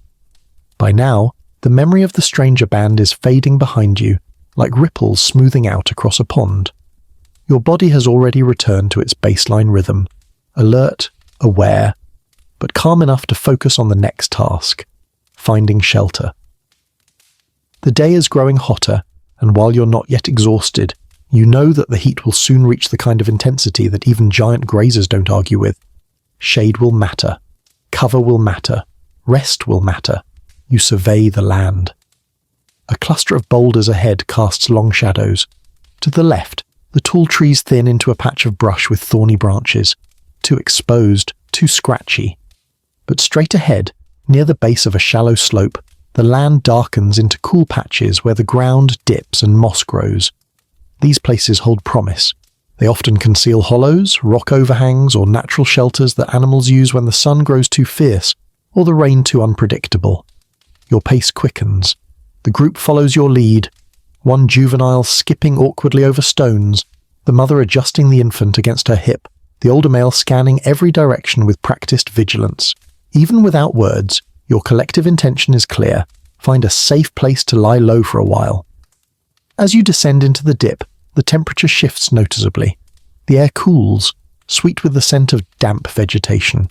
By now, the memory of the stranger band is fading behind you, like ripples smoothing out across a pond. Your body has already returned to its baseline rhythm, alert, aware, but calm enough to focus on the next task, finding shelter. The day is growing hotter, and while you're not yet exhausted, you know that the heat will soon reach the kind of intensity that even giant grazers don't argue with. Shade will matter, cover will matter, rest will matter. You survey the land. A cluster of boulders ahead casts long shadows. To the left, the tall trees thin into a patch of brush with thorny branches, too exposed, too scratchy. But straight ahead, near the base of a shallow slope, the land darkens into cool patches where the ground dips and moss grows. These places hold promise. They often conceal hollows, rock overhangs, or natural shelters that animals use when the sun grows too fierce or the rain too unpredictable. Your pace quickens. The group follows your lead, one juvenile skipping awkwardly over stones, the mother adjusting the infant against her hip, the older male scanning every direction with practiced vigilance. Even without words, your collective intention is clear. Find a safe place to lie low for a while. As you descend into the dip, the temperature shifts noticeably. The air cools, sweet with the scent of damp vegetation.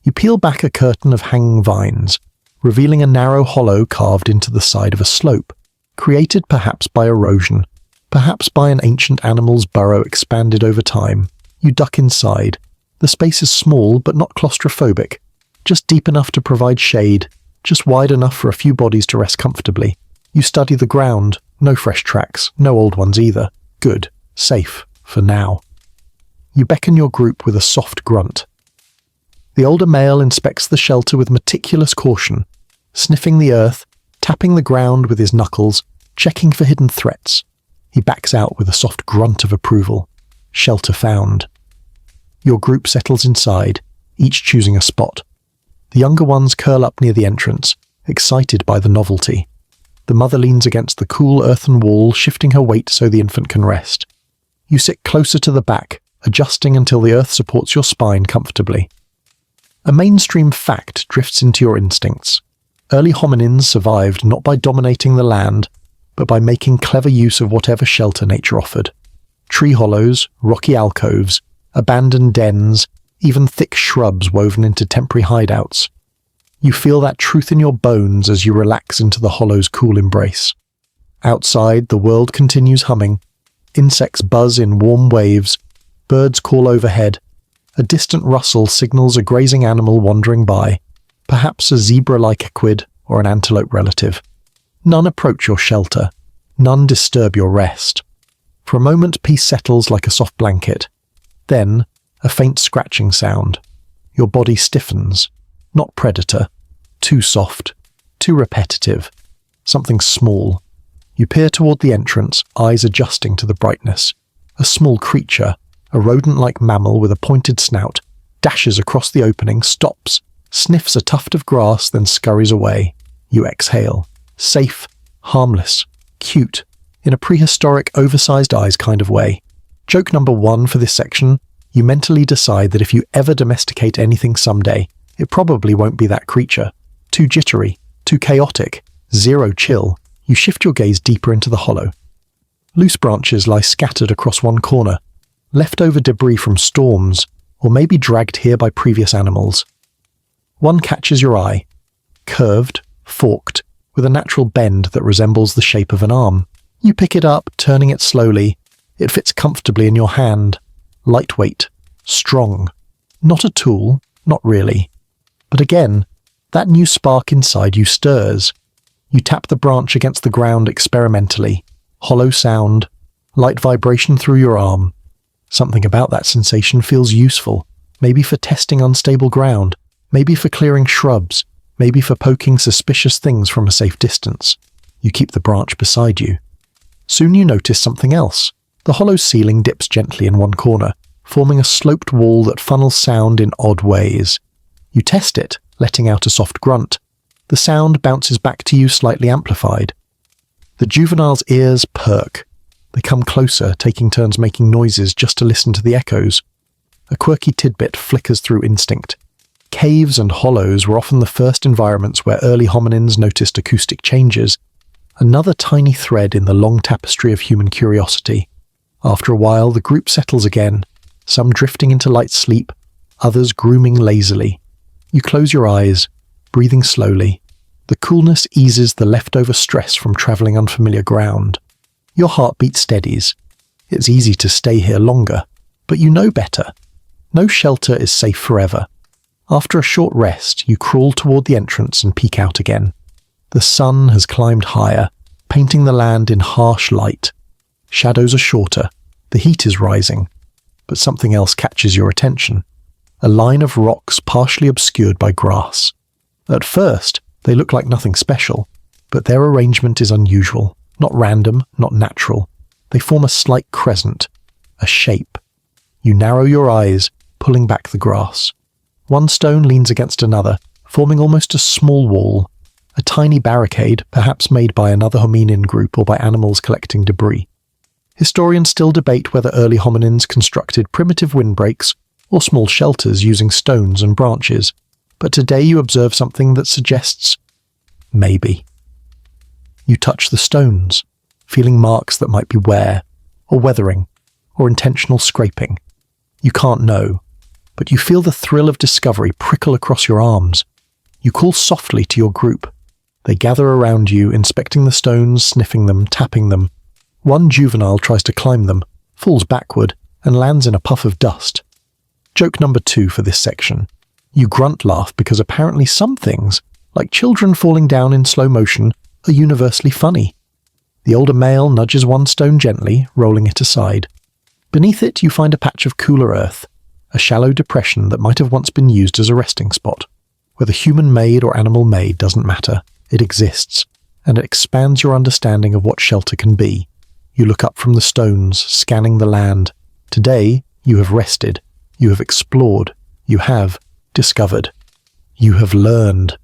You peel back a curtain of hanging vines, revealing a narrow hollow carved into the side of a slope, created perhaps by erosion, perhaps by an ancient animal's burrow expanded over time. You duck inside. The space is small but not claustrophobic, just deep enough to provide shade, just wide enough for a few bodies to rest comfortably. You study the ground. No fresh tracks, no old ones either. Good. Safe. For now. You beckon your group with a soft grunt. The older male inspects the shelter with meticulous caution, sniffing the earth, tapping the ground with his knuckles, checking for hidden threats. He backs out with a soft grunt of approval. Shelter found. Your group settles inside, each choosing a spot. The younger ones curl up near the entrance, excited by the novelty. The mother leans against the cool earthen wall, shifting her weight so the infant can rest. You sit closer to the back, adjusting until the earth supports your spine comfortably. A mainstream fact drifts into your instincts. Early hominins survived not by dominating the land, but by making clever use of whatever shelter nature offered. Tree hollows, rocky alcoves, abandoned dens, even thick shrubs woven into temporary hideouts. You feel that truth in your bones as you relax into the hollow's cool embrace. Outside, the world continues humming. Insects buzz in warm waves. Birds call overhead. A distant rustle signals a grazing animal wandering by, perhaps a zebra-like equid or an antelope relative. None approach your shelter. None disturb your rest. For a moment, peace settles like a soft blanket. Then, a faint scratching sound. Your body stiffens. Not predator. Too soft. Too repetitive. Something small. You peer toward the entrance, eyes adjusting to the brightness. A small creature, a rodent-like mammal with a pointed snout, dashes across the opening, stops, sniffs a tuft of grass, then scurries away. You exhale. Safe, harmless, cute, in a prehistoric, oversized eyes kind of way. Joke number 1 for this section, you mentally decide that if you ever domesticate anything someday, it probably won't be that creature. Too jittery, too chaotic, zero chill. You shift your gaze deeper into the hollow. Loose branches lie scattered across one corner, leftover debris from storms, or maybe dragged here by previous animals. One catches your eye, curved, forked, with a natural bend that resembles the shape of an arm. You pick it up, turning it slowly. It fits comfortably in your hand. Lightweight, strong. Not a tool, not really. But again, that new spark inside you stirs. You tap the branch against the ground experimentally. Hollow sound, light vibration through your arm. Something about that sensation feels useful. Maybe for testing unstable ground. Maybe for clearing shrubs. Maybe for poking suspicious things from a safe distance. You keep the branch beside you. Soon you notice something else. The hollow ceiling dips gently in one corner, forming a sloped wall that funnels sound in odd ways. You test it, letting out a soft grunt. The sound bounces back to you slightly amplified. The juvenile's ears perk. They come closer, taking turns making noises just to listen to the echoes. A quirky tidbit flickers through instinct. Caves and hollows were often the first environments where early hominins noticed acoustic changes. Another tiny thread in the long tapestry of human curiosity. After a while, the group settles again, some drifting into light sleep, others grooming lazily. You close your eyes, breathing slowly. The coolness eases the leftover stress from traveling unfamiliar ground. Your heartbeat steadies. It's easy to stay here longer, but you know better. No shelter is safe forever. After a short rest, you crawl toward the entrance and peek out again. The sun has climbed higher, painting the land in harsh light. Shadows are shorter. The heat is rising. But something else catches your attention. A line of rocks partially obscured by grass. At first, they look like nothing special, but their arrangement is unusual. Not random, not natural. They form a slight crescent, a shape. You narrow your eyes, pulling back the grass. One stone leans against another, forming almost a small wall. a tiny barricade, perhaps made by another hominin group or by animals collecting debris. Historians still debate whether early hominins constructed primitive windbreaks or small shelters using stones and branches, but today you observe something that suggests maybe. You touch the stones, feeling marks that might be wear, or weathering, or intentional scraping. You can't know, but you feel the thrill of discovery prickle across your arms. You call softly to your group. They gather around you, inspecting the stones, sniffing them, tapping them. One juvenile tries to climb them, falls backward, and lands in a puff of dust. Joke number 2 for this section. You grunt laugh because apparently some things, like children falling down in slow motion, are universally funny. The older male nudges one stone gently, rolling it aside. Beneath it you find a patch of cooler earth, a shallow depression that might have once been used as a resting spot. Whether human-made or animal-made doesn't matter. It exists, and it expands your understanding of what shelter can be. You look up from the stones, scanning the land. Today, you have rested. You have explored. You have discovered. You have learned.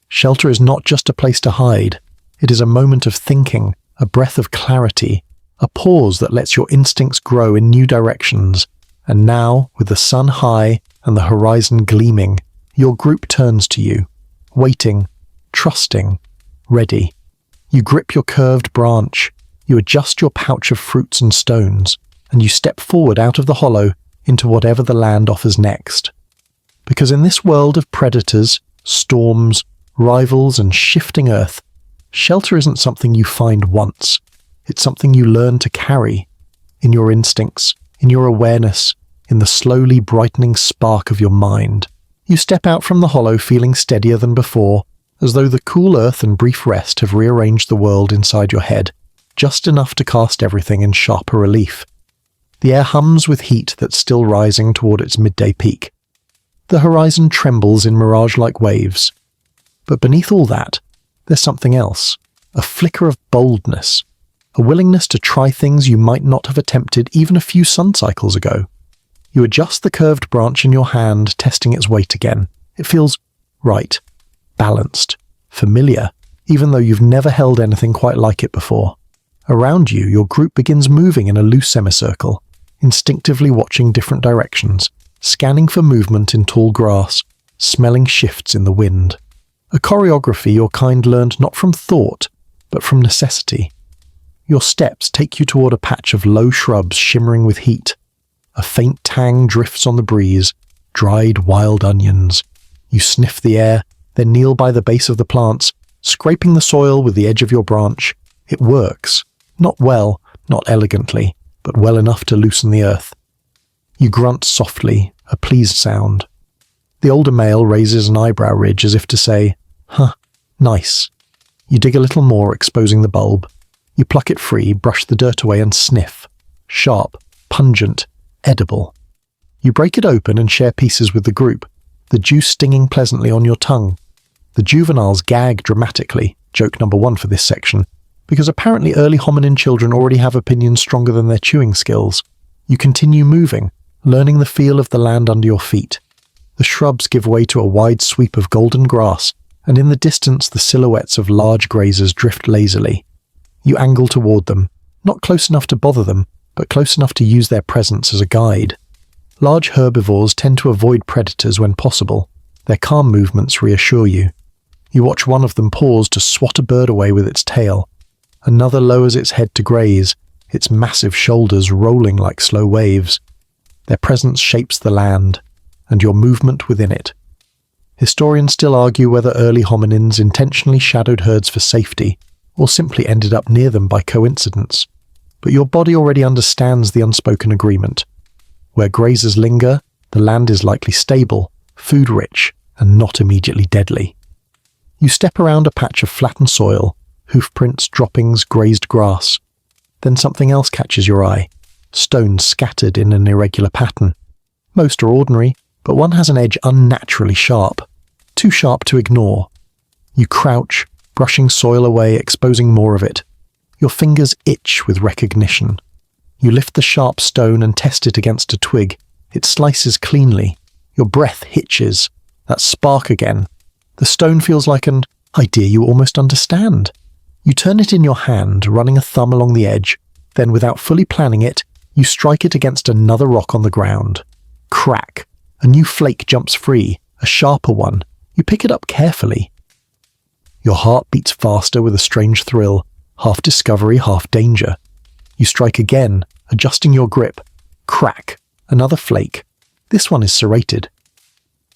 Shelter is not just a place to hide. It is a moment of thinking, a breath of clarity, a pause that lets your instincts grow in new directions. And now, with the sun high and the horizon gleaming, your group turns to you, waiting, trusting, ready. You grip your curved branch, you adjust your pouch of fruits and stones, and you step forward out of the hollow into whatever the land offers next. Because in this world of predators, storms, rivals, and shifting earth, shelter isn't something you find once. It's something you learn to carry, in your instincts, in your awareness, in the slowly brightening spark of your mind. You step out from the hollow feeling steadier than before, as though the cool earth and brief rest have rearranged the world inside your head, just enough to cast everything in sharper relief. The air hums with heat that's still rising toward its midday peak. The horizon trembles in mirage-like waves. But beneath all that, there's something else, a flicker of boldness, a willingness to try things you might not have attempted even a few sun cycles ago. You adjust the curved branch in your hand, testing its weight again. It feels right, balanced, familiar, even though you've never held anything quite like it before. Around you, your group begins moving in a loose semicircle, instinctively watching different directions, scanning for movement in tall grass, smelling shifts in the wind. A choreography your kind learned not from thought, but from necessity. Your steps take you toward a patch of low shrubs shimmering with heat. A faint tang drifts on the breeze, dried wild onions. You sniff the air, then kneel by the base of the plants, scraping the soil with the edge of your branch. It works. Not well, not elegantly, but well enough to loosen the earth. You grunt softly, a pleased sound. The older male raises an eyebrow ridge as if to say, nice. You dig a little more, exposing the bulb. You pluck it free, brush the dirt away and sniff. Sharp, pungent, edible. You break it open and share pieces with the group, the juice stinging pleasantly on your tongue. The juveniles gag dramatically, joke number 1 for this section, because apparently early hominin children already have opinions stronger than their chewing skills. You continue moving, learning the feel of the land under your feet. The shrubs give way to a wide sweep of golden grass, and in the distance the silhouettes of large grazers drift lazily. You angle toward them, not close enough to bother them, but close enough to use their presence as a guide. Large herbivores tend to avoid predators when possible. Their calm movements reassure you. You watch one of them pause to swat a bird away with its tail. Another lowers its head to graze, its massive shoulders rolling like slow waves. Their presence shapes the land, and your movement within it. Historians still argue whether early hominins intentionally shadowed herds for safety, or simply ended up near them by coincidence. But your body already understands the unspoken agreement. Where grazers linger, the land is likely stable, food-rich, and not immediately deadly. You step around a patch of flattened soil, hoofprints, droppings, grazed grass. Then something else catches your eye, stones scattered in an irregular pattern. Most are ordinary, but one has an edge unnaturally sharp, too sharp to ignore. You crouch, brushing soil away, exposing more of it. Your fingers itch with recognition. You lift the sharp stone and test it against a twig. It slices cleanly. Your breath hitches. That spark again. The stone feels like an idea you almost understand. You turn it in your hand, running a thumb along the edge, then without fully planning it, you strike it against another rock on the ground. Crack! A new flake jumps free, a sharper one. You pick it up carefully. Your heart beats faster with a strange thrill, half discovery, half danger. You strike again, adjusting your grip. Crack! Another flake. This one is serrated.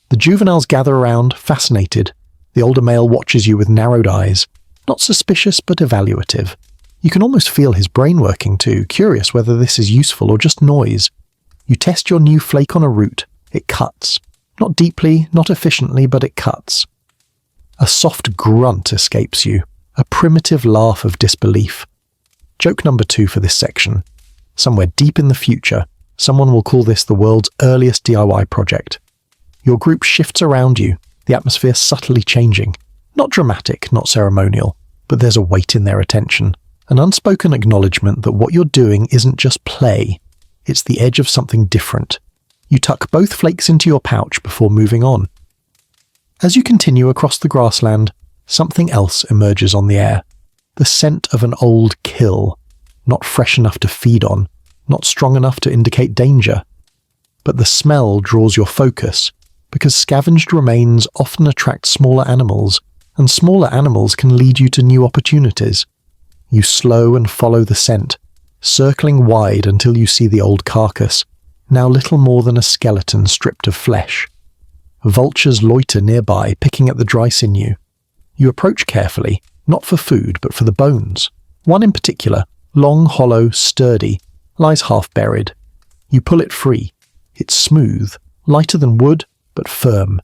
The juveniles gather around, fascinated. The older male watches you with narrowed eyes, not suspicious but evaluative. You can almost feel his brain working too, curious whether this is useful or just noise. You test your new flake on a root. It cuts. Not deeply, not efficiently, but it cuts. A soft grunt escapes you, a primitive laugh of disbelief. Joke number 2 for this section. Somewhere deep in the future, someone will call this the world's earliest DIY project. Your group shifts around you, the atmosphere subtly changing. Not dramatic, not ceremonial, but there's a weight in their attention. An unspoken acknowledgement that what you're doing isn't just play, it's the edge of something different. You tuck both flakes into your pouch before moving on. As you continue across the grassland, something else emerges on the air. The scent of an old kill, not fresh enough to feed on, not strong enough to indicate danger. But the smell draws your focus, because scavenged remains often attract smaller animals, and smaller animals can lead you to new opportunities. You slow and follow the scent, circling wide until you see the old carcass, now little more than a skeleton stripped of flesh. Vultures loiter nearby, picking at the dry sinew. You approach carefully, not for food, but for the bones. One in particular, long, hollow, sturdy, lies half buried. You pull it free. It's smooth, lighter than wood, but firm.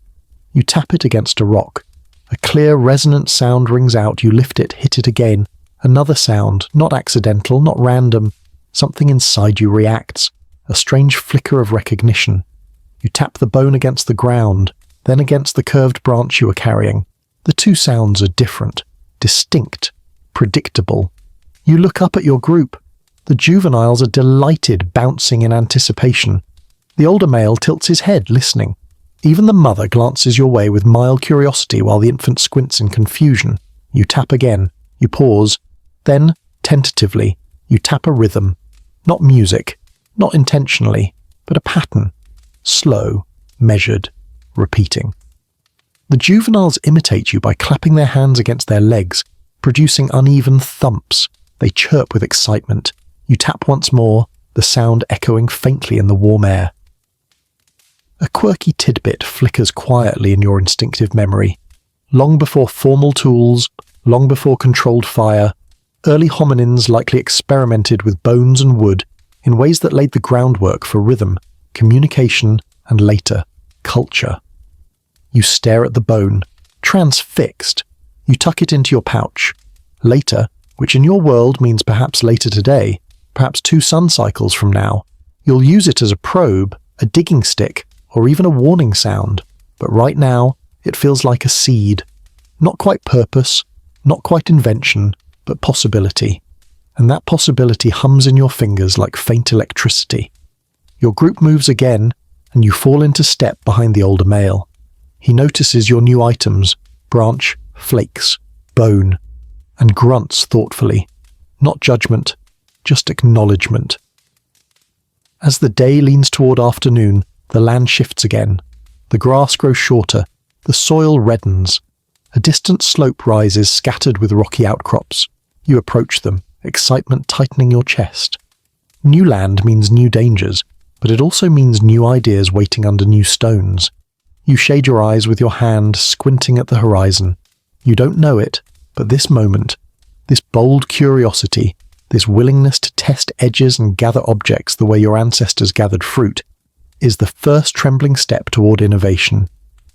You tap it against a rock. A clear, resonant sound rings out. You lift it, hit it again. Another sound, not accidental, not random. Something inside you reacts. A strange flicker of recognition. You tap the bone against the ground, then against the curved branch you are carrying. The two sounds are different, distinct, predictable. You look up at your group. The juveniles are delighted, bouncing in anticipation. The older male tilts his head, listening. Even the mother glances your way with mild curiosity while the infant squints in confusion. You tap again. You pause. Then, tentatively, you tap a rhythm. Not music, not intentionally, but a pattern. Slow, measured, repeating. The juveniles imitate you by clapping their hands against their legs, producing uneven thumps. They chirp with excitement. You tap once more, the sound echoing faintly in the warm air. A quirky tidbit flickers quietly in your instinctive memory. Long before formal tools, long before controlled fire, early hominins likely experimented with bones and wood in ways that laid the groundwork for rhythm, communication, and later, culture. You stare at the bone, transfixed. You tuck it into your pouch. Later, which in your world means perhaps later today, perhaps 2 sun cycles from now, you'll use it as a probe, a digging stick, or even a warning sound. But right now, it feels like a seed. Not quite purpose, not quite invention, but possibility. And that possibility hums in your fingers like faint electricity. Your group moves again, and you fall into step behind the older male. He notices your new items, branch, flakes, bone, and grunts thoughtfully. Not judgment, just acknowledgement. As the day leans toward afternoon, the land shifts again. The grass grows shorter, the soil reddens. A distant slope rises, scattered with rocky outcrops. You approach them, excitement tightening your chest. New land means new dangers, but it also means new ideas waiting under new stones. You shade your eyes with your hand, squinting at the horizon. You don't know it, but this moment, this bold curiosity, this willingness to test edges and gather objects the way your ancestors gathered fruit, is the first trembling step toward innovation.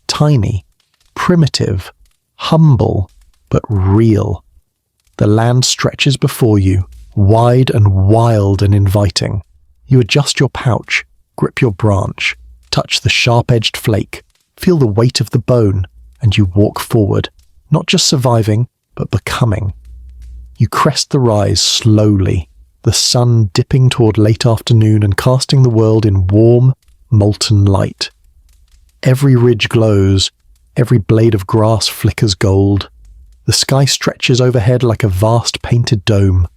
Tiny, primitive, humble, but real. The land stretches before you, wide and wild and inviting. You adjust your pouch, grip your branch, touch the sharp-edged flake, feel the weight of the bone, and you walk forward, not just surviving, but becoming. You crest the rise slowly, the sun dipping toward late afternoon and casting the world in warm, molten light. Every ridge glows, every blade of grass flickers gold. The sky stretches overhead like a vast painted dome,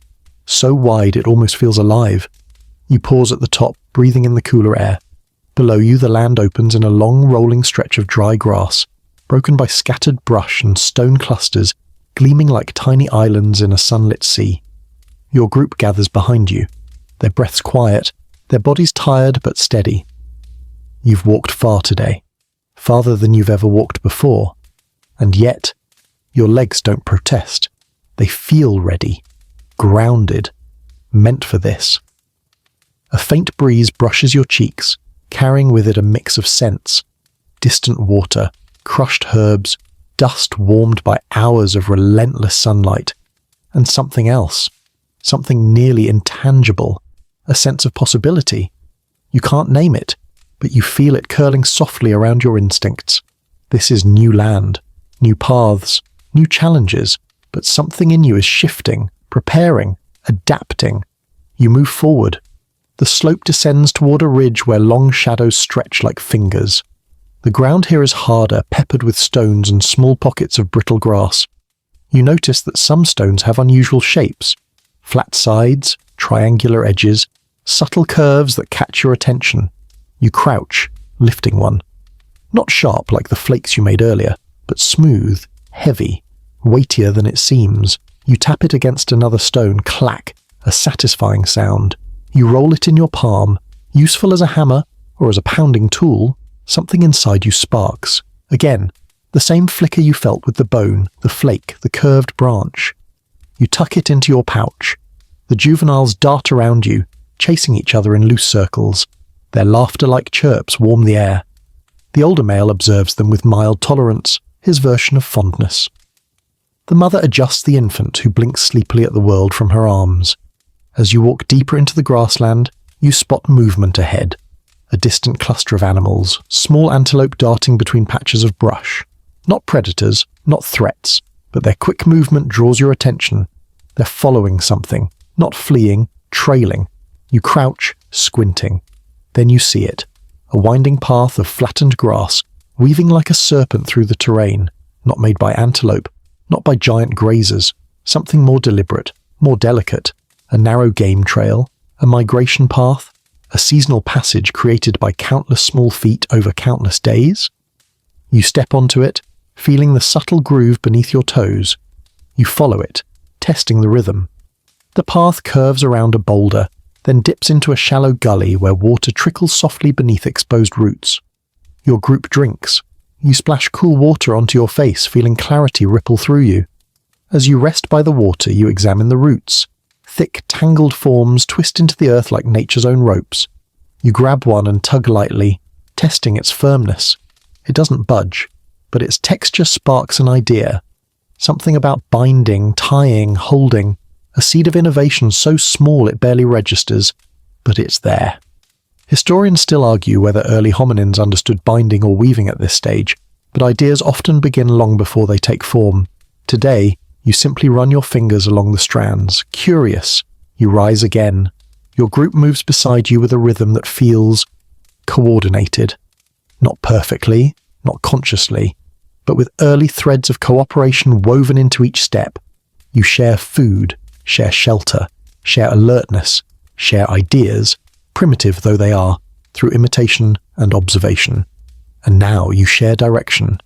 so wide it almost feels alive. You pause at the top, breathing in the cooler air. Below you, the land opens in a long rolling stretch of dry grass, broken by scattered brush and stone clusters gleaming like tiny islands in a sunlit sea. Your group gathers behind you, their breaths quiet, their bodies tired but steady. You've walked far today, farther than you've ever walked before, and yet your legs don't protest. They feel ready, grounded, meant for this. A faint breeze brushes your cheeks, carrying with it a mix of scents: distant water, crushed herbs, dust warmed by hours of relentless sunlight, and something else, something nearly intangible, a sense of possibility. You can't name it, but you feel it curling softly around your instincts. This is new land, new paths, new challenges, but something in you is shifting, preparing, adapting. You move forward. The slope descends toward a ridge where long shadows stretch like fingers. The ground here is harder, peppered with stones and small pockets of brittle grass. You notice that some stones have unusual shapes: flat sides, triangular edges, subtle curves that catch your attention. You crouch, lifting one. Not sharp like the flakes you made earlier, but smooth, heavy, weightier than it seems. You tap it against another stone, clack, a satisfying sound. You roll it in your palm, useful as a hammer or as a pounding tool. Something inside you sparks. Again, the same flicker you felt with the bone, the flake, the curved branch. You tuck it into your pouch. The juveniles dart around you, chasing each other in loose circles. Their laughter-like chirps warm the air. The older male observes them with mild tolerance, his version of fondness. The mother adjusts the infant, who blinks sleepily at the world from her arms. As you walk deeper into the grassland, you spot movement ahead. A distant cluster of animals, small antelope darting between patches of brush. Not predators, not threats, but their quick movement draws your attention. They're following something, not fleeing, trailing. You crouch, squinting. Then you see it, a winding path of flattened grass, weaving like a serpent through the terrain, not made by antelope, not by giant grazers, something more deliberate, more delicate, a narrow game trail, a migration path, a seasonal passage created by countless small feet over countless days. You step onto it, feeling the subtle groove beneath your toes. You follow it, testing the rhythm. The path curves around a boulder, then dips into a shallow gully where water trickles softly beneath exposed roots. Your group drinks. You splash cool water onto your face, feeling clarity ripple through you. As you rest by the water, you examine the roots. Thick, tangled forms twist into the earth like nature's own ropes. You grab one and tug lightly, testing its firmness. It doesn't budge, but its texture sparks an idea. Something about binding, tying, holding. A seed of innovation so small it barely registers, but it's there. Historians still argue whether early hominins understood binding or weaving at this stage, but ideas often begin long before they take form. Today, you simply run your fingers along the strands, curious. You rise again. Your group moves beside you with a rhythm that feels coordinated. Not perfectly, not consciously, but with early threads of cooperation woven into each step. You share food, share shelter, share alertness, share ideas, primitive though they are, through imitation and observation. And now you share direction.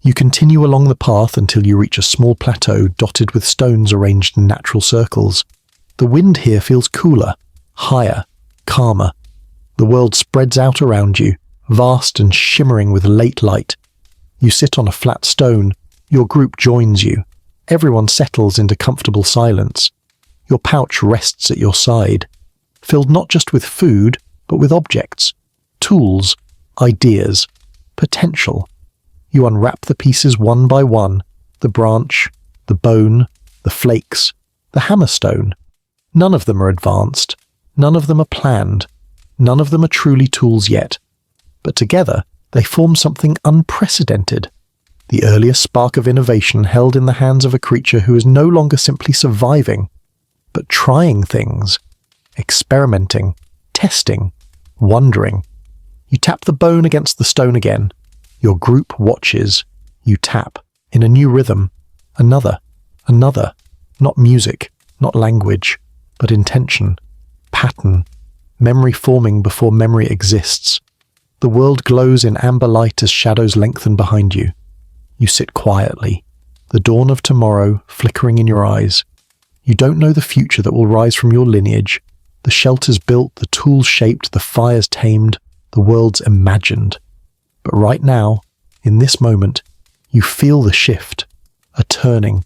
You continue along the path until you reach a small plateau dotted with stones arranged in natural circles. The wind here feels cooler, higher, calmer. The world spreads out around you, vast and shimmering with late light. You sit on a flat stone. Your group joins you. Everyone settles into comfortable silence. Your pouch rests at your side, filled not just with food, but with objects, tools, ideas, potential. You unwrap the pieces one by one, the branch, the bone, the flakes, the hammerstone. None of them are advanced, none of them are planned, none of them are truly tools yet. But together, they form something unprecedented. The earliest spark of innovation held in the hands of a creature who is no longer simply surviving, but trying things, experimenting, testing, wondering. You tap the bone against the stone again. Your group watches. You tap, in a new rhythm. Another, Another, not music, not language, but intention, pattern, memory forming before memory exists. The world glows in amber light as shadows lengthen behind you. You sit quietly, the dawn of tomorrow flickering in your eyes. You don't know the future that will rise from your lineage, the shelters built, the tools shaped, the fires tamed, the worlds imagined. But right now, in this moment, you feel the shift, a turning,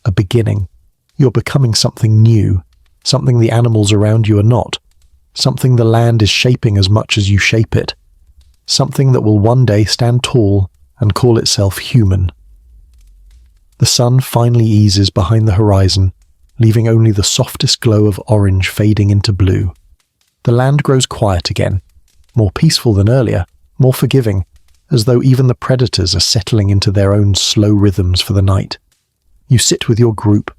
a beginning. You're becoming something new, something the animals around you are not, something the land is shaping as much as you shape it, something that will one day stand tall and call itself human. The sun finally eases behind the horizon, leaving only the softest glow of orange fading into blue. The land grows quiet again, more peaceful than earlier, more forgiving, as though even the predators are settling into their own slow rhythms for the night. You sit with your group,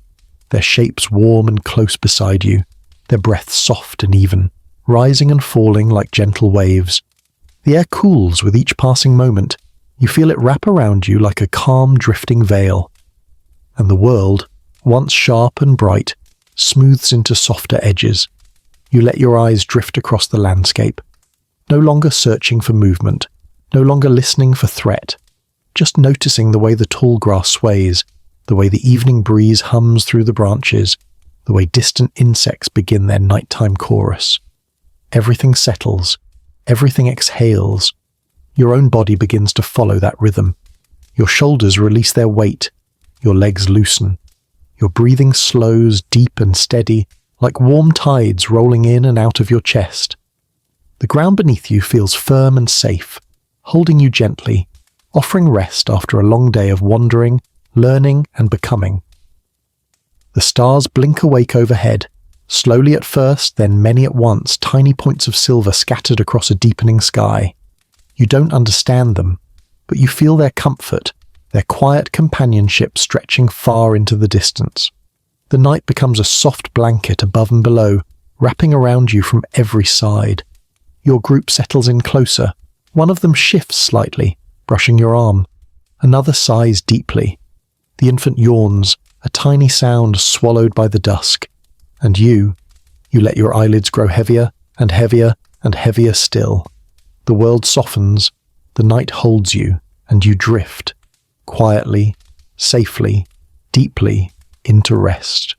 their shapes warm and close beside you, their breaths soft and even, rising and falling like gentle waves. The air cools with each passing moment. You feel it wrap around you like a calm, drifting veil. And the world, once sharp and bright, smooths into softer edges. You let your eyes drift across the landscape, no longer searching for movement, no longer listening for threat, just noticing the way the tall grass sways, the way the evening breeze hums through the branches, the way distant insects begin their nighttime chorus. Everything settles, everything exhales. Your own body begins to follow that rhythm. Your shoulders release their weight, your legs loosen. Your breathing slows deep and steady, like warm tides rolling in and out of your chest. The ground beneath you feels firm and safe, holding you gently, offering rest after a long day of wandering, learning, and becoming. The stars blink awake overhead, slowly at first, then many at once, tiny points of silver scattered across a deepening sky. You don't understand them, but you feel their comfort, their quiet companionship stretching far into the distance. The night becomes a soft blanket above and below, wrapping around you from every side. Your group settles in closer. One of them shifts slightly, brushing your arm. Another sighs deeply. The infant yawns, a tiny sound swallowed by the dusk. And you let your eyelids grow heavier and heavier and heavier still. The world softens, the night holds you, and you drift, quietly, safely, deeply, into rest.